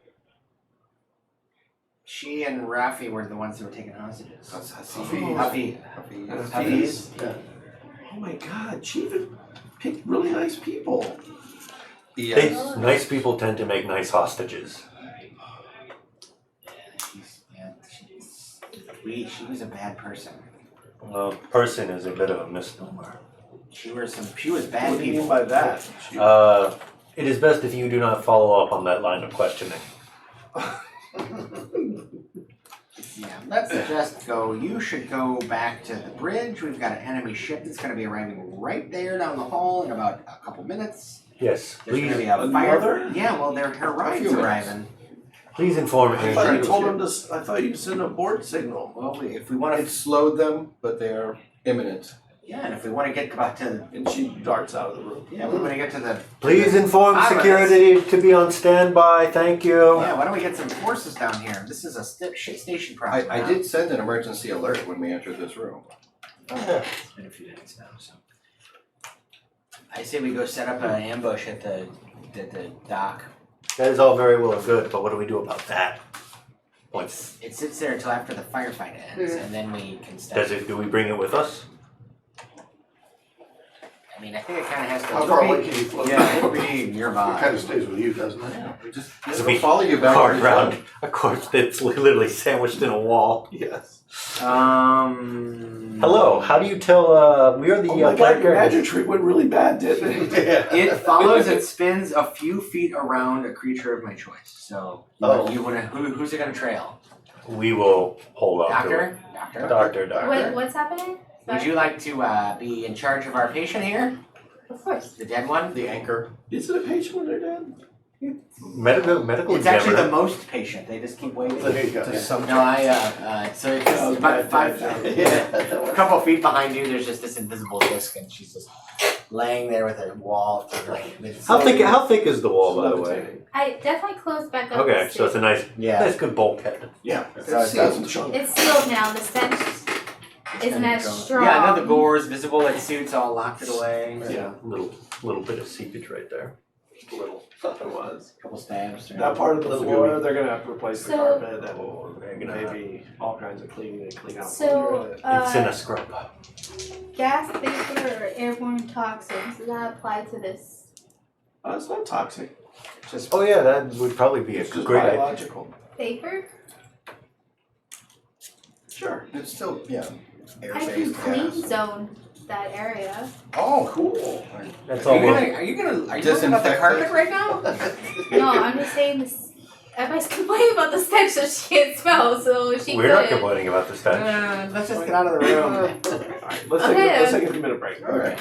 She and Rafi were the ones that were taking hostages. That's Hafi. Hafiz? Yeah. Oh my god, she even picked really nice people. Yes. Nice people tend to make nice hostages. She was a bad person. Well, person is a bit of a misnomer. She was bad What do you mean people. by that? It is best if you do not follow up on that line of questioning. Yeah, let's just go. You should go back to the bridge. We've got an enemy ship that's going to be arriving right there down the hall in about a couple minutes. Yes, There's going to please. be a fire. Another? Yeah, well, her ride's few minutes. arriving. Please inform I thought me. you told him to. I thought you sent a board signal. Well, if we want It to, slowed them, but they are imminent. yeah, and if we want to get back to, And she darts out of the room. yeah, we want to get to the. Please inform Pirates. security to be on standby. Thank you. Yeah, why don't we get some forces down here? This is a station problem. I did send an emergency alert when we entered this room. It's been a few days now, so. I say we go set up an ambush at the dock. That is all very well and good, but what do we do about that? Once It sits there until after the firefight ends, and then we can step. does it? Do we bring it with us? I mean, I think it kind of has to. How far away can you float? Yeah, it'll be It nearby. kind of stays with you, doesn't it? We just This we'll follow you back. Cart every round time. a corpse that's literally sandwiched in a wall. Yes. Hello. How do you tell? We are the Oh my god, player your characters. magic trick went really bad, didn't it? Yeah. It follows and spins a few feet around a creature of my choice. So you wanna who's it gonna trail? We will hold on to it. Doctor. Wait, what's happening? Would Sorry. you like to be in charge of our patient here? Of course. The dead one? The anchor. Is it a patient when they're dead? Medical It's actually the examiner. most patient. They just keep waiting. There you go. To some No, so it's Oh, about bad, 5 bad. Yeah. a couple feet behind you. There's just this invisible disc, and she's just laying there with a wall. How thick is the wall, by the way? Levitating. I definitely closed back up. Okay, the so it's a nice, Yeah. nice good bulkhead. Yeah. So it's sealed. Chunk. It's sealed now. The stench isn't as strong. Yeah, I know the gore is visible. Its suit's all locked it away. Yeah, Little bit of seepage right there. Just a little. it was. Couple stabs. That part of the Little floor, gooey. they're gonna have to replace the So- carpet Oh, they're and gonna. maybe all kinds of cleaning and clean out. So, It's in a scrub. gas, vapor, or airborne toxins, does that apply to this? It's not toxic. Just Oh yeah, that would probably be a It's just great idea. biological. Vapor? Sure. It's still I can air-based clean gas. zone that area. Oh, cool. That's all. Are you We're, talking about the Disinfect carpet it. right now? No, I'm just saying this. Everybody's complaining about the stench that she can't smell, so she we're not could. complaining about the stench. Let's just get out of the room. Alright, let's Okay. take a 2-minute break. All right.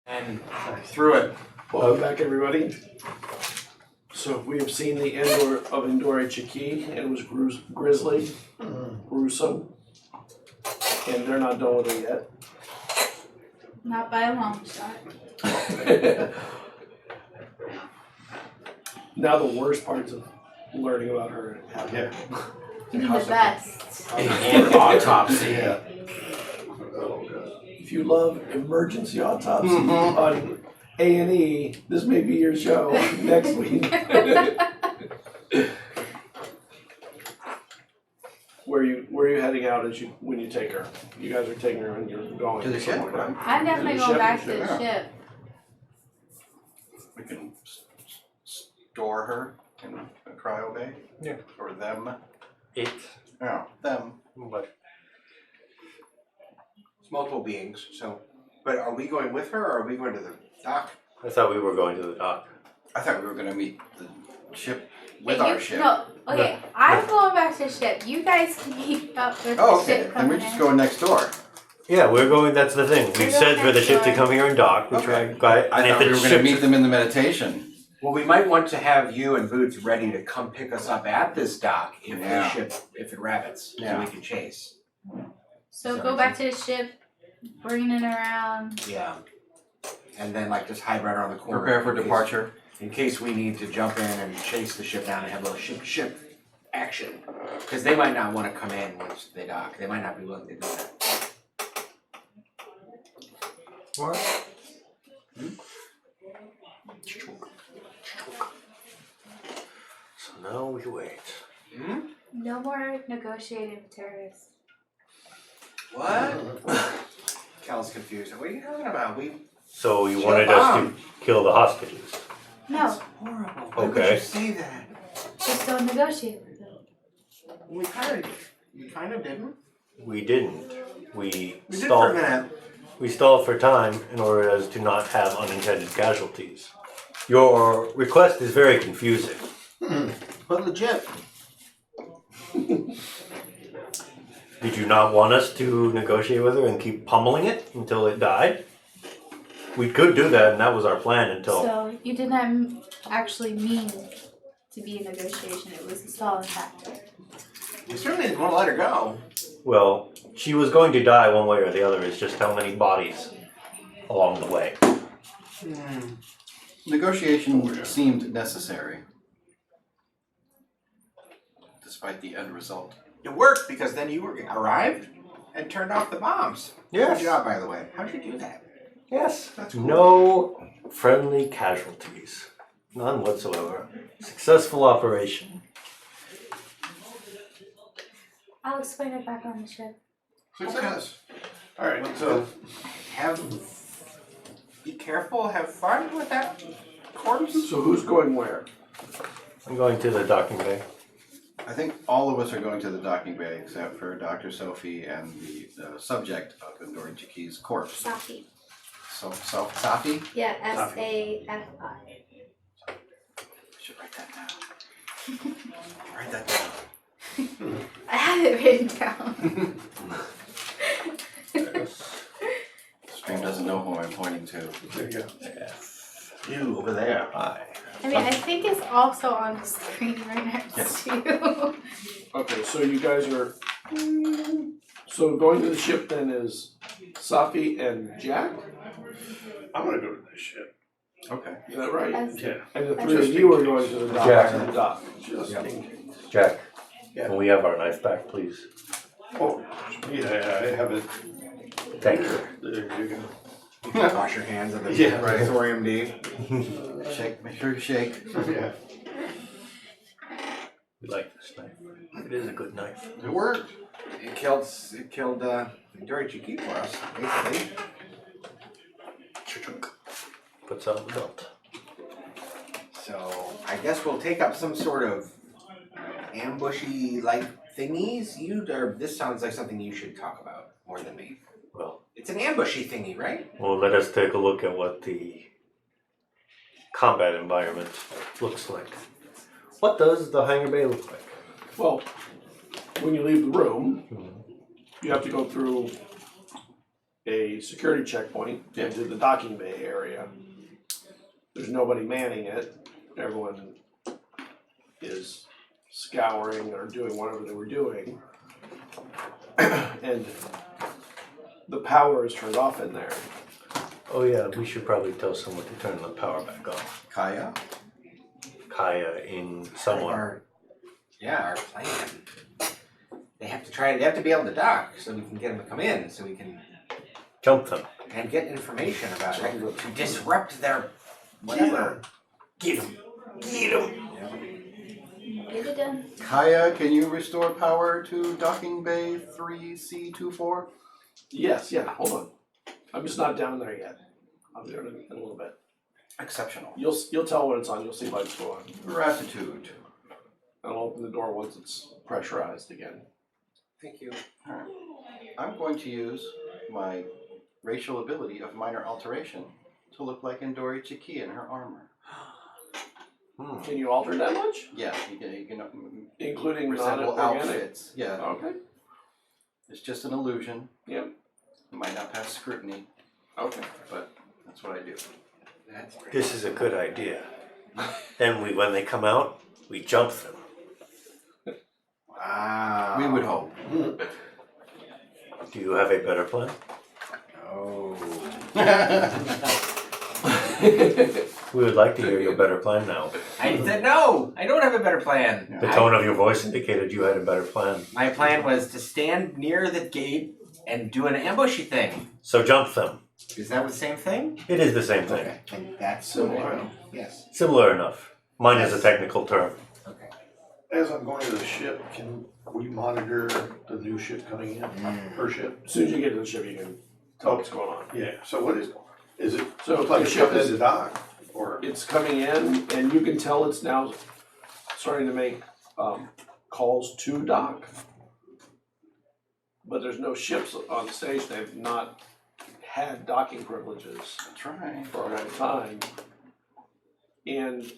And through it. Welcome back, everybody. So we have seen the end of Indore Chiki, and it was grisly, gruesome, and they're not done with it yet. Not by a long shot. Now the worst parts of learning about her happen. Yeah. The best. And autopsy. Yeah. Oh, God. If you love emergency autopsy on A&E, this may be your show next week. Where are you heading out when you take her? You guys are taking her and you're going To the ship, somewhere, right? I'm definitely To the going ship, back to sure. the ship. We can store her in a cryo bay? Yeah. Or them? It. No, them. But It's multiple beings, so. But are we going with her or are we going to the dock? I thought we were going to the dock. I thought we were gonna meet the ship with Hey, our ship. No, okay. I'm going back to the ship. You guys can keep up with Oh, the okay. ship Then coming we're just in. going next door. Yeah, we're going. That's the thing. We We're said going for the next ship to door. come here and dock. Which Okay. I got. I And thought if we the were gonna ship meet them in the meditation. Well, we might want to have you and Boots ready to come pick us up at this dock if Yeah. the ship, if it rabbits, so Yeah. we can chase. So go back to the ship, bring it around. Yeah. And then like just hide right around the corner. Prepare for in case- departure. In case we need to jump in and chase the ship down and have a little ship action. Because they might not want to come in once they dock. They might not be willing to do that. What? So now we wait. Hmm? No more negotiating with terrorists. What? Cal's confused. What are you talking about? So you Shut wanted us up. to kill the hostages? No, Horrible. Why would Okay. you say that? just don't negotiate with them. We kind of didn't. We didn't. We We did for a stalled. minute. We stalled for time in order as to not have unintended casualties. Your request is very confusing. But legit. Did you not want us to negotiate with her and keep pummeling it until it died? We could do that, and that was our plan until. So you did not actually mean to be a negotiation. It was a stalling tactic. We certainly didn't want to let her go. Well, she was going to die one way or the other. It's just how many bodies along the way. Negotiation seemed necessary. Despite the end result. It worked because then you arrived and turned off the bombs. Yes. Good job, by the way. How'd you do that? Yes. That's cool. No friendly casualties. None whatsoever. Successful operation. I'll explain it back on the ship. Success. All right, so Be careful, have fun with that corpse. So who's going where? I'm going to the docking bay. I think all of us are going to the docking bay except for Dr. Sophie and the subject of Indori Chaki's corpse. Safi. So Safi? Yeah, S-A-F-I. I should write that down. Write that down. I have it written down. Stream doesn't know who I'm pointing to. there you go. You over there. Hi. I mean, I think it's also on the screen right next to you. Okay, so you guys are. So going to the ship then is Safi and Jack? I'm gonna go to this ship. Okay. Is that right? As- Yeah. And the Just three of you are going to the dock. Jack. To the dock. Just Yeah. in case. Jack, Yeah. can we have our knife back, please? Oh, yeah, I have it. Thank you. There you go. Wash your hands of the Yeah, right. thorium D. Shake. Make sure you shake. Yeah, We like this knife. It is a good knife. it worked. It killed Indori Chiki for us, basically. Puts on the belt. So I guess we'll take up some sort of ambushy like thingies. This sounds like something you should talk about more than me. Well, It's an ambushy thingy, right? well, let us take a look at what the combat environment looks like. What does the hangar bay look like? Well, when you leave the room, you have to go through a security checkpoint into the docking bay area. There's nobody manning it. Everyone is scouring or doing whatever they were doing. And the power is turned off in there. Oh yeah, we should probably tell someone to turn the power back on. Kaya? Kaya in someone. Our plan. They have to be able to dock so we can get them to come in, so we can Jump them. and get information about it to disrupt their whatever. Get them. Get them. Get it done. Kaya, can you restore power to docking bay 3C24? Yes, yeah, hold on. I'm just not down there yet. I'll be there in a little bit. Exceptional. You'll tell when it's on, you'll see lights go on. Gratitude. I'll open the door once it's pressurized again. Thank you. Alright. I'm going to use my racial ability of minor alteration to look like Indori Chiki in her armor. Can you alter that much? Yeah, you can Including resemble non-organic? outfits. Yeah, Okay, it's just an illusion. Yep. It might not pass scrutiny, okay. but that's what I do. That's great. This is a good idea. Then when they come out, we jump them. Wow. We would hope. Do you have a better plan? Oh. We would like to hear your better plan now. I said no. I don't have a better plan. The tone of your voice indicated you had a better plan. My plan was to stand near the gate and do an ambushy thing. So jump them. Is that the same thing? It is the same thing. Okay. And that's Similar. Yes. Similar enough. Mine is a technical term. Okay. As I'm going to the ship, can we monitor the new ship coming in? Her ship? As soon as you get to the ship, you can tell what's going on. Yeah. So what is it? So Looks like the a ship ship is is, a dock, or it's coming in, and you can tell it's now starting to make calls to dock. But there's no ships on the station. They've not had docking privileges That's right. for a long time. And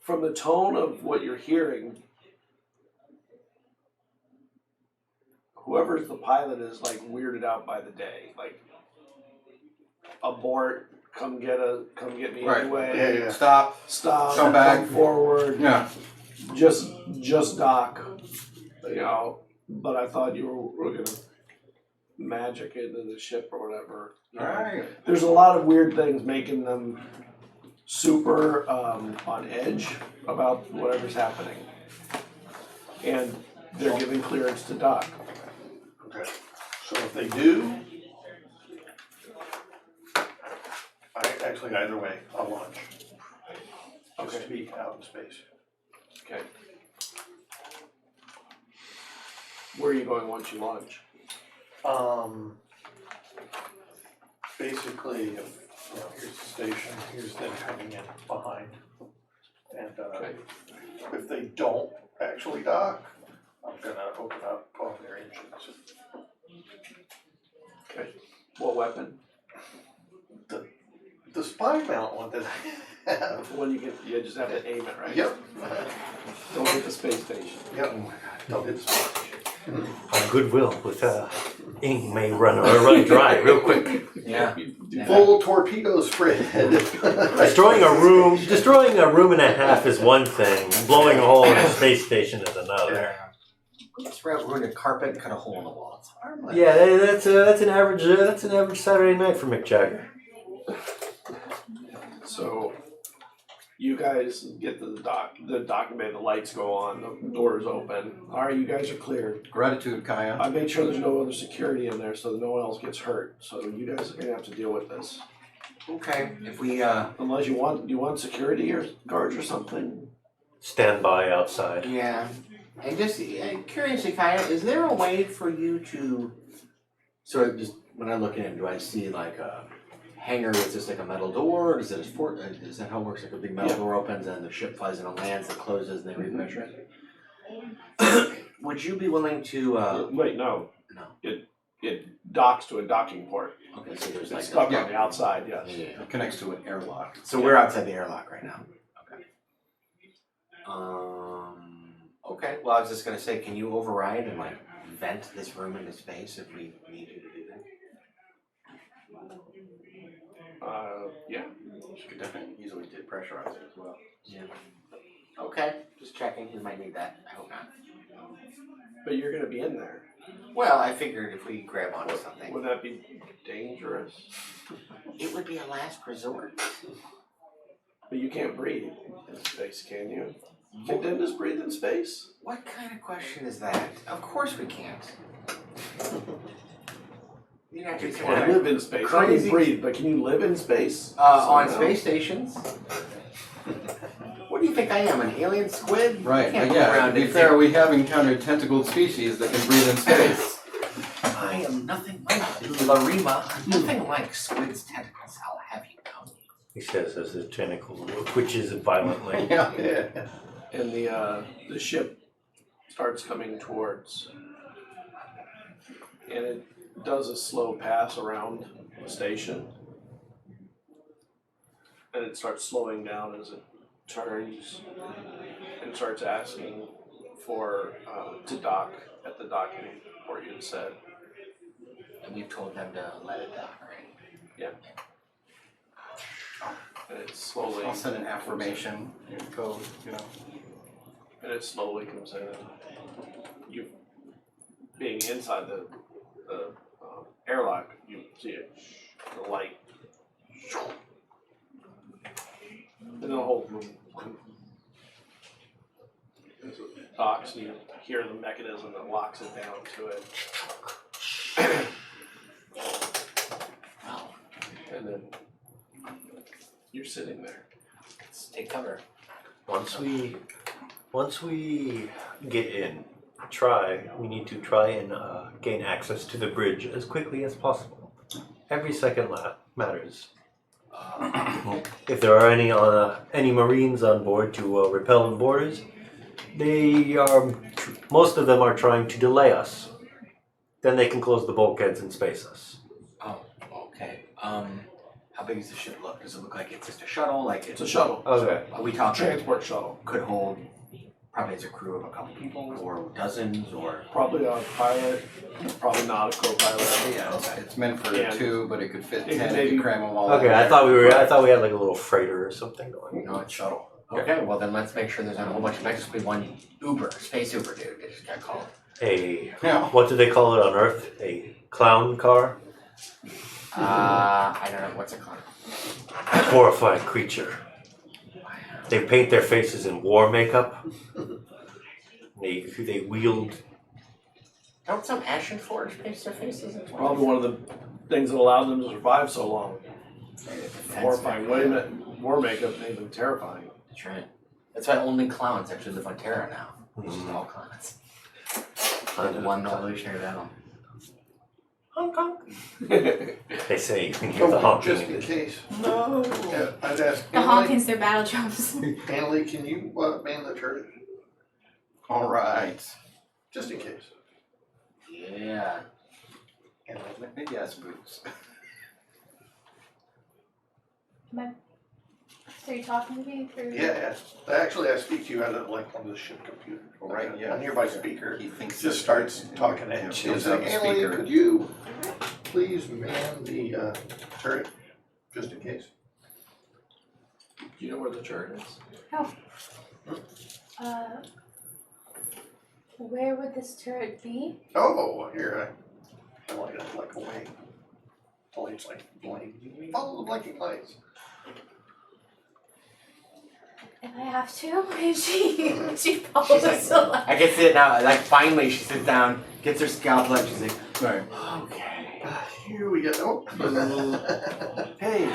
from the tone of what you're hearing, whoever's the pilot is like weirded out by the day. Like, abort, come get me Right. anyway. Yeah. Stop. Stop, Come back. come forward, Yeah. just dock. You know, but I thought you were gonna magic into the ship or whatever. You know? Alright. There's a lot of weird things making them super on edge about whatever's happening. And they're giving clearance to dock. okay. So if they do, either way, I'll launch. Just to be out in space. Okay. Where are you going once you launch? Basically, here's the station, here's them coming in behind. And Okay. if they don't actually dock, I'm gonna open up all their engines. Okay. What weapon? The spy mount one that I have. The one you just have to aim it, right? Yep. Don't hit the space station. Yep. Oh my god, don't hit the space station. Our goodwill with ink may run dry real quick. Yeah. Full torpedo spread. Destroying a room and a half is one thing. Blowing a hole in a space station is another. Spread out, ruin a carpet, and cut a hole in the wall. It's harmless. Yeah, that's an average Saturday night for Mick Jagger. So you guys get to the docking bay, the lights go on, the doors open. Alright, you guys are cleared. Gratitude, Kaya. I made sure there's no other security in there so that no one else gets hurt. So you guys are gonna have to deal with this. Okay. If we Unless you want security or guards or something. Stand by outside. yeah. And just curiously, Kaya, is there a way for you to sort of just when I look in, do I see like a hangar with just like a metal door? Or is it a sport? Is that how it works? Like a big metal door opens and the ship flies in and lands, it closes, and they repressurize it. Would you be willing to? Wait, no. No. It docks to a docking port. Okay, so there's It's like stuck yeah. on the outside, yes. yeah. It connects to an airlock. So we're outside the airlock right now. Okay. Okay. Well, I was just gonna say, can you override and like vent this room into space if we need you to do that? Yeah. She could definitely easily depressurize it as well. Yeah. Okay, just checking. We might need that. I hope not. But you're gonna be in there. Well, I figured if we grab onto something, Would that be dangerous? it would be a last resort. But you can't breathe in space, can you? Can Dennis breathe in space? What kind of question is that? Of course we can't. You actually You say can live in space. Not crazy- even breathe, but can you live in space? on Somehow? space stations. What do you think I am, an alien squid? Right, Can't but move yeah, around to be in fair, here. we have encountered tentacled species that can breathe in space. I am nothing like Larima. I'm nothing like squid's tentacles, I'll have you know. He says as the tentacle twitches violently. Yeah. And the ship starts coming towards, and it does a slow pass around the station, and it starts slowing down as it turns and starts asking for to dock at the docking port you said. And we've told them to let it down, right? And it slowly I'll send an affirmation code, you know. and it slowly comes in. You being inside the airlock, you see it, the light, and then the whole room docks, and you hear the mechanism that locks it down to it. Well, And then you're sitting there. let's take cover. Once we get in, we need to try and gain access to the bridge as quickly as possible. Every second matters. If there are any Marines on board to repel the borders, most of them are trying to delay us. Then they can close the bulkheads and space us. Oh, okay. How big does the ship look? Does it look like it's just a shuttle? Like It's a shuttle. Okay. Are we talking Transport shuttle. could hold probably as a crew of a couple people or dozens or Probably a pilot, probably not a co-pilot. Yeah, it's meant for Yeah. 2, but it could fit It could 10 if maybe- you cram them all in Okay, there. I thought we had like a little freighter or something going. no, it's shuttle. Okay, well then let's make sure there's not a whole bunch of extras. We one Uber, space Uber dude. It just got called. Yeah. What do they call it on Earth? A clown car? I don't know what's it called. A horrifying creature. They paint their faces in war makeup. They wield. Don't some Ashen Forge paste their faces in Probably one of the things that allowed them to survive so long. Horrifying war makeup made them terrifying. That's right. That's why only clowns actually live on Terra now. It's just all clowns. One evolutionary battle. Honk honk. They say you can hear the honking. Just in case. No. Yeah, I'd ask The Annalie, honking's their battle drums. Annalie, can you man the turret? All right. Just in case. Yeah. And maybe ask Boots. So you're talking to me through? Yeah. Actually, I speak to you out of like one of the ship computers. Right, yeah. A nearby speaker. He thinks Just starts talking at you. Comes He's like, out the Annalie, speaker. could you please man the turret? Just in case. Do you know where the turret is? Where would this turret be? Oh, here, I light up like a way. It's like blink. Follow the blinking lights. If I have to, she follows She's the light. I can see it now. Like finally she sits down, gets her scalpel out, she's like, Right. okay. Here we go. Oh. Hey.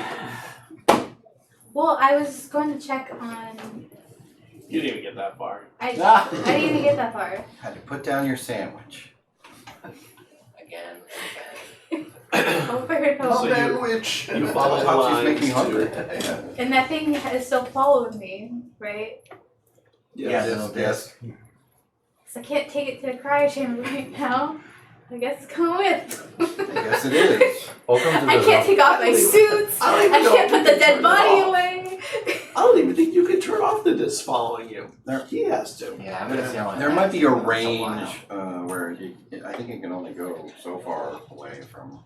Well, I was going to check on. You didn't even get that far. I didn't even get that far. Had to put down your sandwich. Again. Over and Oh, over. man, witch. You follow the Pops lines. make me hungry. Yeah. And that thing is still following me, right? Yes. Yes. So I can't take it to the cryo chamber right now. I guess it's coming with. I guess it is. Welcome to I the can't take off my suits. I don't I even know can't if put you the can dead turn it body off. away. I don't even think you can turn is following you. He has to. Yeah, I'm gonna yell at There that. might be a It's range while. where I think it can only go so far away from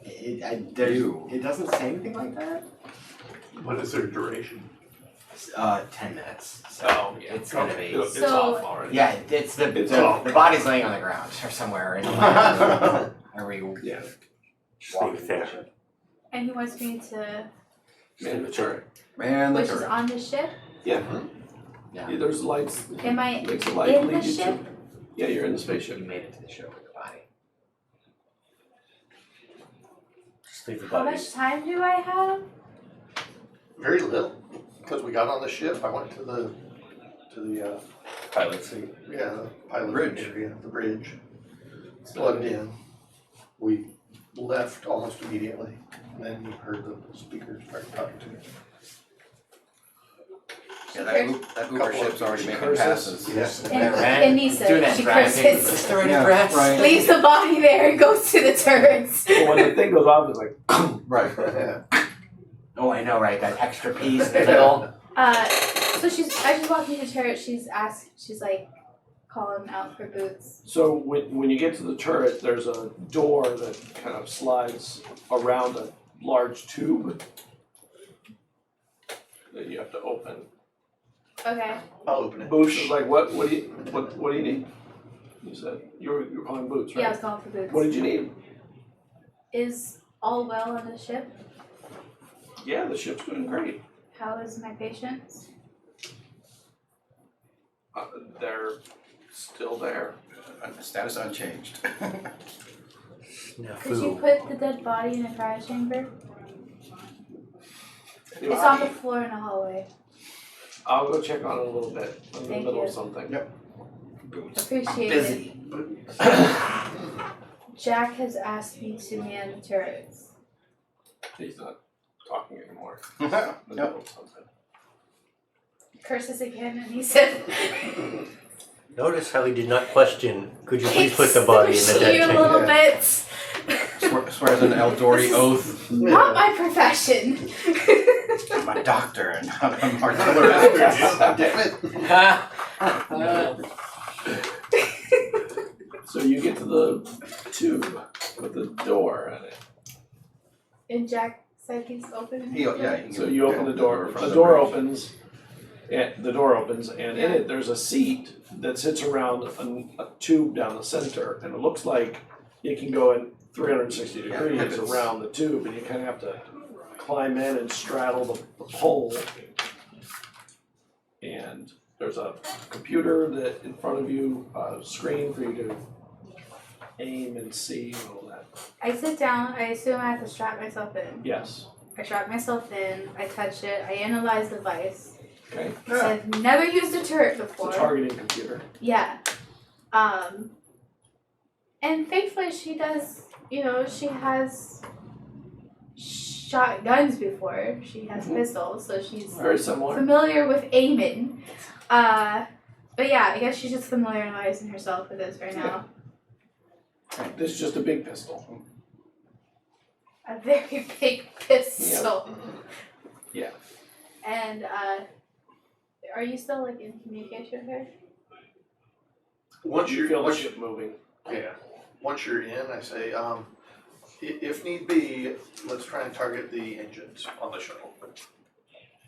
you. It doesn't say anything like that. What is their duration? 10 minutes. So Oh, yeah. it's gonna be. It's So- off already. Yeah, it's the body's laying on the ground or somewhere in the land. Are we Yeah. Sleep there. And he wants me to, Man the turret. Man, the which is turret. on the ship. Yeah. Yeah. Yeah, there's lights. Am I Makes a light in lead the you ship? to. Yeah, you're in the You spaceship. made it to the show with the body. Sleep the How much bodies. time do I have? Very little, because we got on the ship, I went to the Pilot seat. the pilot Bridge. area, the bridge, plugged in. We left almost immediately, and then you heard the speakers start talking to me. Yeah, that Uber ship's already making Curses. passes. Yes. And Right? Anissa, Doing that she driving. curses. It's already Yeah, pressed. right. Leaves the body there and goes to the turrets. But when the thing goes off, it's like, Right. Yeah. Oh, I know, right? That extra piece in the middle. So as she's walking to the turret, she's like calling out for boots. so when you get to the turret, there's a door that kind of slides around a large tube that you have to open. Okay. I'll open it. Boots is like, what do you need? You said you're calling Boots, right? Yeah, I was calling for boots. What did you need? Is all well on the ship? Yeah, the ship's doing great. How is my patients? They're still there. Status unchanged. Could you put the dead body in a cryo chamber? Anyway, It's on the floor in the hallway. I'll go check on it a little bit. I'm in the Thank middle you. of something. Boots. Appreciate it. Busy. Jack has asked me to man the turrets. He's not talking anymore. Yep. In the middle of something. Curses again, and he said, Notice how he did not question, could you please put the body in the machine dead a chamber? little bit. Swears an Eldori oath. Not my profession. I'm a doctor and not an artillerist. Damn it. So you get to the tube with the door in it. And Jack said he's open. So you open the door. The door opens. And the door opens, and in it there's a seat that sits around a tube down the center, and it looks like it can go in 360 degrees pivots. around the tube, and you kind of have to climb in and straddle the pole. And there's a computer that in front of you, a screen for you to aim and see and all that. I sit down. I assume I have to strap myself in. Yes. I strap myself in. I touch it. I analyze the device. Okay. So I've never used a turret It's before. a targeting computer. Yeah. And thankfully she does, she has shot guns before. She has pistols, so she's Very similar. familiar with aiming. But yeah, I guess she's just familiarizing herself with this right now. This is just a big pistol. A very big pistol. Yeah. And are you still in communication with her? Once You you're feel the once ship moving. Yeah. Once you're in, I say, if need be, let's try and target the engines on the shuttle.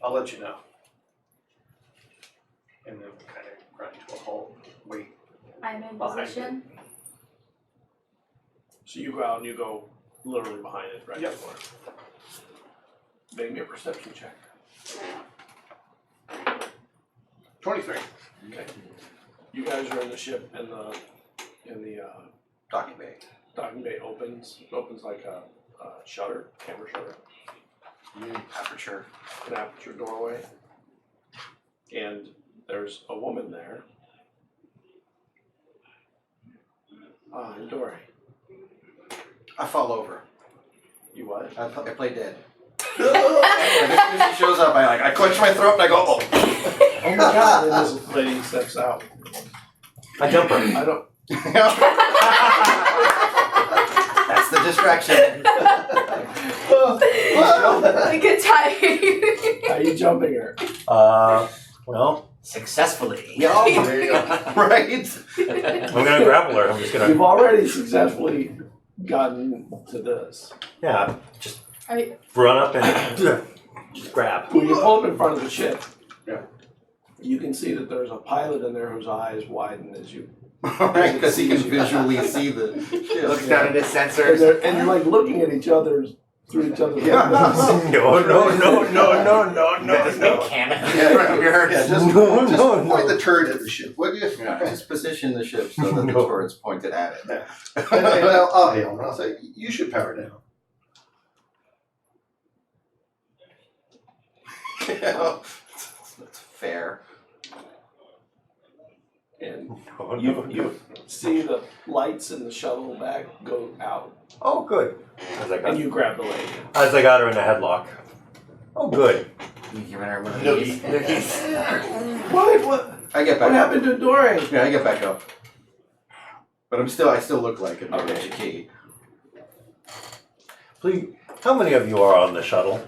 I'll let you know. And then kind of grind to a halt. Wait. I'm in Behind position. So you go out and you go literally behind it, right? Yep. before. Make me a perception check. 23. Okay. You guys are in the ship, and the Docking bay. docking bay opens. It opens like a shutter, camera shutter, Aperture. an aperture doorway, and there's a woman there. Dory. I fall over. You what? I play dead. And as soon as she shows up, I clench my throat and I go, oh. Oh my God! And this lady steps out. I jump her. I don't. That's the distraction. I get tired. How are you jumping her? Well, Successfully. Yeah, there you go. Right? I'm gonna grapple her. I'm just You've gonna, already successfully gotten to this. yeah, just I- run up and just grab. When you pull up in front of the ship, Yeah. you can see that there's a pilot in there whose eyes widen as you. Right, because he can visually see the Looks ship. down at his And, sensors. and you're like looking at each other through each other's Yeah. windows. With this big cannon in Yeah, front of your Yeah, just, No, just no, point no. the turret at the ship, would you? Yeah, just position the ship so that the No. turret's pointed at it. And I'll hail him and I'll say, you should power down. That's fair. And No, you, no, you see the lights in the shuttle bag go out. Oh, good. As I And got, you grab the lady. as I got her in a headlock. Oh, good. You giving her one of No, these? What I get back up. happened to Dory? Yeah, I get back up. But I still look like a Okay. key. Please, how many of you are on the shuttle?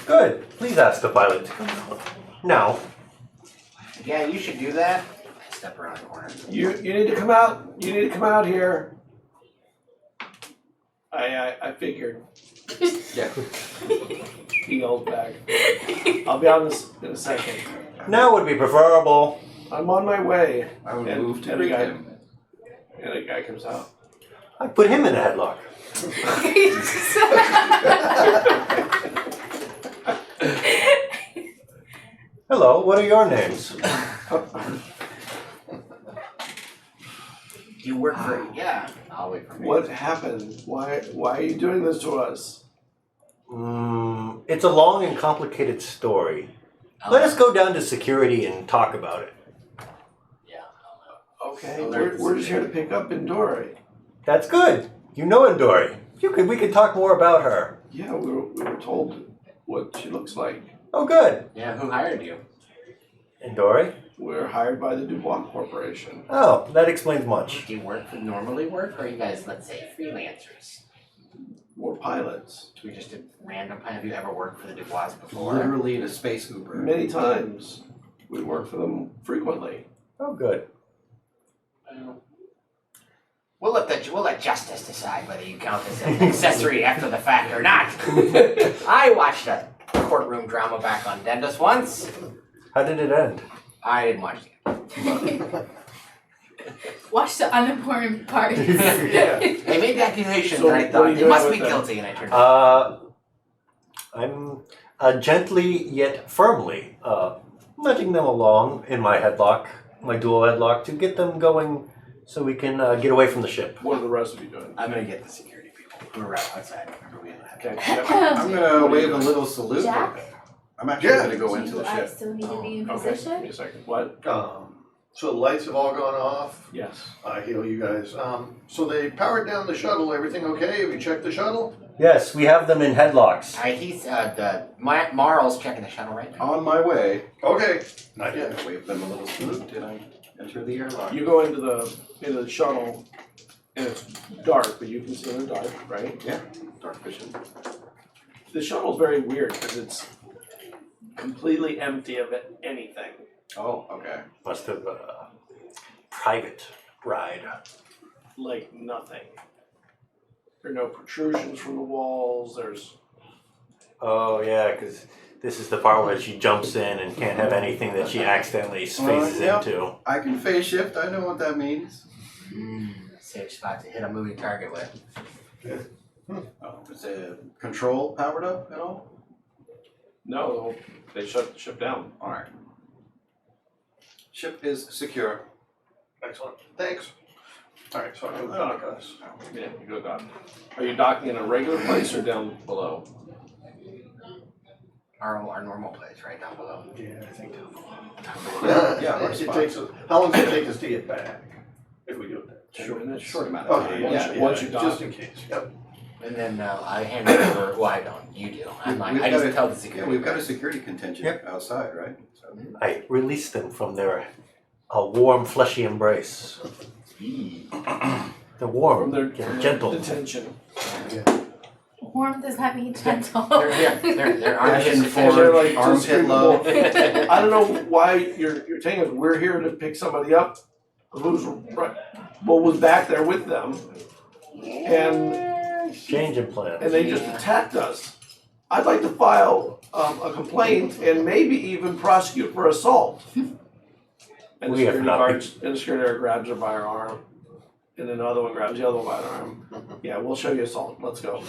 Good. Please ask the pilot to come out. Now. Yeah, you should do that. I step around the corner. You need to come out. You need to come out here. I figured. Yeah. He yelled back. I'll be on this in a second. Now would be preferable. I'm on my way. I would And- move to and the meet guy- him. And a guy comes out. I put him in a headlock. Hello, what are your names? Do you work for? Yeah. I'll wait for me. What happened? Why are you doing this to us? It's a long and complicated story. Let us go down to security and talk about it. Yeah. Okay, I'll we're just here to pick up Indori. That's good. You know Indori. We could talk more about her. Yeah, we were told what she looks like. Oh, good. Yeah. Who hired you? Indori? We're hired by the Dubois Corporation. Oh, that explains much. Do you normally work, or are you guys, let's say, freelancers? We're pilots. Do we just a random? Have you ever worked for the Dubois before? Literally the space Uber. Many times. We work for them frequently. Oh, good. We'll let justice decide whether you count as an accessory after the fact or not. I watched a courtroom drama back on Dendus once. How did it end? I didn't watch it. Watch the unimportant parts. Yeah. They made the accusations, So and I what are thought you they doing must with be them? guilty, and I turned. Around. I'm gently yet firmly nudging them along in my headlock, my dual headlock, to get them going so we can get away from the ship. What are the rest of you doing? I'm gonna get the security people who are right outside. Remember we had Okay. I'm gonna wave a little salute. Jack? I'm actually Yeah. gonna go into Do the I ship. still need to be in Okay, give position? me a second. What? So the lights have all gone off. Yes. I heal you guys. So they powered down the shuttle. Everything okay? Have you checked the shuttle? Yes, we have them in headlocks. Marl's checking the shuttle right now. On my way. Okay. Not yet. I waved them a little salute. Did I enter the airlock? You go into the shuttle, and it's dark, but you can see in the dark, right? Yeah. Dark vision. The shuttle's very weird because it's completely empty of anything. Oh, okay. Must have private ride. Like nothing. There are no protrusions from the walls. There's Oh yeah, because this is the part where she jumps in and can't have anything that she accidentally phases Yep. into. I can phase shift. I know what that means. Safe spot to hit a moving target with. Oh, is the control powered up at all? no. They shut the ship down. All right. Ship is secure. Excellent. Thanks. All right. So I go dock us. Yeah, you go dock. Are you docking in a regular place or down below? Our normal place right down below. Yeah, I think. Yeah, our It spot. takes. How long does it take us to get back? If we do it. 10 minutes. Short amount of Okay. time. Yeah. Once you dock. Just in case. Yep. And then I hand it over. Well, I don't. You do. I'm like, We've I got just a- tell the Yeah, security. we've got a guards. security contingent outside, right? So. I release them from their warm, fleshy embrace. They're warm, From their gentle. detention. Yeah. warm does not mean gentle. They're Passion armpit forward, They're like just armpit low. I don't know why you're telling us we're here to pick somebody up who's right, well, was back there with them, and Changing plans. they just attacked us. I'd like to file a complaint and maybe even prosecute for assault. And We have not and the security guard grabs her by her arm, and then the other one grabs the other one by her arm. Yeah, we'll show you assault. Let's go.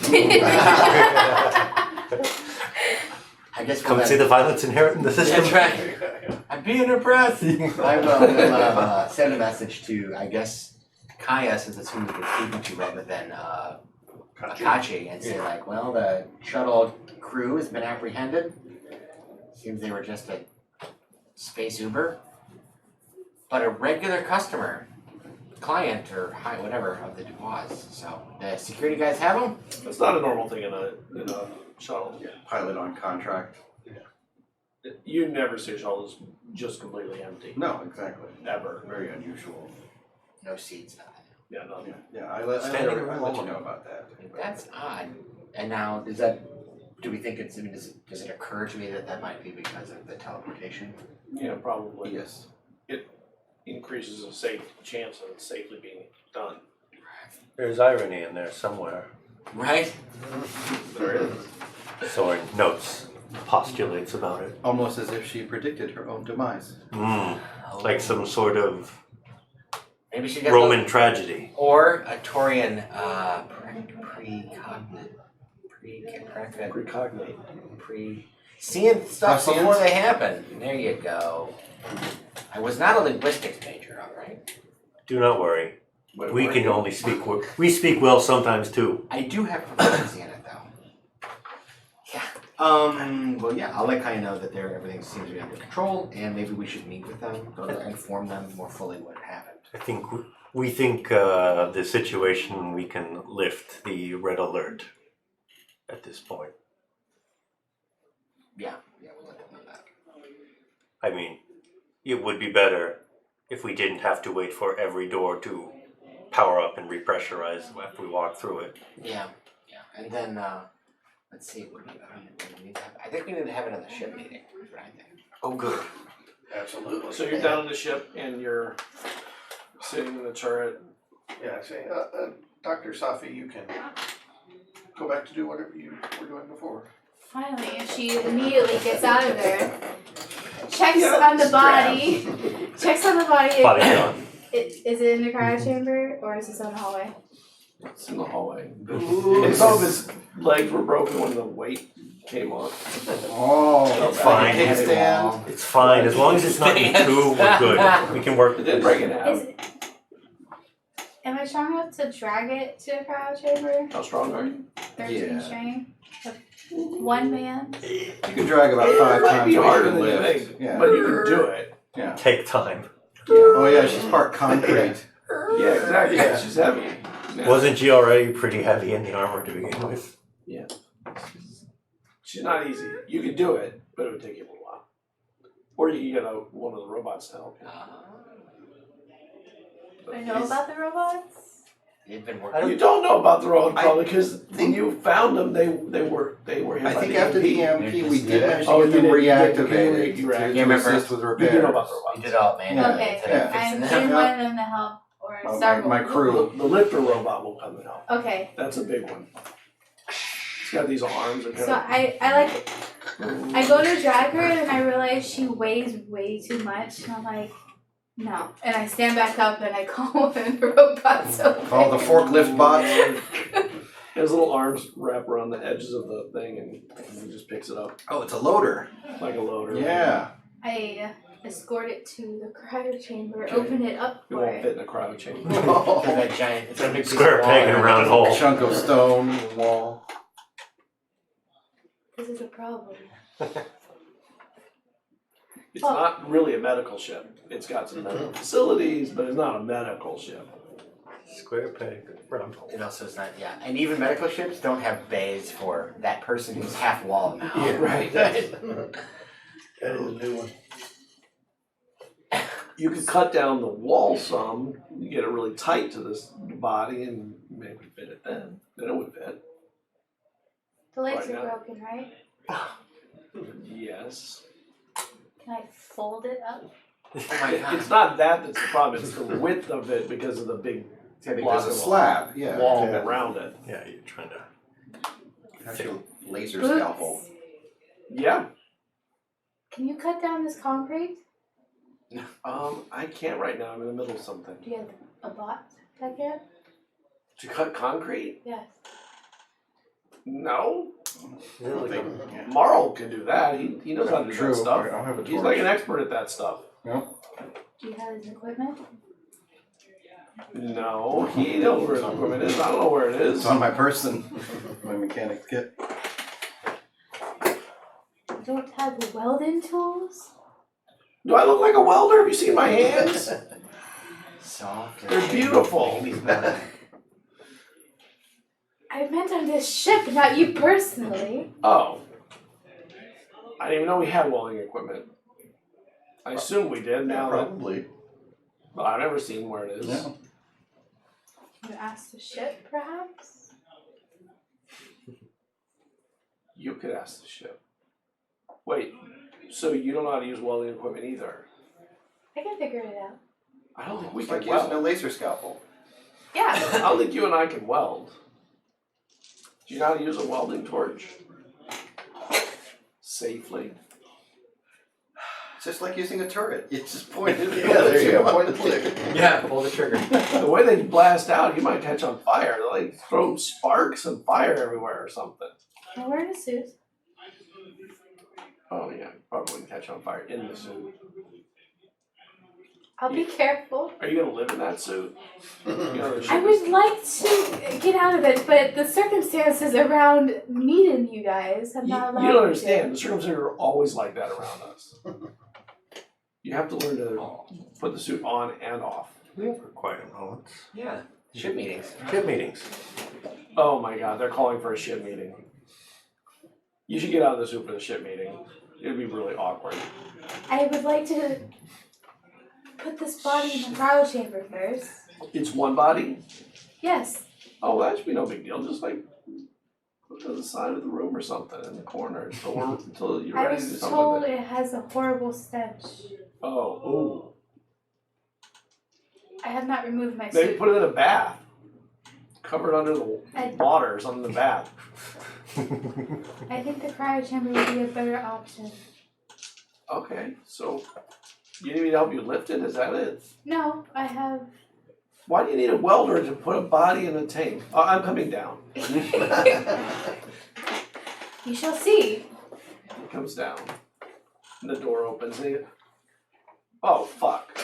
I guess Come we'll see the violence inherent in the system. That's right. I'm being impressed. I will send a message to, I guess, Kaya, since it's who we've been speaking to rather than Akachi, and say like, well, the shuttle crew has been apprehended. Seems they were just a space Uber, but a regular customer, client, or whatever of the Dubois. So the security guys have them. It's not a normal thing in a shuttle. Pilot on contract. You never see a shuttle that's just completely empty. No, exactly. Ever. Very unusual. No seats, nothing. Yeah, nothing. Yeah, I let you know about that. That's odd. And now, do we think it's, I mean, does it occur to me that might be because of the teleportation? Yeah, probably. Yes. It increases the safe chance of it safely being done. There's irony in there somewhere. Right? There is. Soren notes, postulates about it. Almost as if she predicted her own demise. Like some sort of Maybe she got Roman tragedy. or a Taurian seeing stuff Prescient? before they happen. There you go. I was not a linguistics major, all right? Do not worry. Wait, We where can you- only speak. We speak well sometimes too. I do have proficiency in it though. Yeah. Well, yeah. I'll let Kaya know that everything seems to be under control, and maybe we should meet with them, inform them more fully what happened. I think we think the situation we can lift the red alert at this point. Yeah, we'll let them know that. I mean, it would be better if we didn't have to wait for every door to power up and repressurize after we walk through it. Yeah. And then let's see. What do we need to have? I think we need to have another ship meeting. That's what I think. Oh, good. Absolutely. So you're down on the ship and you're sitting in the turret. Yeah, I say, Dr. Safi, you can go back to do whatever you were doing before. Finally, she immediately gets out of there. Checks on the body. Checks on the body. Body gone. Is it in the cryo chamber or is this on the hallway? It's in the hallway. And some of his legs were broken when the weight came on. Oh, It's fine. Kickstand. It's fine. As long as it's not you two, we're good. We can work It with did this. break it out. Am I strong enough to drag it to the cryo chamber? How strong are you? 13 Yeah. strain? One man? You can drag about 5 It might times be what harder you can than you lift. think, Yeah. but you can do it. Yeah. Take time. Oh yeah, she's part concrete. Yeah, exactly. Yeah. She's heavy. Yeah. Wasn't she already pretty heavy in the armor to begin with? She's not easy. You could do it, but it would take you a little while. Or you can get one of the robots to help you. I know about the robots. They've been working. You don't know about the robots I probably because when you found them, they were hit I by think the after the EMP. EMP, we did manage Oh, to get them you did. reactivated You reactivated. to remember. assist with You repairs. do know about the We robots. did all man. Yeah. Okay, Yeah. I'm Fixing in them. one of them to help or start My one. crew. The lifter robot will come and help. Okay, That's a big one. It's got these arms and so I go to drag her and I realize she weighs way too much and I'm like, no. And I stand back up and I call one of the robots over. Call the forklift bots. his little arms wrap around the edges of the thing and he just picks it up Oh, it's a loader. like a loader. Yeah. I escort it to the cryo chamber, Okay. open it up It for won't it. fit in a cryo chamber. Because that giant, it's a big piece of Square wall peg in and a round hole. Chunk of stone in the wall. This is a problem. It's not really a medical ship. It's got some medical facilities, but it's not a medical ship. Square peg, round hole. It also is not, yeah. And even medical ships don't have bays for that person who's half wall now. Yeah, right. That is a new one. You could cut down the wall some, you get it really tight to this body and maybe fit it then. Then it would fit. legs Right are now. broken, right? Yes. Can I fold it up? Oh my god. It's not that's the problem. It's the width of it because of the big block There's a of slab, yeah. wall yeah. around it. Yeah, you're trying to. How's your laser Boots. scalpel? Yeah. Can you cut down this concrete? I can't right now. I'm in the middle of something. Do you have a bot that can? To cut concrete? Yes. No. Yeah, like a, Marl can do that. He knows how to do True. that stuff. I'll have a He's torch. like an expert at that stuff. No? Do you have his equipment? No, he knows where his equipment is. I don't know where it is. It's on my person. My mechanic kit. You don't have the welding tools? Do I look like a welder? Have you seen my hands? Soft. They're beautiful. I meant on this ship, not you personally. Oh. I didn't even know we had welding equipment. I assume we did now that, Probably. but I've never seen where it is. Yeah. Can you ask the ship, perhaps? You could ask the ship. Wait, so you don't know how to use welding equipment either? I can figure it out. I don't think we It's can like using a weld. laser scalpel. Yeah. I don't think you and I can weld. Do you know how to use a welding torch? Safely. It's just like using a turret. You just point it. Yeah, there you go. Point and click. Yeah, pull the trigger. The way they blast out, you might catch on fire. They like throw sparks and fire everywhere or something. I'm wearing a suit. Oh yeah, probably wouldn't catch on fire in the suit. I'll be careful. Are you gonna live in that suit? You know, the I ship is- would like to get out of it, but the circumstances around meeting you guys have You, not allowed you me don't to. understand. The circumstances are always like that around us. You have to learn to put the suit on and off. we have quiet moments. Yeah. Ship meetings. Ship meetings. Oh my god, they're calling for a ship meeting. You should get out of the suit for the ship meeting. It would be really awkward. I would like to put this body in the cryo chamber first. It's one body? Yes. Oh, that should be no big deal. Just like put it to the side of the room or something in the corner until you're I ready to do was something told with it. it has a horrible stench. Oh, ooh. I have not removed my Maybe suit. put it in a bath. Cover it under the I water or something in the bath. think the cryo chamber would be a better option. Okay, so you need me to help you lift it? Is that it? No, I have. Why do you need a welder to put a body in a tank? Oh, I'm coming down. You shall see. It comes down. And the door opens. And oh, fuck.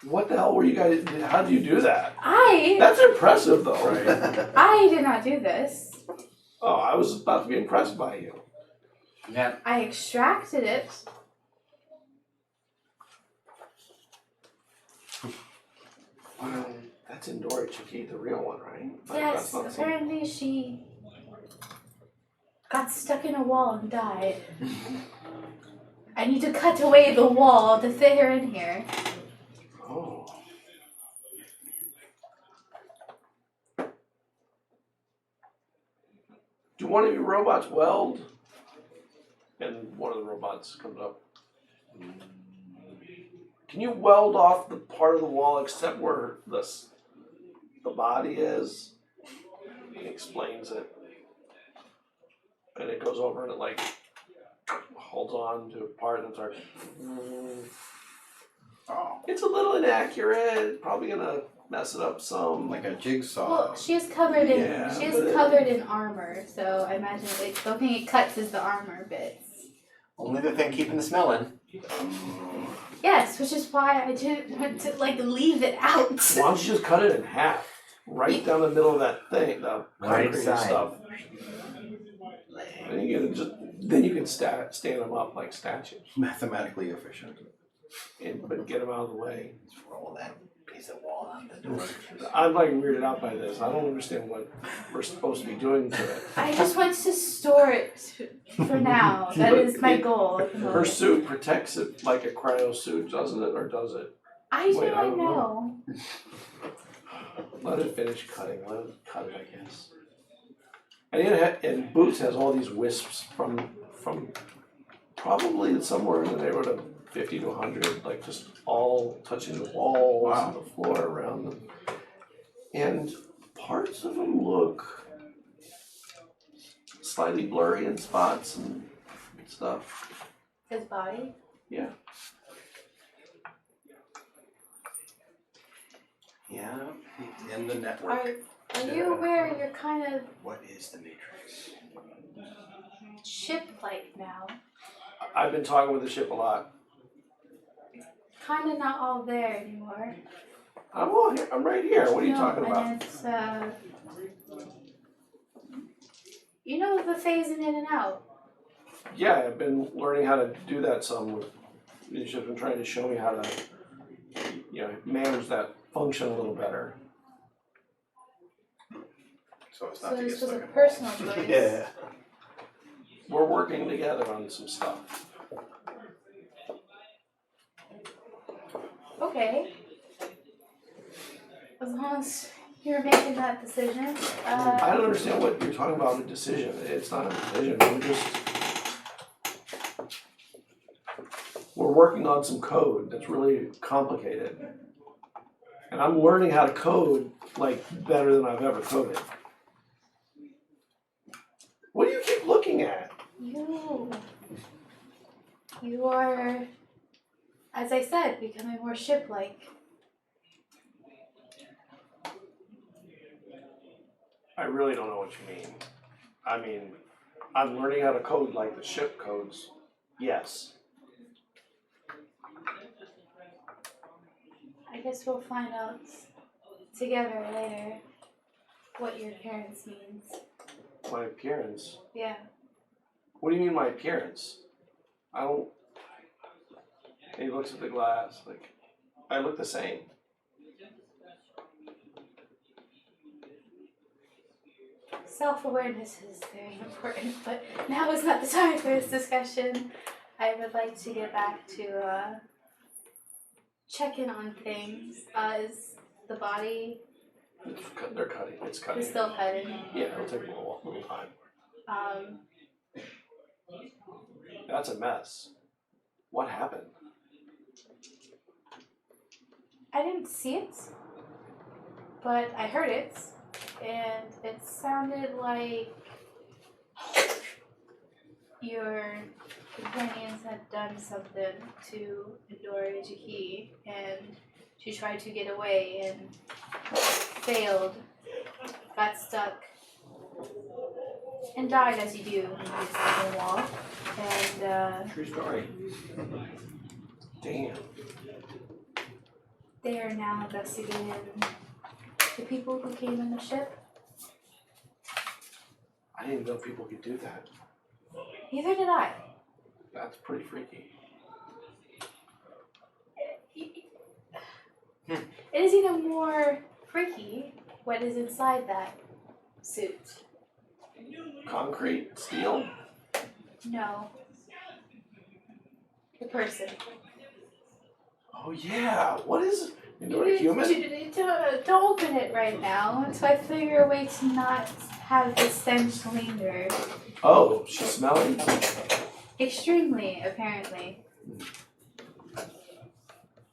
What the hell were you guys... How did you do that? That's impressive, though. I did not do this. Oh, I was about to be impressed by you. Yeah. I extracted it. That's Indori Chiki, the real one, right? Like, Yes, that's not some- apparently she got stuck in a wall and died. I need to cut away the wall to fit her in here. Oh. Do one of your robots weld? And one of the robots comes up. Can you weld off the part of the wall except where the body is? He explains it. And it goes over and it like holds on to a part and starts. Oh, It's a little inaccurate. Probably gonna mess it up some. like a jigsaw. Well, she is covered in Yeah, she but is covered in armor, so I imagine the thing it cuts is the armor bits. Only the thing keeping the smell in. Yes, which is why I didn't want to like leave it out. Why don't you just cut it in half? Right down the middle of that thing, the Right concrete side. stuff. And then you can stand them up like statues, Mathematically efficient. but get them out of the way. Just roll that piece of wall out the door. I'm like weirded out by this. I don't understand what we're supposed to be doing to it. I just want to store it for now. That is my goal at the Her moment. suit protects it like a cryo suit, doesn't it? Or does it? I do Wait, I not don't know. Let it finish cutting. Let it cut it, I guess. And Boots has all these wisps from probably somewhere in the neighborhood of 50 to 100, like just all touching the walls and the floor around them. And parts of them look slightly blurry in spots and stuff. His body? Yeah. Yeah, in the network. Are you aware you're kind of What is the Matrix? ship-like now? I've been talking with the ship a lot. Kind of not all there anymore. I'm all here. I'm right here. What are you talking about? And it's, you know the phasing in and out. Yeah, I've been learning how to do that some. You've just been trying to show me how to, manage that function a little better. So it's not So to get this was a stuck in. personal choice. Yeah. We're working together on some stuff. Okay. As long as you're making that decision. I don't understand what you're talking about, a decision. It's not a decision. We're working on some code that's really complicated. And I'm learning how to code like better than I've ever coded. What do you keep looking at? You are, as I said, becoming more ship-like. I really don't know what you mean. I mean, I'm learning how to code like the ship codes. Yes. I guess we'll find out together later what your appearance means. My appearance? Yeah. What do you mean my appearance? I don't... And he looks at the glass like, I look the same. Self-awareness is very important, but now is not the time for this discussion. I would like to get back to check in on things. Is the body They're cutting. It's cutting. is still cutting? Yeah, it'll take a little time. That's a mess. What happened? I didn't see it, but I heard it, and it sounded like your companions had done something to Endori Jiki, and she tried to get away and failed, got stuck, and died as you do when you stuck in a wall. And True story. Damn. they are now investigating the people who came in the ship. I didn't know people could do that. Neither did I. That's pretty freaky. It is even more freaky what is inside that suit. Concrete? Steel? No. The person. Oh yeah. What is it? You're a human? Don't open it right now until I figure a way to not have the stench linger. Oh, she's smelling? Extremely, apparently.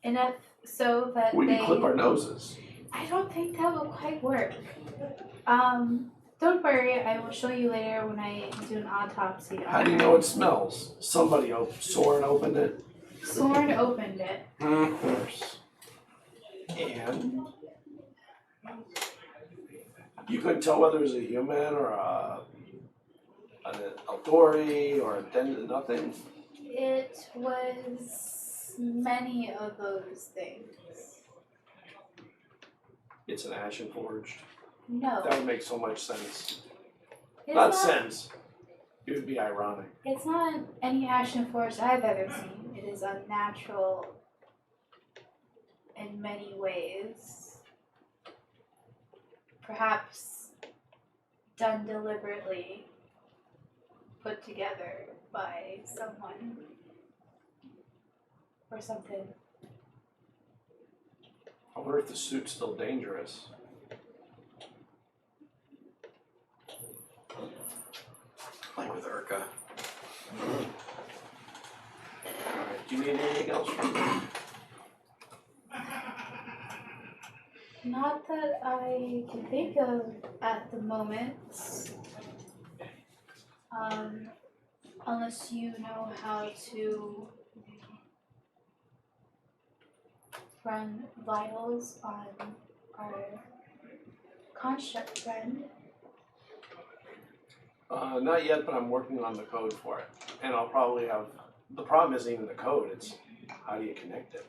Enough so that We they... can clip our noses. I don't think that will quite work. Don't worry, I will show you later when I do an autopsy on How do you know it smells? Somebody Soren opened it. Soren opened it. Of course. And you couldn't tell whether it was a human or an Eldori or a nothing. It was many of those things. It's an ashen forged. No. That would make so much sense. It's Not sense. It would be ironic. It's not any ashen force I've ever seen. It is unnatural in many ways. Perhaps done deliberately, put together by someone or something. I wonder if the suit's still dangerous. America. Do you need anything else from me? Not that I can think of at the moment. Unless you know how to run vitals on our construct friend. Not yet, but I'm working on the code for it. And I'll probably have, the problem isn't even the code, it's how do you connect it?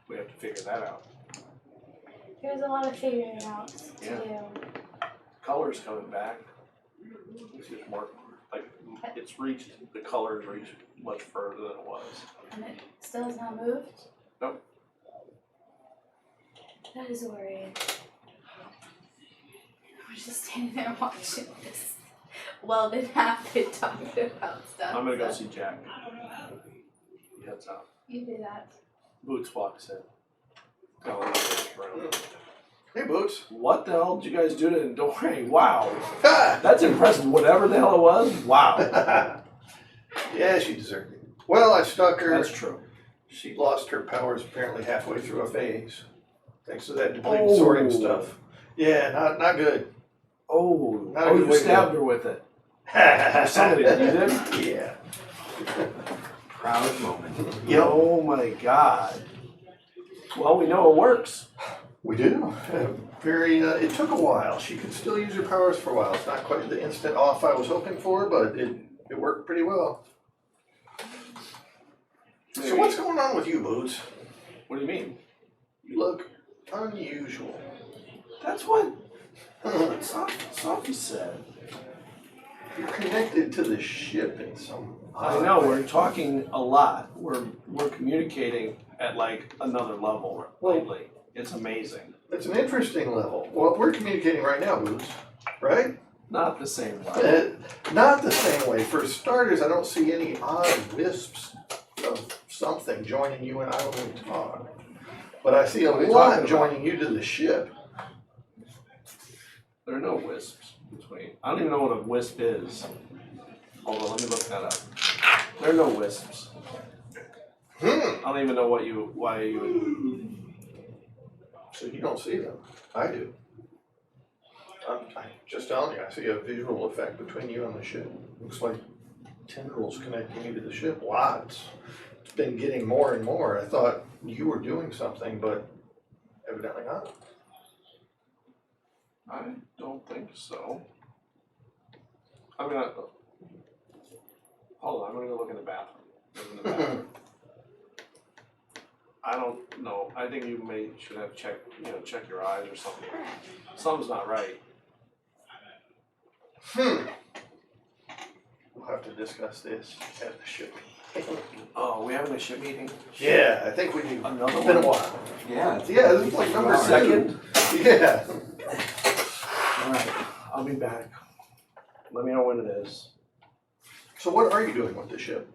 We have to figure that out. There's a lot of figuring out to Yeah. do. Color's coming back. It's just more, like, it's reached, the color's reached much further than it was. And it still has not moved? Nope. That is a worry. We're just standing there watching this welded happen talking about stuff. I'm gonna go see Jack. He heads out. You do that. Boots walks in. Tell him this room. Hey, Boots. What the hell did you guys do to Endori? Wow. Ha! That's impressive. Whatever the hell it was, wow. Yeah, she deserved it. Well, I stuck her. That's true. She lost her powers apparently halfway through a phase. Thanks to that depleted sorting stuff. Yeah, not good. Oh, Not a good you way to stabbed go. her with it. Or somebody did, you did? Yeah. Proud moment. Oh my god. Well, we know it works. We do. It took a while. She could still use her powers for a while. It's not quite the instant off I was hoping for, but it worked pretty well. So what's going on with you, Boots? What do you mean? You look unusual. That's what Sophie said. You're connected to the ship in some I know, we're talking a lot. We're communicating at like another level lately. It's amazing. It's an interesting level. Well, we're communicating right now, Boots. Right? Not the same level. Not the same way. For starters, I don't see any odd wisps of something joining you and I when we talk. But I see a What are you lot talking about? joining you to the ship. There are no wisps between. I don't even know what a wisp is. Hold on, let me look that up. There are no wisps. I don't even know why you would. So you don't see them. I do. I'm just telling you, I see a visual effect between you and the ship. Looks like tendrils connecting you to the ship. Lots. It's been getting more and more. I thought you were doing something, but evidently not. I don't think so. I'm gonna. Hold on, I'm gonna go look in the bathroom. I don't know. I think you should have check your eyes or something. Something's not right. We'll have to discuss this at the ship. Oh, we having a ship meeting? Yeah, I think we do. Another It's been a one? while. Yeah. Yeah, this is like number Second? 2. Yeah. Alright, I'll be back. Let me know when it is. So what are you doing with the ship?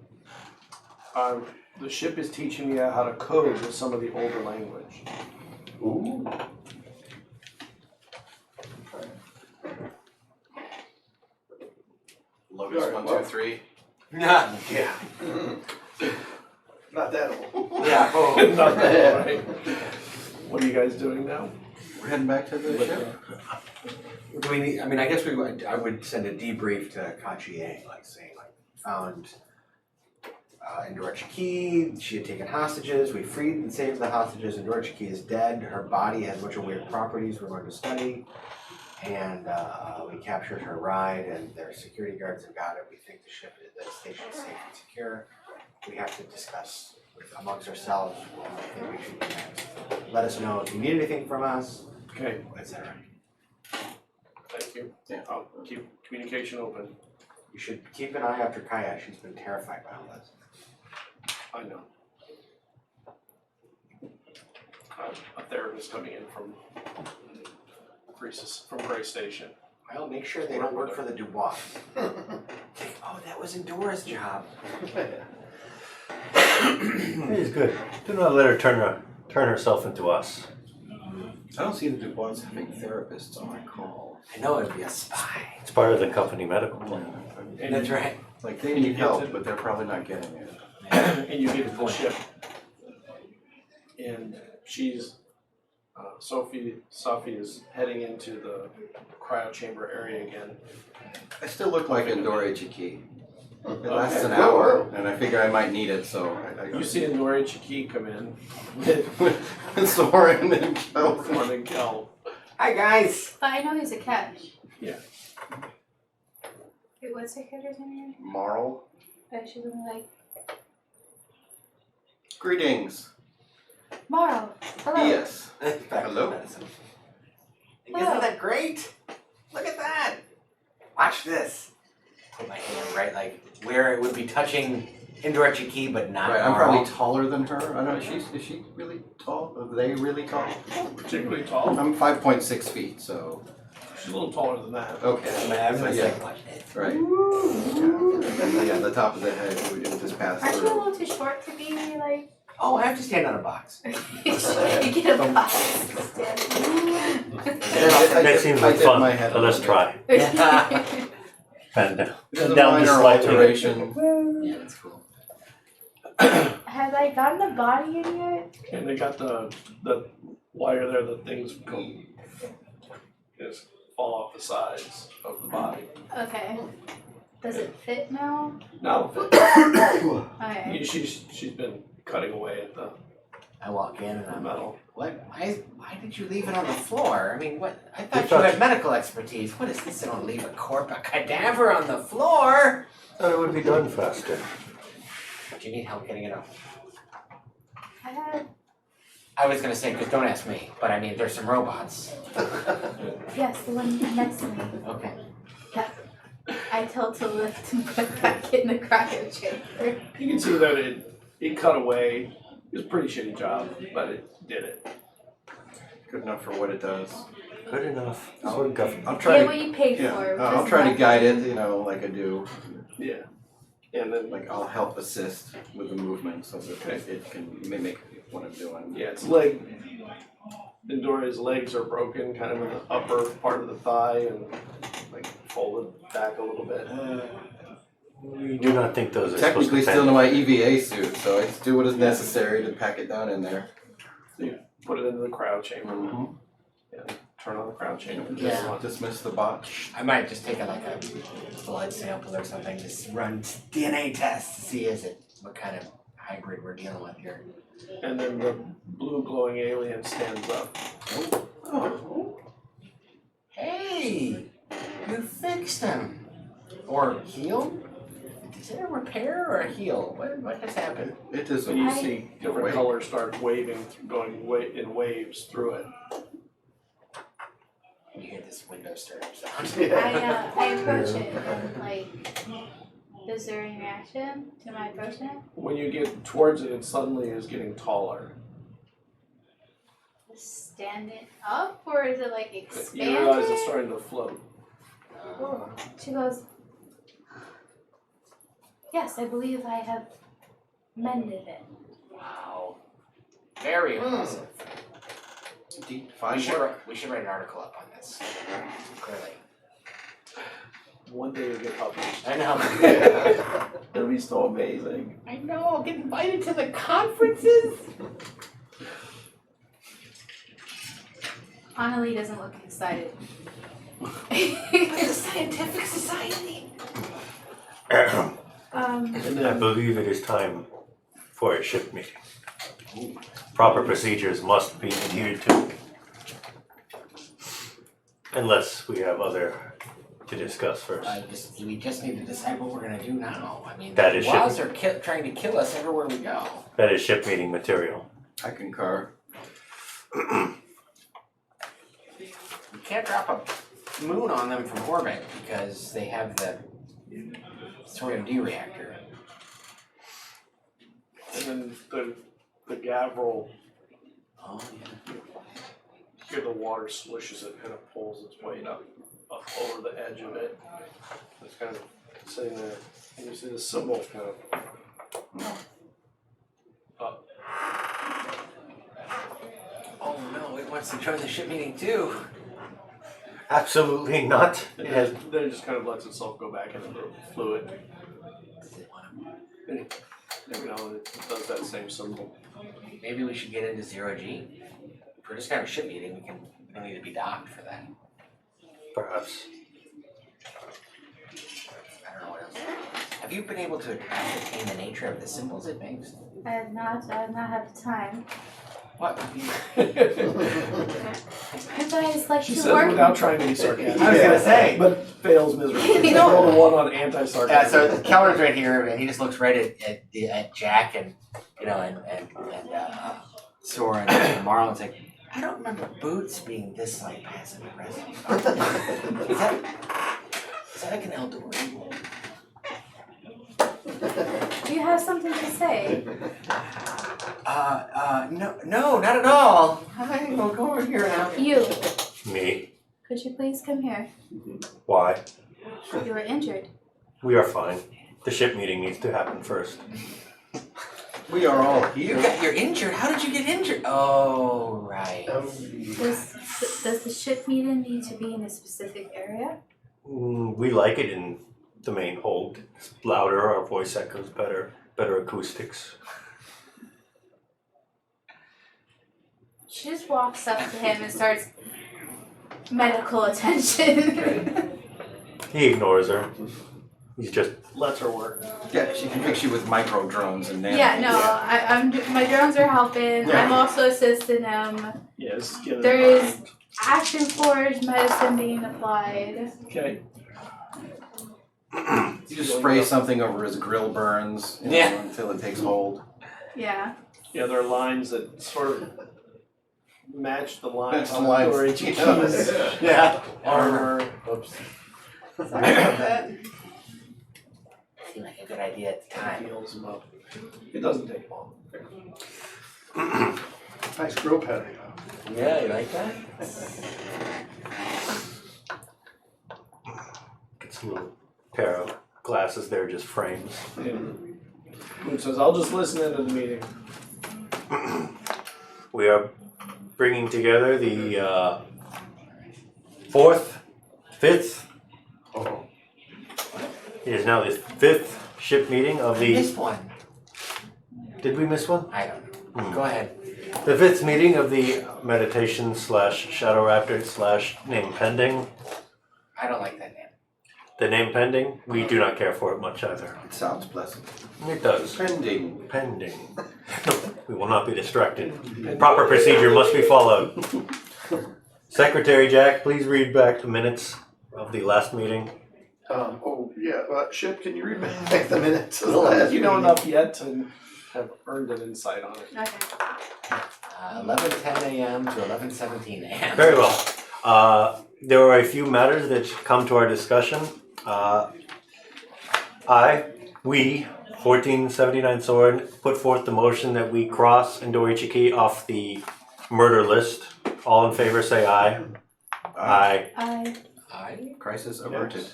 The ship is teaching me how to code with some of the older language. Ooh. Lotus Alright, 1, well. 2, 3. Yeah. Not that old. Yeah. Not that, right? What are you guys doing now? We're heading back to the ship. Do we need, I mean, I guess I would send a debrief to Kachi, like saying, like, found Endorchiki, she had taken hostages, we freed and saved the hostages, Endorchiki is dead, her body has a bunch of weird properties we're going to study, and we captured her ride, and their security guards have got it. We think the station is safe and secure. We have to discuss amongst ourselves what we think we should do next. Let us know if you need anything from us, Okay, etc. thank you. I'll keep communication open. You should keep an eye after Kaya. She's been terrified by all this. I know. A therapist coming in from Gray Station. Well, make sure they don't work for the Dubois. Think, oh, that was Endora's job. It is good. Do not let her turn herself into us. I don't see the Dubois having therapists on call. I know it'd be a spy. It's part of the company medical plan. And That's right. Like they need help, but they're probably not getting it. and you get to the ship, and she's Sophie is heading into the cryo chamber area again. I still look like Endori Chiki. It lasts Okay, an cool. hour, and I figure I might need it, so I You see Nori Chiki come in with Soren and Kel. Corn and Kel. Hi guys. But I know he's a catch. Yeah. Wait, what's her character's name again? Marl. She's only like Greetings. Marl. Hello. Yes. Hello. Isn't that great? Look at that. Watch this. Put my hand right like where it would be touching Indor Chiki, but not. Right, I'm Marl. probably taller than her. I don't know. Is she really tall? Are they really tall? Particularly tall. I'm 5.6 feet, so She's a little taller than that. okay. Man, So, it's yeah, like, watch this. right. Yeah, the top of the head would just pass Aren't you a through. little too short to be like? Oh, I have to stand on a box. You get a box to stand. That seems like fun, so let's try. And It's a down minor just slightly. alteration. Yeah, that's cool. Have I gotten the body in yet? And they got the wire there, the things go just fall off the sides of the body. Okay. Does it fit now? Now Okay. she's been cutting away at the I walk in and I'm like, metal. what? Why did you leave it on the floor? I mean, what? I We thought you thought- had medical expertise. What is this? I don't leave a cadaver on the floor. Thought it would be done faster. Do you need help getting it up? I had I was gonna say, because don't ask me, but I mean, there's some robots. yes, the one next to me. Okay. I told to lift and put back in the cryo chamber. You can see that it cut away. It was a pretty shitty job, but it did it. Good enough for what it does. Good enough. I'll Get try what to, you paid yeah, for. I'll just try to like- guide it, like I do. Yeah. And then Like I'll help assist with the movement so that it can mimic what I'm doing. yeah, its leg. Endoria's legs are broken, kind of in the upper part of the thigh, and like folded back a little bit. We do not think those are supposed Technically to still in bend. my EVA suit, so I just do what is necessary to pack it down in there. Put it into the cryo chamber. Mhm. Turn on the cryo chamber. Yeah. Dismiss the bot. I might just take like a blood sample or something, just run DNA tests to see what kind of hybrid we're dealing with here. And then the blue glowing alien stands up. Oh. Hey, you fixed him. Or healed? Is it a repair or a heal? What has happened? It is And you a see different colors start waving, going in waves through it. You hear this window stirring sound. I approach it and like, is there any reaction to my approaching it? When you get towards it, it suddenly is getting taller. Stand it up, or is it like You expanded? realize it's starting to float. Oh. She goes, yes, I believe I have mended it. Wow. Very impressive. deep We should, fiber. we should write an article up on this. Clearly. One day you'll get published. I know. It'll be so amazing. I know. I'll get invited to the conferences. Annalie doesn't look excited. It's a scientific society. And I then believe it is time for a ship meeting. Proper procedures must be adhered to. Unless we have other to discuss first. We just need to decide what we're gonna do now. I mean, That the is laws are trying to kill us everywhere we go. That is ship meeting material. I concur. We can't drop a moon on them from orbit because they have the thorium D reactor. and then the gavril, Oh yeah. here the water swishes it, kind of pulls its weight up over the edge of it. It's kind of sitting there, and you see the symbol kind of up. Oh no, it wants to join the ship meeting too. Absolutely not. And It has, then it just kind of lets itself go back into the fluid. Does it wanna- Every now and then it does that same symbol. Maybe we should get into 0G. If we're just gonna have a ship meeting, we don't need to be docked for that. perhaps. I don't know what else. Have you been able to ascertain the nature of the symbols it makes? I have not had the time. What? You guys like She to says work. without trying to be sarcastic. I was gonna say. But fails miserably. You know- Roll a 1 on anti-sarcasm. Yeah, so Keller's right here, and he just looks right at Jack and Soren and Marlon's like, I don't remember Boots being this like passive aggressive. Is that like an Eldor? Do you have something to say? No, not at all. Hi, we'll go over here now. You, Me? could you please come here? Why? You were injured. We are fine. The ship meeting needs to happen first. We are all here. You're injured. How did you get injured? Oh, right. Does the ship meeting need to be in a specific area? We like it in the main hold. It's louder, our voice echoes better acoustics. She just walks up to him and starts medical attention. He ignores her. He's just Lets her work. Yeah, she can fix you with micro drones and nano. Yeah, no, my drones are helping. Yeah. I'm also assisting him. Yes. Get it. There is action forge medicine being applied. Okay. You just spray something over his grill burns until it takes hold. Yeah. Yeah, there are lines that sort of match the lines Match the on lines. Dory Chichi's Yeah. armor. Oops. Sorry about that. Seemed like a good idea at the time. Heals him up. It doesn't take long. Nice grill pattern. Yeah, you like that? gets a little pair of glasses there, just frames. And Moon says, I'll just listen into the meeting. We are bringing together the fourth, fifth. Oh. It is now the fifth ship meeting of I the. missed one. Did we miss one? I don't know. Go ahead. The fifth meeting of the meditation / Shadow Raptor / name pending. I don't like that name. The name pending, we do not care for it much either. It sounds pleasant. It does. Pending. Pending. We will not be distracted. Proper procedure must be followed. Secretary Jack, please read back the minutes of the last meeting. Ship, can you read back the minutes of the last You know meeting? enough yet to have earned an insight on it. Okay. 11:10 a.m. to 11:17 a.m. Very well. There are a few matters that come to our discussion. We, 1479 Soren, put forth the motion that we cross Endorichiki off the murder list. All in favor say aye. Aye. Crisis averted.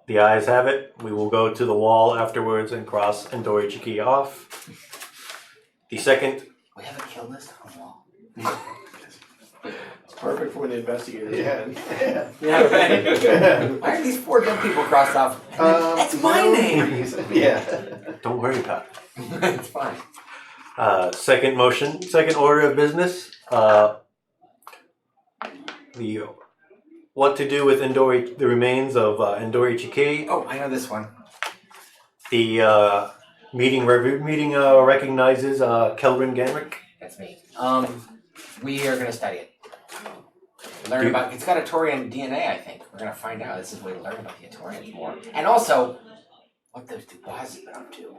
The ayes have it. We will go to the wall afterwards and cross Endorichiki off. The second. We have a kill list on the wall. It's perfect for when the investigators Yeah. come in. Yeah, right. Why are these 4 dead people crossed off? That's my name. Yeah. Don't worry about it. It's fine. Second motion, second order of business. What to do with the remains of Endorichiki. Oh, I know this one. The meeting recognizes Kelvin Gamrick. That's me. We are gonna study it. Learn about. It's got a Taurian DNA. I think we're gonna find out. This is a way to learn about the Taurians more, and also what those Dubois have been up to.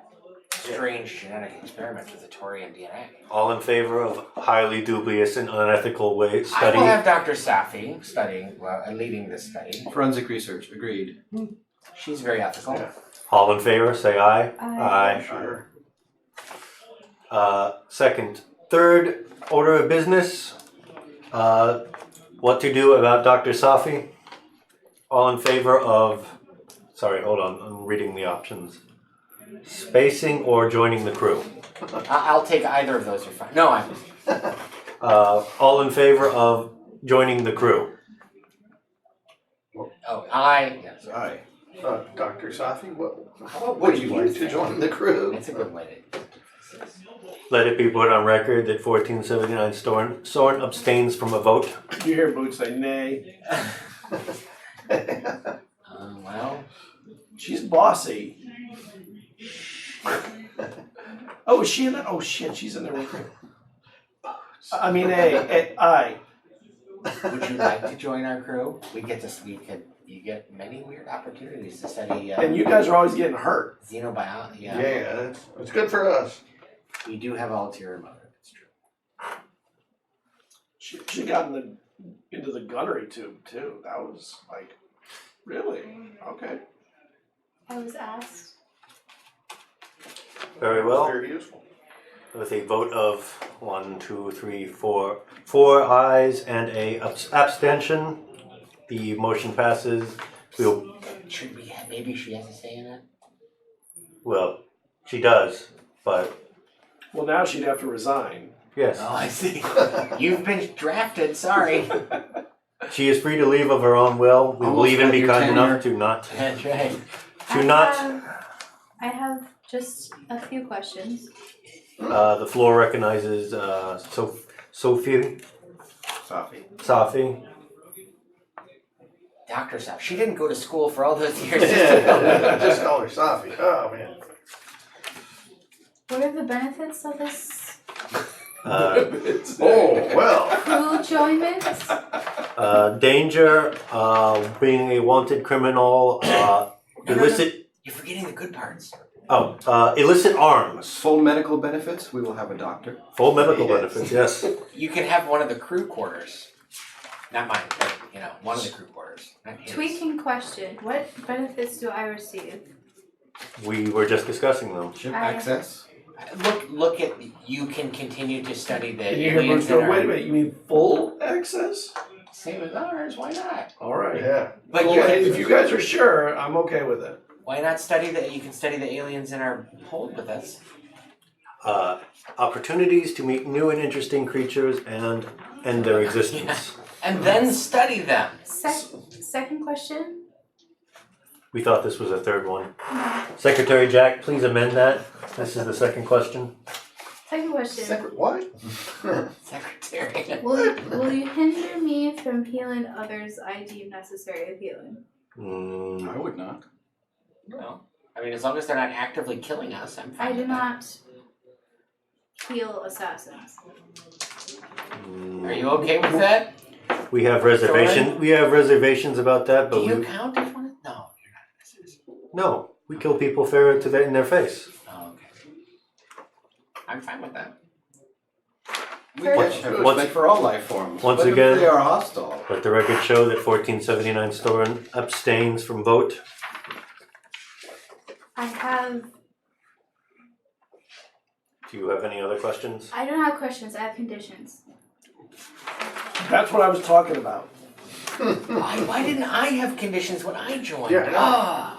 Strange genetic experiments with the Taurian DNA. All in favor of highly dubious and unethical way I study. will have Dr. Safi studying, leading this study. Forensic research, agreed. She's very ethical. Yeah. All in favor, say aye. Aye. Sure. Third order of business. What to do about Dr. Safi? All in favor of. Sorry, hold on. I'm reading the options. Spacing or joining the crew. I'll take either of those. You're fine. No, I'm. All in favor of joining the crew? Oh, I. Yes. Aye. Dr. Safi, would you like to join the crew? It's a good way to. Let it be put on record that 1479 Soren abstains from a vote. You hear Boots say nay. Well, She's bossy. Oh, is she in it? Oh shit, she's in there with her. I mean, I. would you like to join our crew? You get many weird opportunities to study. And you guys are always getting hurt. Xenobiology. Yeah, it's good for us. We do have ulterior motive. It's true. She got into the gunnery tube too. That was like, really? Okay. I was asked. Very well. Very useful. With a vote of 1, 2, 3, 4, 4 ayes and a abstention, the motion passes. Should we? Maybe she has a say in it. Well, she does, but Well, now she'd have to resign. yes, Oh, I see. You've been drafted. Sorry. she is free to leave of her own will. We will Almost even like be your kind tenure. enough to not. That's right. I have just a few questions. The floor recognizes Sophie. Safi. Dr. Safi. She didn't go to school for all those years. Just call her Safi. Oh, man. What are the benefits of this Oh, well. crew joinment? Danger, being a wanted criminal, illicit. You're forgetting the good parts. Illicit arms. Full medical benefits, we will have a doctor. Full medical Yes. benefits, yes. You can have one of the crew quarters. Not mine, but one of the crew quarters. Not his. Tweaking question. What benefits do I receive? We were just discussing them. Ship I- access? Look at. You can continue to study the And you hear aliens Boots that go, wait a are minute, you mean full access? same as ours. Why not? All right. Yeah. But Well, you if you guys are sure, I'm okay with it. why not study the? You can study the aliens in our hold with us. Opportunities to meet new and interesting creatures and end their existence. And then study them. Second question. We thought this was a third one. Secretary Jack, please amend that. This is the second question. Second question. What? Secretary. Will you hinder me from healing others I deem necessary of healing? I would not. No. I mean, as long as they're not actively killing us, I'm fine. I do with that. not heal assassons. Are you okay with that? We have reservation. We have reservations about that, Do but you we count as one? No, you're not an assassin. no. We kill people fair in their face. Oh, okay. I'm fine with that. We have respect for all life forms. Once What if again- they are hostile. Let the record show that 1479 Storen abstains from vote. Do you have any other questions? I don't have questions, I have conditions. That's what I was talking about. Why didn't I have conditions when I joined? Yeah. Ah.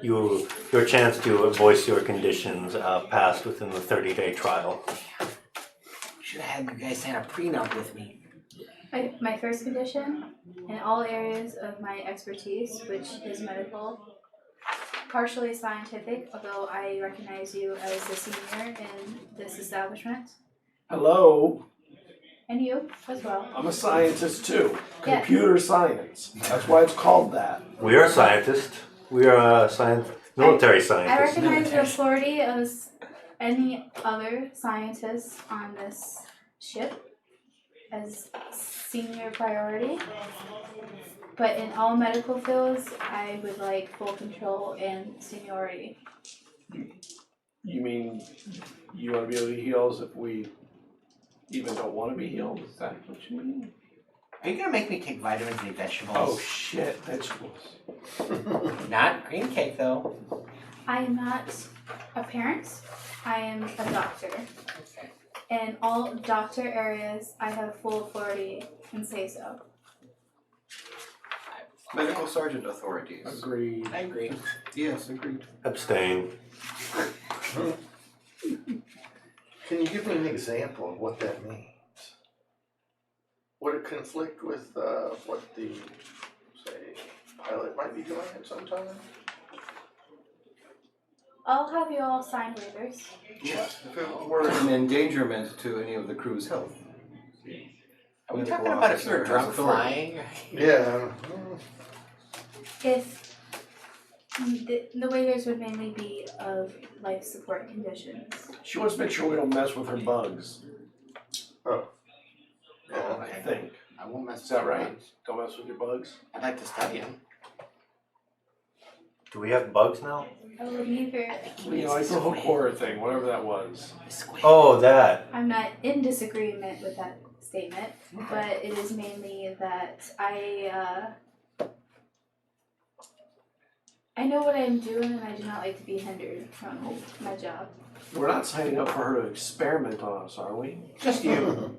Your chance to voice your conditions passed within the 30-day trial. Should have had you guys sign a prenup with me. My first condition, in all areas of my expertise, which is medical, partially scientific, although I recognize you as the senior in this establishment, Hello, and you as well. I'm a scientist too. Yeah. Computer science. That's why it's called that. We are scientists. We are military I scientists. recognize the authority of any other scientists on this ship as senior priority. But in all medical fields, I would like full control and seniority. You mean you want to be able to heal us if we even don't want to be healed? Is that what you mean? Are you gonna make me take vitamins and eat vegetables? Oh shit, vegetables. Not green cake though. I am not a parent, I am a doctor. In all doctor areas, I have full authority and say so. Medical sergeant authorities. Agreed. I agree. Yes, agreed. Abstain. Can you give me an example of what that means? would it conflict with what the, say, pilot might be doing at some time? I'll have you all sign waivers. Yes, if it were an endangerment to any of the crew's health. Are we talking about if you're drunk flying? Yeah. If the waivers would mainly be of life support conditions. She wants to make sure we don't mess with her bugs, Oh. I think. I won't mess Is that with right? bugs. Don't mess with your bugs? I'd like to study them. Do we have bugs now? I will neither. You know, like the whole horror thing, whatever that was. Oh, that. I'm not in disagreement with that statement, but it is mainly that I know what I'm doing and I do not like to be hindered from my job. We're not signing up for her to experiment on us, are we? Just you.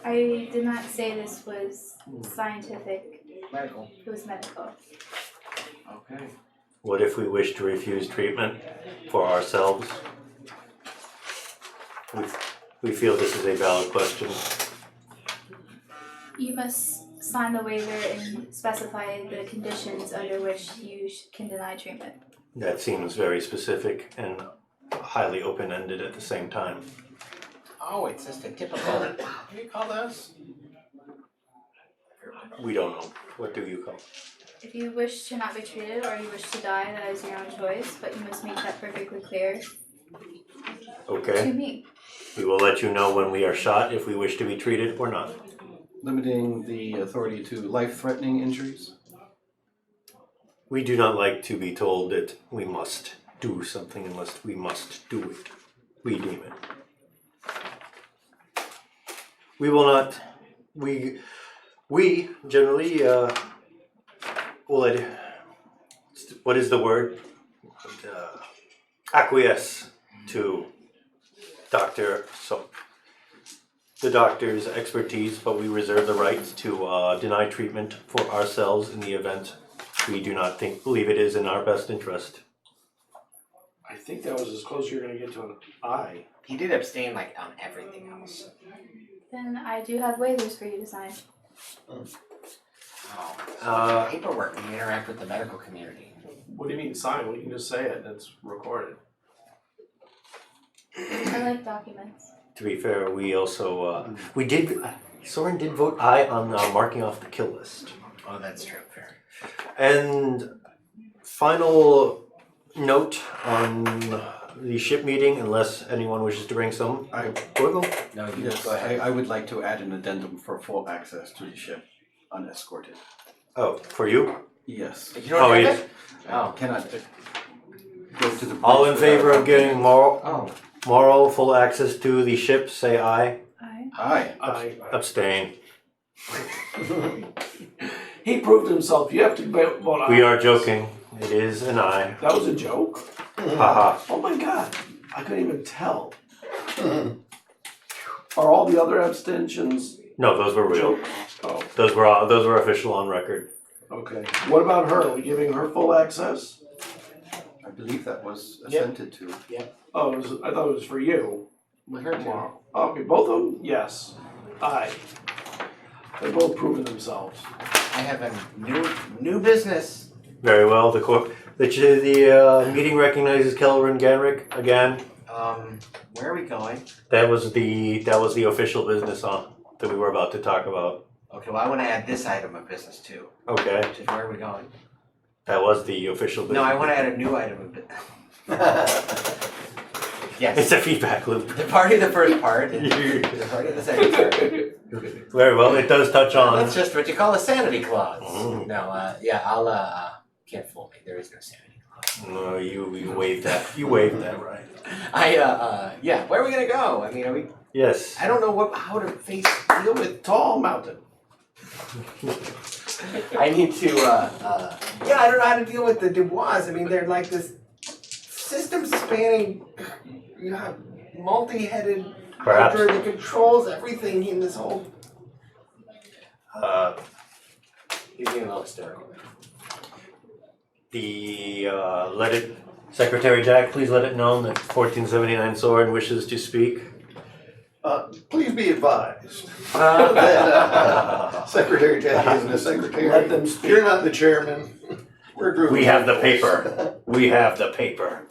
I did not say this was scientific, Medical. it was medical. Okay. What if we wish to refuse treatment for ourselves? We feel this is a valid question. You must sign the waiver and specify the conditions under which you can deny treatment. That seems very specific and highly open-ended at the same time. Oh, it's just a typical. What do you call those? We don't know. What do you call? If you wish to not be treated or you wish to die, that is your own choice, but you must make that perfectly clear Okay. to me. We will let you know when we are shot if we wish to be treated or not. Limiting the authority to life-threatening injuries. We do not like to be told that we must do something unless we must do it. We deem it. We will not. We generally will let. What is the word? Acquiesce to the doctor's expertise, but we reserve the right to deny treatment for ourselves in the event we do not believe it is in our best interest. I think that was as close as you're going to get to an eye. He did abstain like on everything else. Then I do have waivers for you to sign. Oh, paperwork when you interact with the medical community. What do you mean sign? We can just say it and it's recorded. I like documents. To be fair, we also Soren did vote aye on marking off the kill list. Oh, that's true. Fair. And final note on the ship meeting, unless anyone wishes to bring some. Wiggle? No, you Yes, just go ahead. I would like to add an addendum for full access to the ship, unescorted. Oh, for you? Yes. You don't have yes. it? I cannot go to the All in bridge favor without of getting Oh, moral full access to the ship, say aye. Aye. aye. Abstain. He proved himself. You have to vote aye. We are joking. It is an aye. That was a joke? Haha. Oh my god. I couldn't even tell. Are all the other abstentions No, those were real. jokes? Oh, Those were official on record. okay. What about her? Are we giving her full access? I believe that was assented to. Oh, I thought it was for you. With her too. Tomorrow. Okay, both of them? Yes. Aye. They're both proving themselves. I have a new business. Very well. The meeting recognizes Kelleran Ganrick again. Where are we going? That was the official business that we were about to talk about. Okay, well I want to add this item of business too. Okay, Which is where are we going? that was the official business. No, I want to add a new item of business. Yes. It's a feedback loop. The party of the first part and the party of the second part. Very well. It does touch on. That's just what you call a sanity clause. Mm. No, yeah, I'll can't fool me. There is no sanity clause. No, you waived that. You waived that, right? Yeah, where are we gonna go? I mean, are we? Yes. I don't know how to deal with. Tall mountain. I need to, yeah, I don't know how to deal with the Dubois. I mean, they're like this system-spanning, multi-headed Perhaps. hydra that controls everything in this whole. You're getting a little hysterical. Secretary Jack, please let it known that 1479 Soren wishes to speak. Please be advised that Secretary Jackie isn't a secretary. Let them speak. You're not the chairman. We're grouped. We have the paper. We have the paper.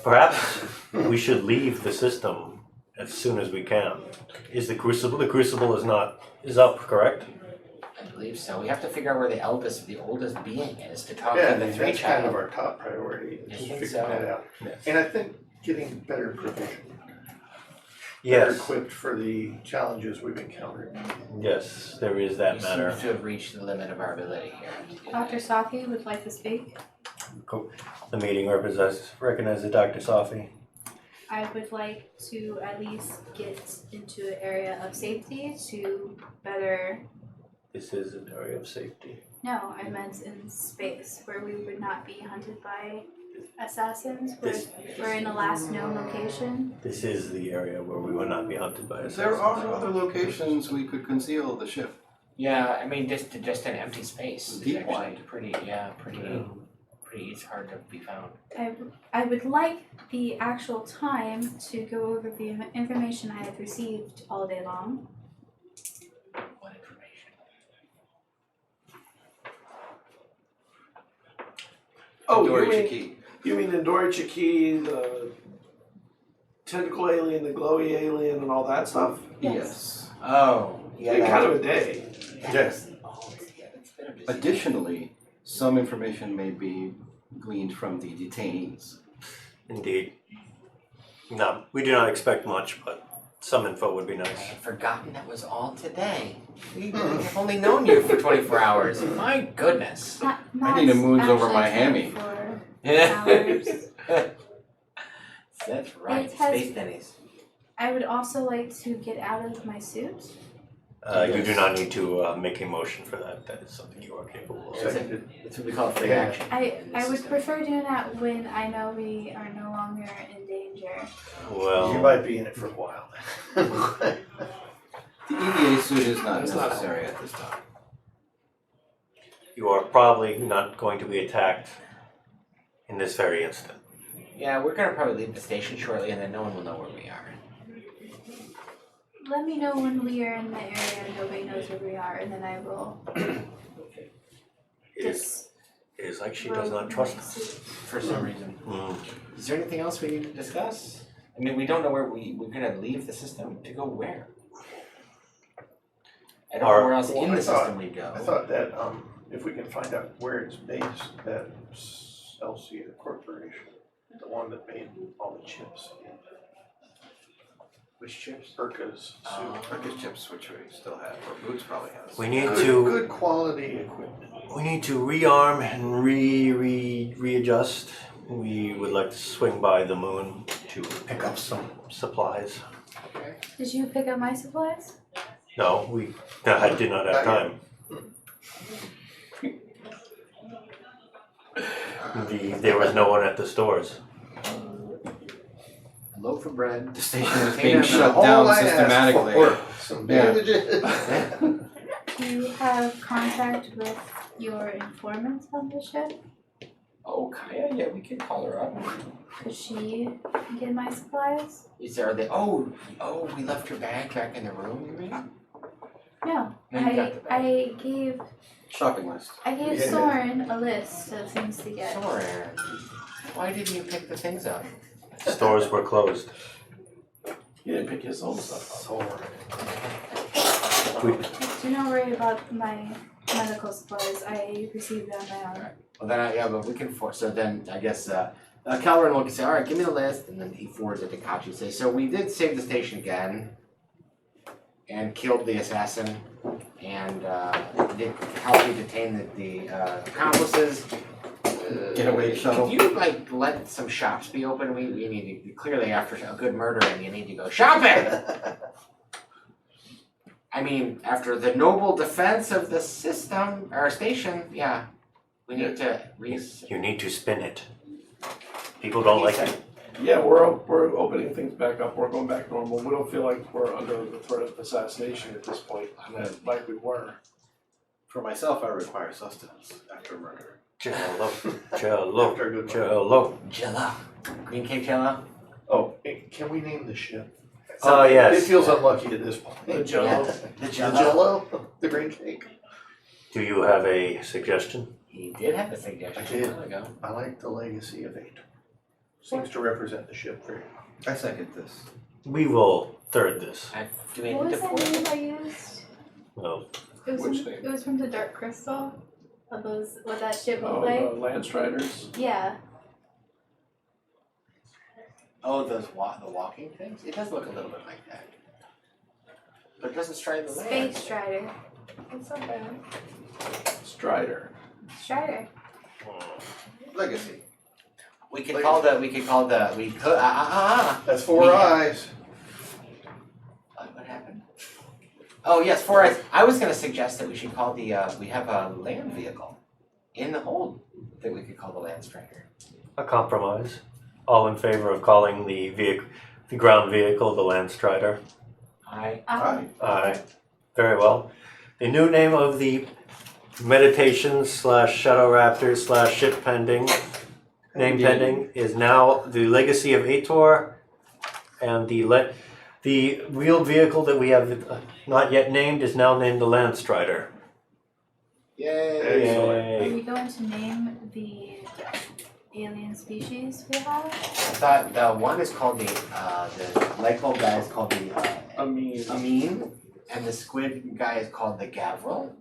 Perhaps we should leave the system as soon as we can. Is the crucible? The crucible is up, correct? I believe so. We have to figure out where the oldest being is to talk Yeah, to the three that's kind child. of our top priority, I is think figuring so. that out. Yes. And I think getting better provision, better Yes. equipped for the challenges we've encountered. Yes, there is that We matter. seem to have reached the limit of our ability here. Dr. Saki would like to speak. The meeting recognizes Dr. Safi. I would like to at least get into an area of safety to better. This is an area of safety. No, I meant in space where we would not be hunted by assassins. We're in the last known location. This is the area where we will not be hunted by assassins. There are other locations we could conceal the ship. Yeah, I mean just an empty space. is Deep actually one. pretty it's hard to be found. I would like the actual time to go over the information I have received all day long. What information? Oh, Dori you mean Indori Chiki, the tentacle alien, the glowy alien, and all that stuff? Yes. Oh, Yeah, kind of a day. Yes. Oh, yeah, that's been a busy Additionally, some information may be gleaned from the detainees. Indeed. No, we do not expect much, but some info would be I nice. had forgotten that was all today. We've only known you for 24 hours. My goodness. I need a moons over my hammy. Hours. That's right. It has- Space Denny's. I would also like to get out of my suit. You do not need to make a motion for that. That is something you are capable of. That's what we call free Yeah. action. I would prefer doing that when I know we are no longer in danger. Well, You might be in it for a while. The EVA suit is not That's not necessary at this time. you are probably not going to be attacked in this very instant. Yeah, we're gonna probably leave the station shortly, and then no one will know where we are. Let me know when we are in the area and nobody knows where we are, and then I will just It is like she does not trust us. For some reason. Mm. Is there anything else we need to discuss? I mean, we don't know where we're gonna leave the system to go where. I don't know where else in the system we go. I thought that if we can find out where it's based, that Celsius Corporation, the one that made all the chips, Which chips? Urka's suit. Turkish chips, which we still have, or Boots probably has. We need Good, to good quality equipment. rearm and readjust. We would like to swing by the moon to pick up some supplies. Did you pick up my supplies? No, I did not have time. There was no one at the stores. A loaf of bread. The station is Hey, being no, shut All down I asked systematically. for, some Yeah. bandages. Do you have contact with your informant on the ship? Oh, Kaya, yeah, we can call her up. Could she get my supplies? Is there the we left your bag back in the room, you mean? No. No, you got the bag. I gave Shopping list. gave Yeah. Soren a list of things to get. Soren, why didn't you pick the things up? Stores were closed. You didn't pick his own stuff up. Do not worry about my medical supplies. I received them on my own. Well, then, but we can so then, I guess, Calvin will say, all right, give me the list, and then he forwards it to Kachi. Say, so we did save the station again, and killed the assassin, and did help you detain the accomplices. Getaway shuttle. Could you, let some shops be open? We need to, clearly, after a good murdering, you need to go shopping! I mean, after the noble defense of the system, or station, yeah, we need to You need to spin it. People don't like it. Yeah, we're opening things back up. We're going back normal. We don't feel like we're under the threat of assassination at this point, like we were. For myself, I require sustenance after murder. Jello, After a good Jello. Jello. Green cake jello? Oh, can we name the ship? Oh, yes. It feels unlucky at this point. The Jello. Yeah. The Jello? The green cake? Do you have a suggestion? He did have a suggestion. I did. A while ago. I like the legacy of 8. Seems to represent the ship very well. I second this. We will third this. Do we What need was to that form? name I used? No. It was Which from, name? it was from the Dark Crystal. Of those, what that ship we Oh, played. the Land Striders. Yeah. Oh, the walking things? It does look a little bit like that. But it doesn't stride the land. Space Strider. That's not bad. Strider. Strider. Legacy. We could call the, That's 4 We- eyes. What happened? Oh, yes, 4 eyes. I was gonna suggest that we should call the, we have a land vehicle in the hold that we could call the Land Strider. A compromise. All in favor of calling the ground vehicle the Land Strider? I Aye. Very well. The new name of the meditation / Shadow Raptors / ship pending name pending is now the Legacy of Ator, and the real vehicle that we have not yet named is now named the Land Strider. Yay! Are Yay. we going to name the alien species we have? I thought the one is called the light bulb guy is called the Amin, and the squid guy is called the Gavril,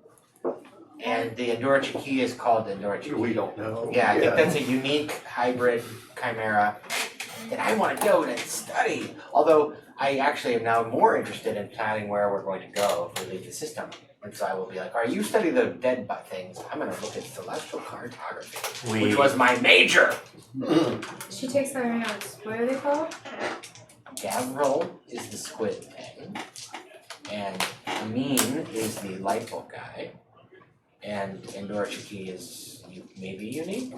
and the Endurachiki is called the Endurachiki. We don't know. Yeah, I think that's a unique hybrid chimera that I want to go and study. Although I actually am now more interested in planning where we're going to go if we leave the system. And so I will be like, all right, you study the dead things. I'm going to look at celestial cartography, which was my major. She takes our notes. What are they called? Gavril is the squid thing, and Amin is the light bulb guy, and Endurachiki is maybe unique,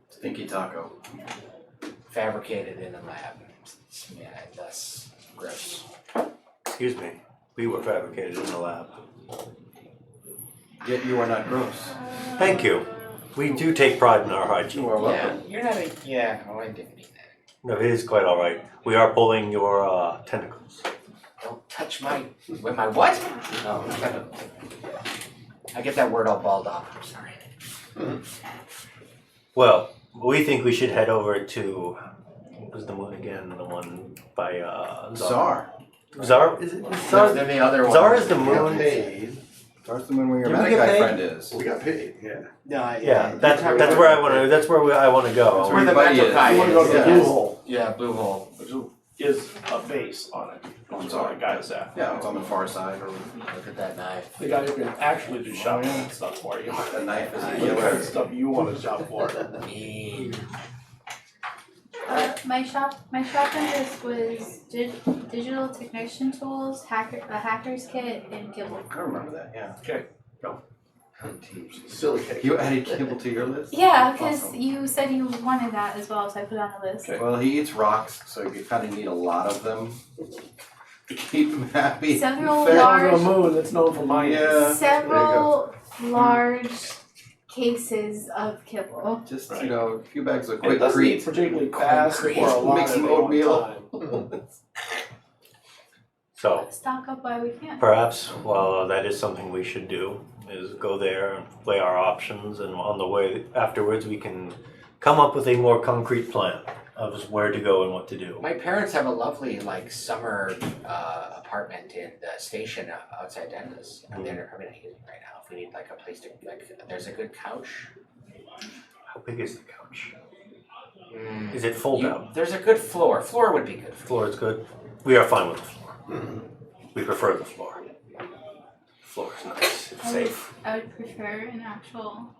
Stinky taco. fabricated in a lab, yeah, and thus gross. Excuse me. We were fabricated in the lab. Yet you are not gross. Thank you. We do take pride in our hygiene. You are Yeah, welcome. you're not a, yeah, oh, I didn't mean that. No, it is quite all right. We are pulling your tentacles. Don't touch with my what? No, I get that word all balled off, I'm sorry. Well, we think we should head over to, what was the moon again? The one by Czar. Zar? Is it No, Zar? then the other one. Zar is the We got moon. paid. Czar's the moon where your Did we get Malachi paid? friend is. We got paid, yeah. No, Yeah, that's where I want to. That's where I want to go. That's Where the Everybody mental is. guy You wanna go to the is. blue hole, Yeah, blue hole. which is a base on it. That's where that guy's at. Yeah, it's on the far side. Look at that knife. The guy who can actually do shotgun stuff for you. The knife is The kind of stuff you want to shop for. Mean. My shotgun was digital technician tools, a hacker's kit, and Gibble. I remember that, yeah. Okay. Silly cake. You added Kibble to your list? Yeah, because Awesome. you said you wanted that as well, so I put it on the list. Okay. Well, he eats rocks, so you kind of need a lot of them to keep him happy. Several Fair. Down to the large, moon that's known for mining. Yeah. several large cases of kibble. Just, Right. you know, a few bags of It quick doesn't eat treats. particularly fast or Concrete. a lot Make of some it one oatmeal. time. So Stock up while we can. perhaps, well, that is something we should do. Is go there and weigh our options, and on the way afterwards we can come up with a more concrete plan of just where to go and what to do. My parents have a lovely summer apartment in the station outside Dennis. And they're not using it right now. If we need a place to there's a good couch. How big is the couch? Is it fold out? There's a good floor. Floor would be good. Floor is good. We are fine with the floor. We prefer the floor. Floor is nice. It's safe. I would prefer an actual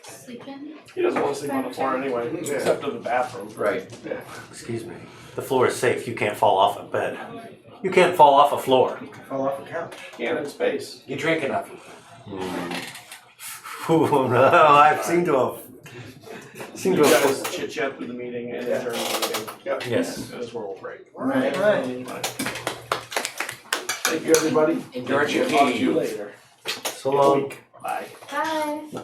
sleep-in. He doesn't want to sleep on the floor anyway, Yeah. except in the bathroom. Right. Excuse me. The floor is safe. You can't fall off a bed. You can't fall off a floor. Fall off a couch. Can in space. You drink enough. Ooh, no, I've seemed to have. You guys chit chat through the meeting and adjourn the meeting. Yes. And this where we'll break. Right. Thank you, everybody. Endure your Talk to you key. later. So long. Bye. Bye.